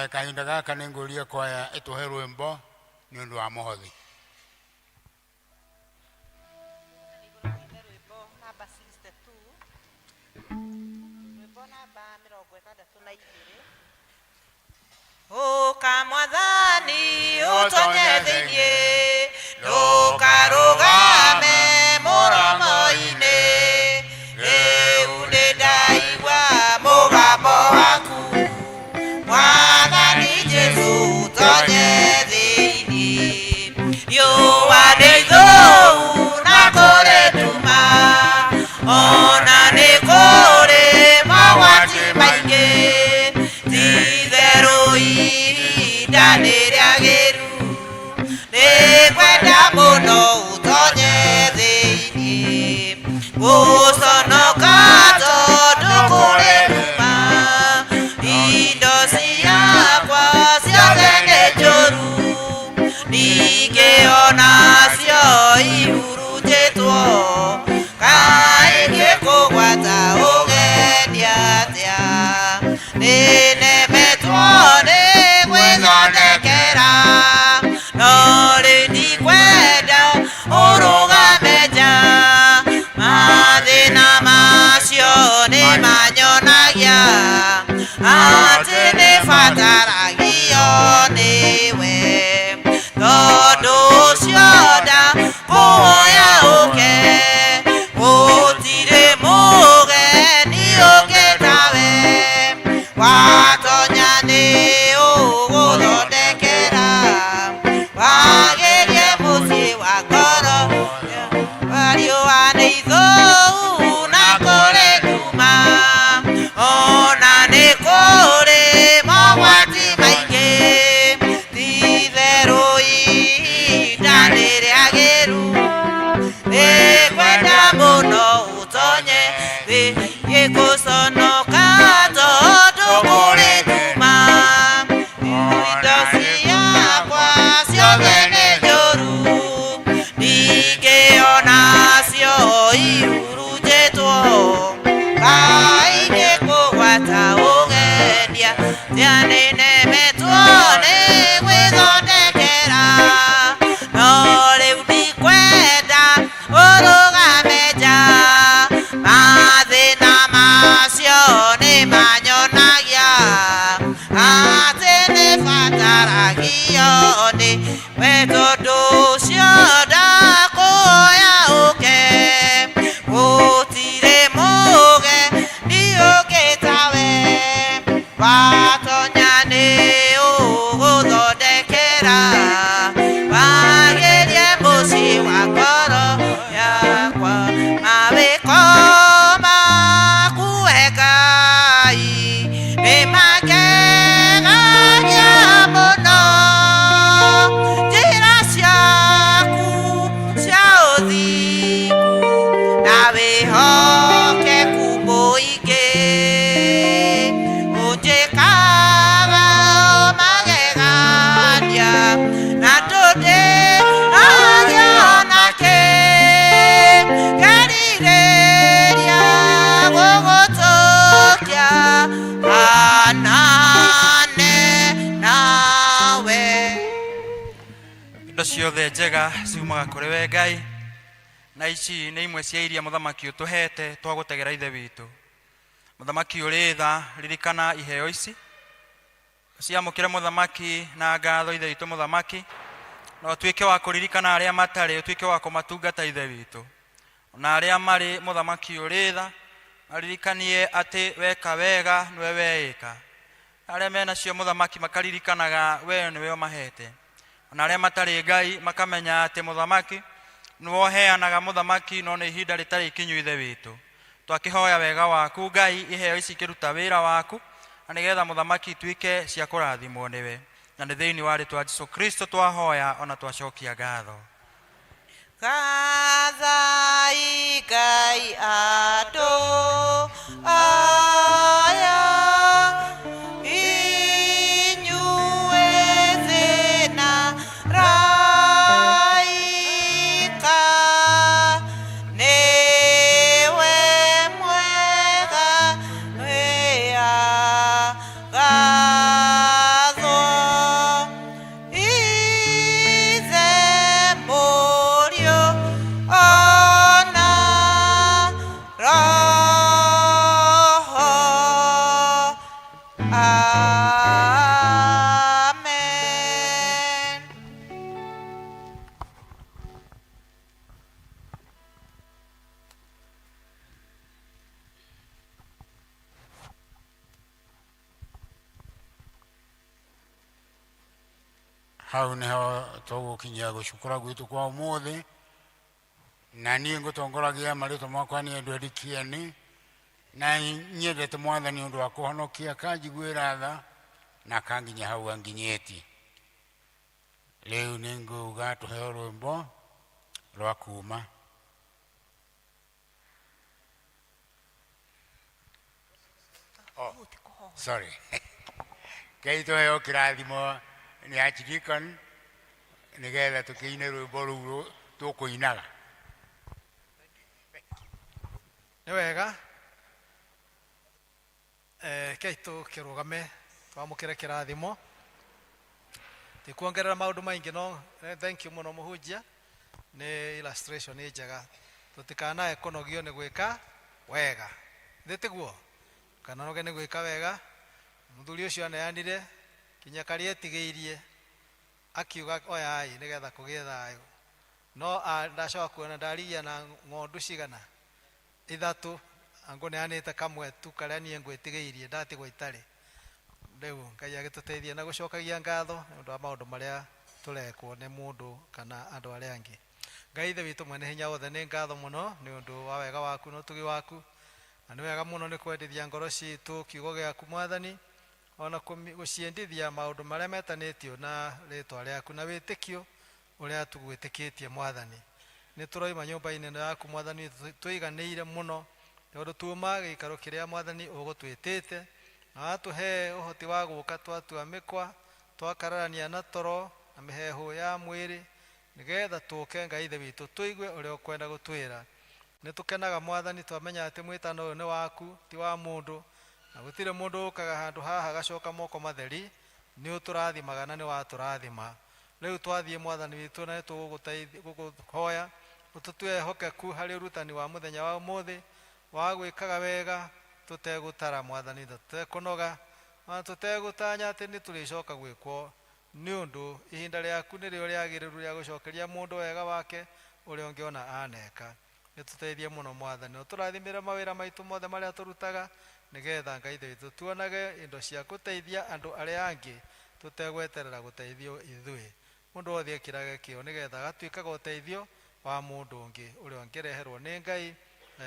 Kahinda gaka ninguria kwaya ituhe rwimbo ni undu wa muhothi. Oka mwathani utonye thinie ndukarugame muromo-ini riu nindaigua mugambo waku mwathani Jesu utonye thiini riua ni ithũu na kũrĩ nduma ona nĩ kũrĩ mogwati maingĩ ihinda nĩrĩagĩru nĩngwenda mũno ũtonye thĩinĩ gũconoka tondũ kũrĩ nduma indo ciakwa ciothe nĩ njũru ningĩ onacio ihurunjĩtwo kaingĩ kũgwata ũgeni atĩa nĩnemetwo nĩ gwĩthondekera no rĩ ndikwenda ũrũgame nja mathĩna macio nĩ manyonagia atĩ nĩbataragio nĩwe tondũ ũcio ndakũhoya ũke gũtirĩ mũgeni ũngĩ tawe watonya nĩ ũgũthondekera wagĩrie mũciĩ wa ngoro riũa nĩ ithũu na kũrĩ nduma ona nĩ kũrĩ mogwati maingĩ ti-itherũ ihinda nĩrĩagĩru nĩngwenda mũno ũtonye thĩinĩ gũconoka tondũ kũrĩ nduma indo ciakwa ciothe nĩ njũru ningĩ onacio ihurunjĩtwo kaingĩ kũgwata ũgendia nĩnemetwo nĩ gwĩthondekera no rĩu ndikwenda ũrũgame nja mathĩna macio nĩ manyonagia atĩ nĩbataragio nĩwe tondũ ũcio ndakũhoya ũke gũtirĩ mũgeni ũngĩ tawe watonya nĩ ũgũthondekera wagĩrie mũciĩ wa ngoro yakwa mawĩko maku we Ngai nĩ makegagia mũno njĩra ciaku cia ũthingu na wĩhokeku mũingĩ ũnjĩkaga magegania na ndũndĩhagia onakĩ ngerirĩria gũgũtũkia hanane nawe. Indo ciothe njega ciumaga kũrĩ we Ngai na ici nĩ imwe cia iria mũthamaki ũtũhete twa gũtegera ithe witũ. Mũthamaki ũrĩ tha ririkana iheo ici ciamũkĩre mũthamaki na ngatho ithe witũ mũthamaki na ũtuĩke wa kũririkana arĩa matarĩ ũtuĩke wa kũmatungata ithe witũ na arĩa marĩ mũthamaki ũrĩ tha maririkanie atĩ weka wega nĩwe weĩka arĩa menacio mũthamaki makaririkanaga we nĩwe ũmahete na arĩa matarĩ Ngai makamenya atĩ mũthamaki nĩwe ũheanaga mũthamaki no nĩ ihinda rĩtarĩ ikinyu ithe witũ twakihoya wega waku Ngai iheo ici kiruta wira waku na nigetha muthamaki tuike cia kurathimwo niwe na nĩ thĩinĩ wa rĩtwa Jesũ Kristo twahoya ona twacokia ngatho. Kathai Ngai andũ aya inyuĩ thĩna raika nĩwe mwega wĩagatho ithe mũriũ ona roho amen. hau niho tũgũkinyia gũcukũra gwitũ kwa ũmũthĩ na niĩ ngũtongoragia marĩtwa makwa nĩ Edward Kieni na nyendete Mwathani ũndũ wa kũhonokia kanjiguĩra tha na kanginya hau anginyĩtie. Rĩu nĩ nguga tũheo rwĩmbo rwa kuuma. Sorry. Ngai tũheo kĩrathimo nĩ Archdeacon nigetha tũkĩine rwĩmbo rũu tũkũinaga. Nĩ wega kei tũkĩrũgame twamũkĩre kĩrathimo tikuongerera maũndũ maingĩ no thank you mũno mũhunjia nĩ illustration njega tũtikanae kũnogio nĩ gwĩka wega thĩtiguo kana noge nĩ gwĩka wega. Mũthuri ũcio aneanire kinya karĩa etigĩirie akiuga oyai nĩgetha kũgĩe thayũ no ndacoka kuona ndarigia na ng'ondu cigana ithatũ angu neanĩte kamwe tu karĩa niĩ ngwĩtigĩirie ndatigwo itarĩ. Rĩu Ngai agĩtũteithia na gũcokagia ngatho nĩ ũndũ wa maũndũ marĩa tũrekwo nĩ mũndũ kana andũ arĩa angĩ. Ngai ithe witũ mwene hinya wothe nĩ ngatho mũno nĩ ũndũ wa wega waku na ũtugi waku na nĩ wega mũno nĩ kwendithia ngoro citũ kiugo gĩaku Mwathani ona gũciendithia maũndũ marĩa metanĩtio na rĩtwa rĩaku na wĩtĩkio ũrĩa tũgwĩtĩkĩtie Mwathani. Nĩ tũroima nyũmba-inĩ ĩno yaku Mwathani twĩiganĩire mũno tondũ tuuma gĩikaro kĩrĩa Mwathani ũgũtwĩtĩte na watũhe ũhoti wa gũka twatua mĩkwa twakararania na toro na mĩheehũ ya mwĩrĩ nĩgetha tũke Ngai ithe witũ tũigue ũrĩa ũkwenda gũtwĩra. Nĩ tũkenaga Mwathani twamenya atĩ mwĩtano ũyũ nĩ waku ti wa mũndũ na gũtirĩ mũndũ ũkaga handũ haha gacoka moko matheri nĩ ũtũrathimaga na nĩ watũrathima. Rĩu twathiĩ Mwathani witũ na nĩtũgũkũhoya ũtũtue hokeku harĩ ũrutani wa mũthenya wa ũmũthĩ wa gwĩkaga wega tũtegũtara Mwathani tũtekũnoga na tũtegũtanya atĩ nĩ tũrĩcoka gwĩkwo nĩ ũndũ ihinda rĩaku nĩrĩo rĩagĩrĩru rĩa gũcokeria mũndũ wega wake ũrĩa ũngĩona aneka. Nĩtũteithie mũno Mwathani ũtũrathimĩre mawĩra maitũ mothe marĩa tũrutaga nĩgetha Ngai ithe witũ tuonage indo cia gũteithia andũ arĩa angĩ tũtegweterera gũteithio ithuĩ. Mũndũ wothe ekĩrage kĩo nĩgetha agatuĩkaga ũteithio wa mũndũ ũngĩ ũrĩa ũngĩreherwo nĩ Ngai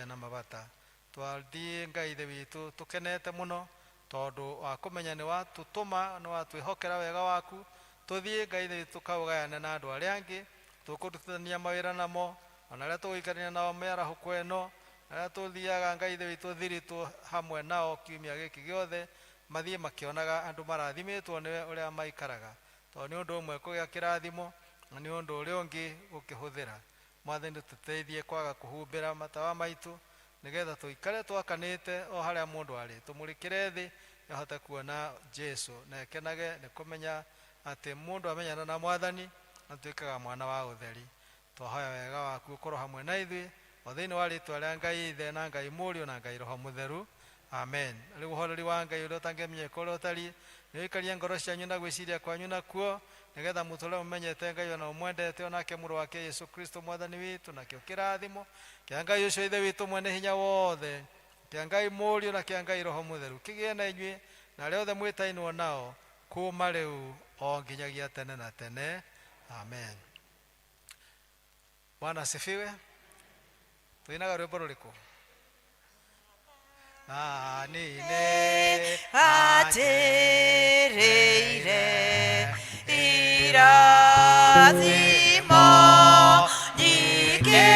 na mabata. Twathiĩ Ngai ithe witũ tũkenete mũno tondũ wa kũmenya nĩ watũtũma nĩ watwĩhokera wega waku tũthiĩ Ngai ithe witũ kaũgayane na andũ arĩa angĩ tũkũrutithania mawĩra namo ona arĩa tũgũikarania nao mĩarahũko ĩno arĩa tũthiaga Ngai ithe witũ thiritũ hamwe nao kiumia gĩkĩ gĩothe mathiĩ makĩonaga andũ marathimĩtwo nĩwe ũrĩa maikaraga tondũ nĩ ũndũ ũmwe kũgĩa kĩrathimo na nĩ ũndũ ũrĩa ũngĩ gũkĩhũthĩra. Mwathani tũteithie kwaga kũhumbĩra matawa maitũ nĩgetha tũikare twakanĩte o harĩa mũndũ arĩ tũmũrĩkĩre thĩ ahote kuona Jesũ na ekenage nĩ kũmenya atĩ mũndũ amenyana na Mwathani atuĩkaga mwana wa ũtheri. Twahoya wega waku ũkorwo hamwe na ithuĩ o thĩinĩ wa rĩtwa rĩa Ngai Ithe na Ngai Mũriũ na Ngai Roho Mũtheru amen. Rĩu ũhoreri wa Ngai ũrĩa ũtangĩmenyeka ũrĩa ũtariĩ nĩũikarie ngoro cianyu na gwĩciria kwanyu nakuo nĩgetha mũtũũre mũmenyete Ngai ona ũmwendete onake mũrũ wake Yesu Kristo Mwathani witũ nakĩo kĩrathimo kĩa Ngai ũcio Ithe witũ mwene hinya wothe kĩa Ngai Mũriũ na kĩa Ngai Roho Mũtheru kĩgĩe na inyuĩ na arĩa othe mwĩtainwo nao kuuma rĩu o nginyagia tene na tene amen. Bwana asifiwe. Tuinaga rwĩmbo rũrĩkũ? anine atereire irathimo nyingĩ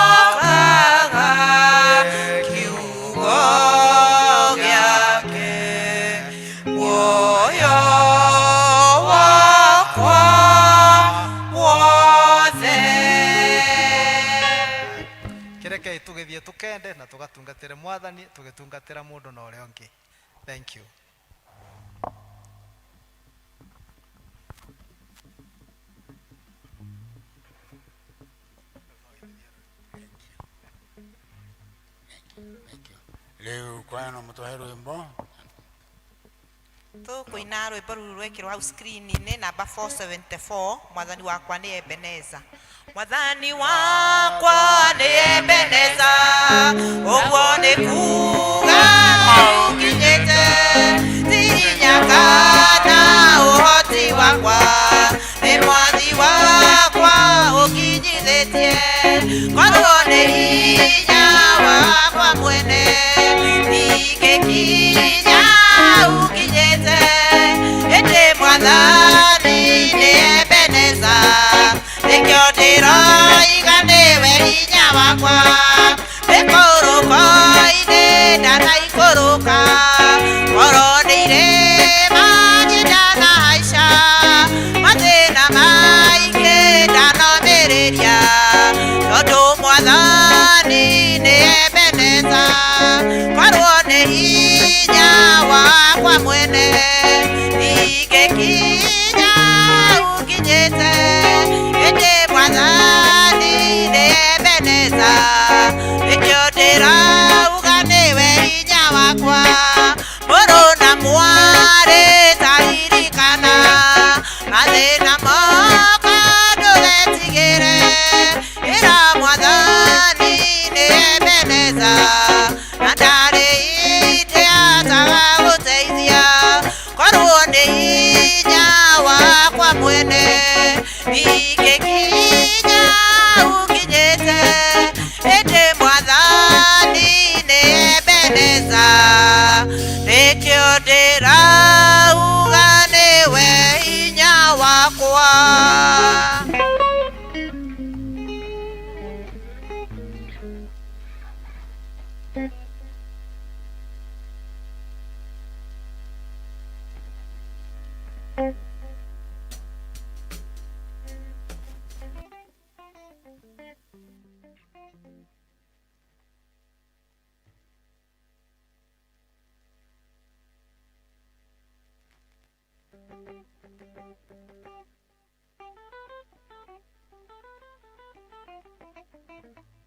ndĩhokaga kiugo gĩake muoyo wakwa wothe. Kirekei tũgĩthiĩ tũkende na tũgatungatĩre Mwathani tũgĩtungatĩra mũndũ na ũrĩa ũngĩ. Thank you. Rĩu kwaya no mũtũhe rwĩmbo. Tũkũina rwĩmbo rũrũ rwekĩrwo hau screen-inĩ namba 474, Mwathani wakwa nĩ Ebeneza. Mwathani wakwa nĩ Ebeneza, ũguo nĩ kuuga ũkinyĩte, ti hinya kana ũhoti wakwa, nĩ mwathi wakwa ũkinyithĩtie, korwo nĩ hinya wakwa mwene ingĩkinya ukinyĩte, ĩndĩ Mwathani nĩ Ebeneza, nĩkĩo ndĩroiga nĩwe hinya wakwa, ndĩkũrũko-inĩ ndanaikũrũka, korwo nĩ irĩma niĩ ndanahaica, mathĩna maingĩ ndanomĩrĩria, tondũ Mwathani nĩ Ebeneza, korwo nĩ hinya wakwa mwene ingĩkinya ukinyĩte, ĩndĩ Mwathani nĩ Ebeneza, nĩkĩo ndĩrauga nĩwe hinya wakwa, mũrũ na mwarĩ taririkana, mathĩna moka ndũgetigĩre, ĩra Mwathani nĩ Ebeneza, na ndarĩ hĩndĩ atagagũteithia, korwo nĩ hinya wakwa mwene ingĩkinya ukinyĩte, ĩndĩ Mwathani nĩ Ebeneza, nĩkĩo ndĩrauga nĩwe hinya wakwa. Thank you.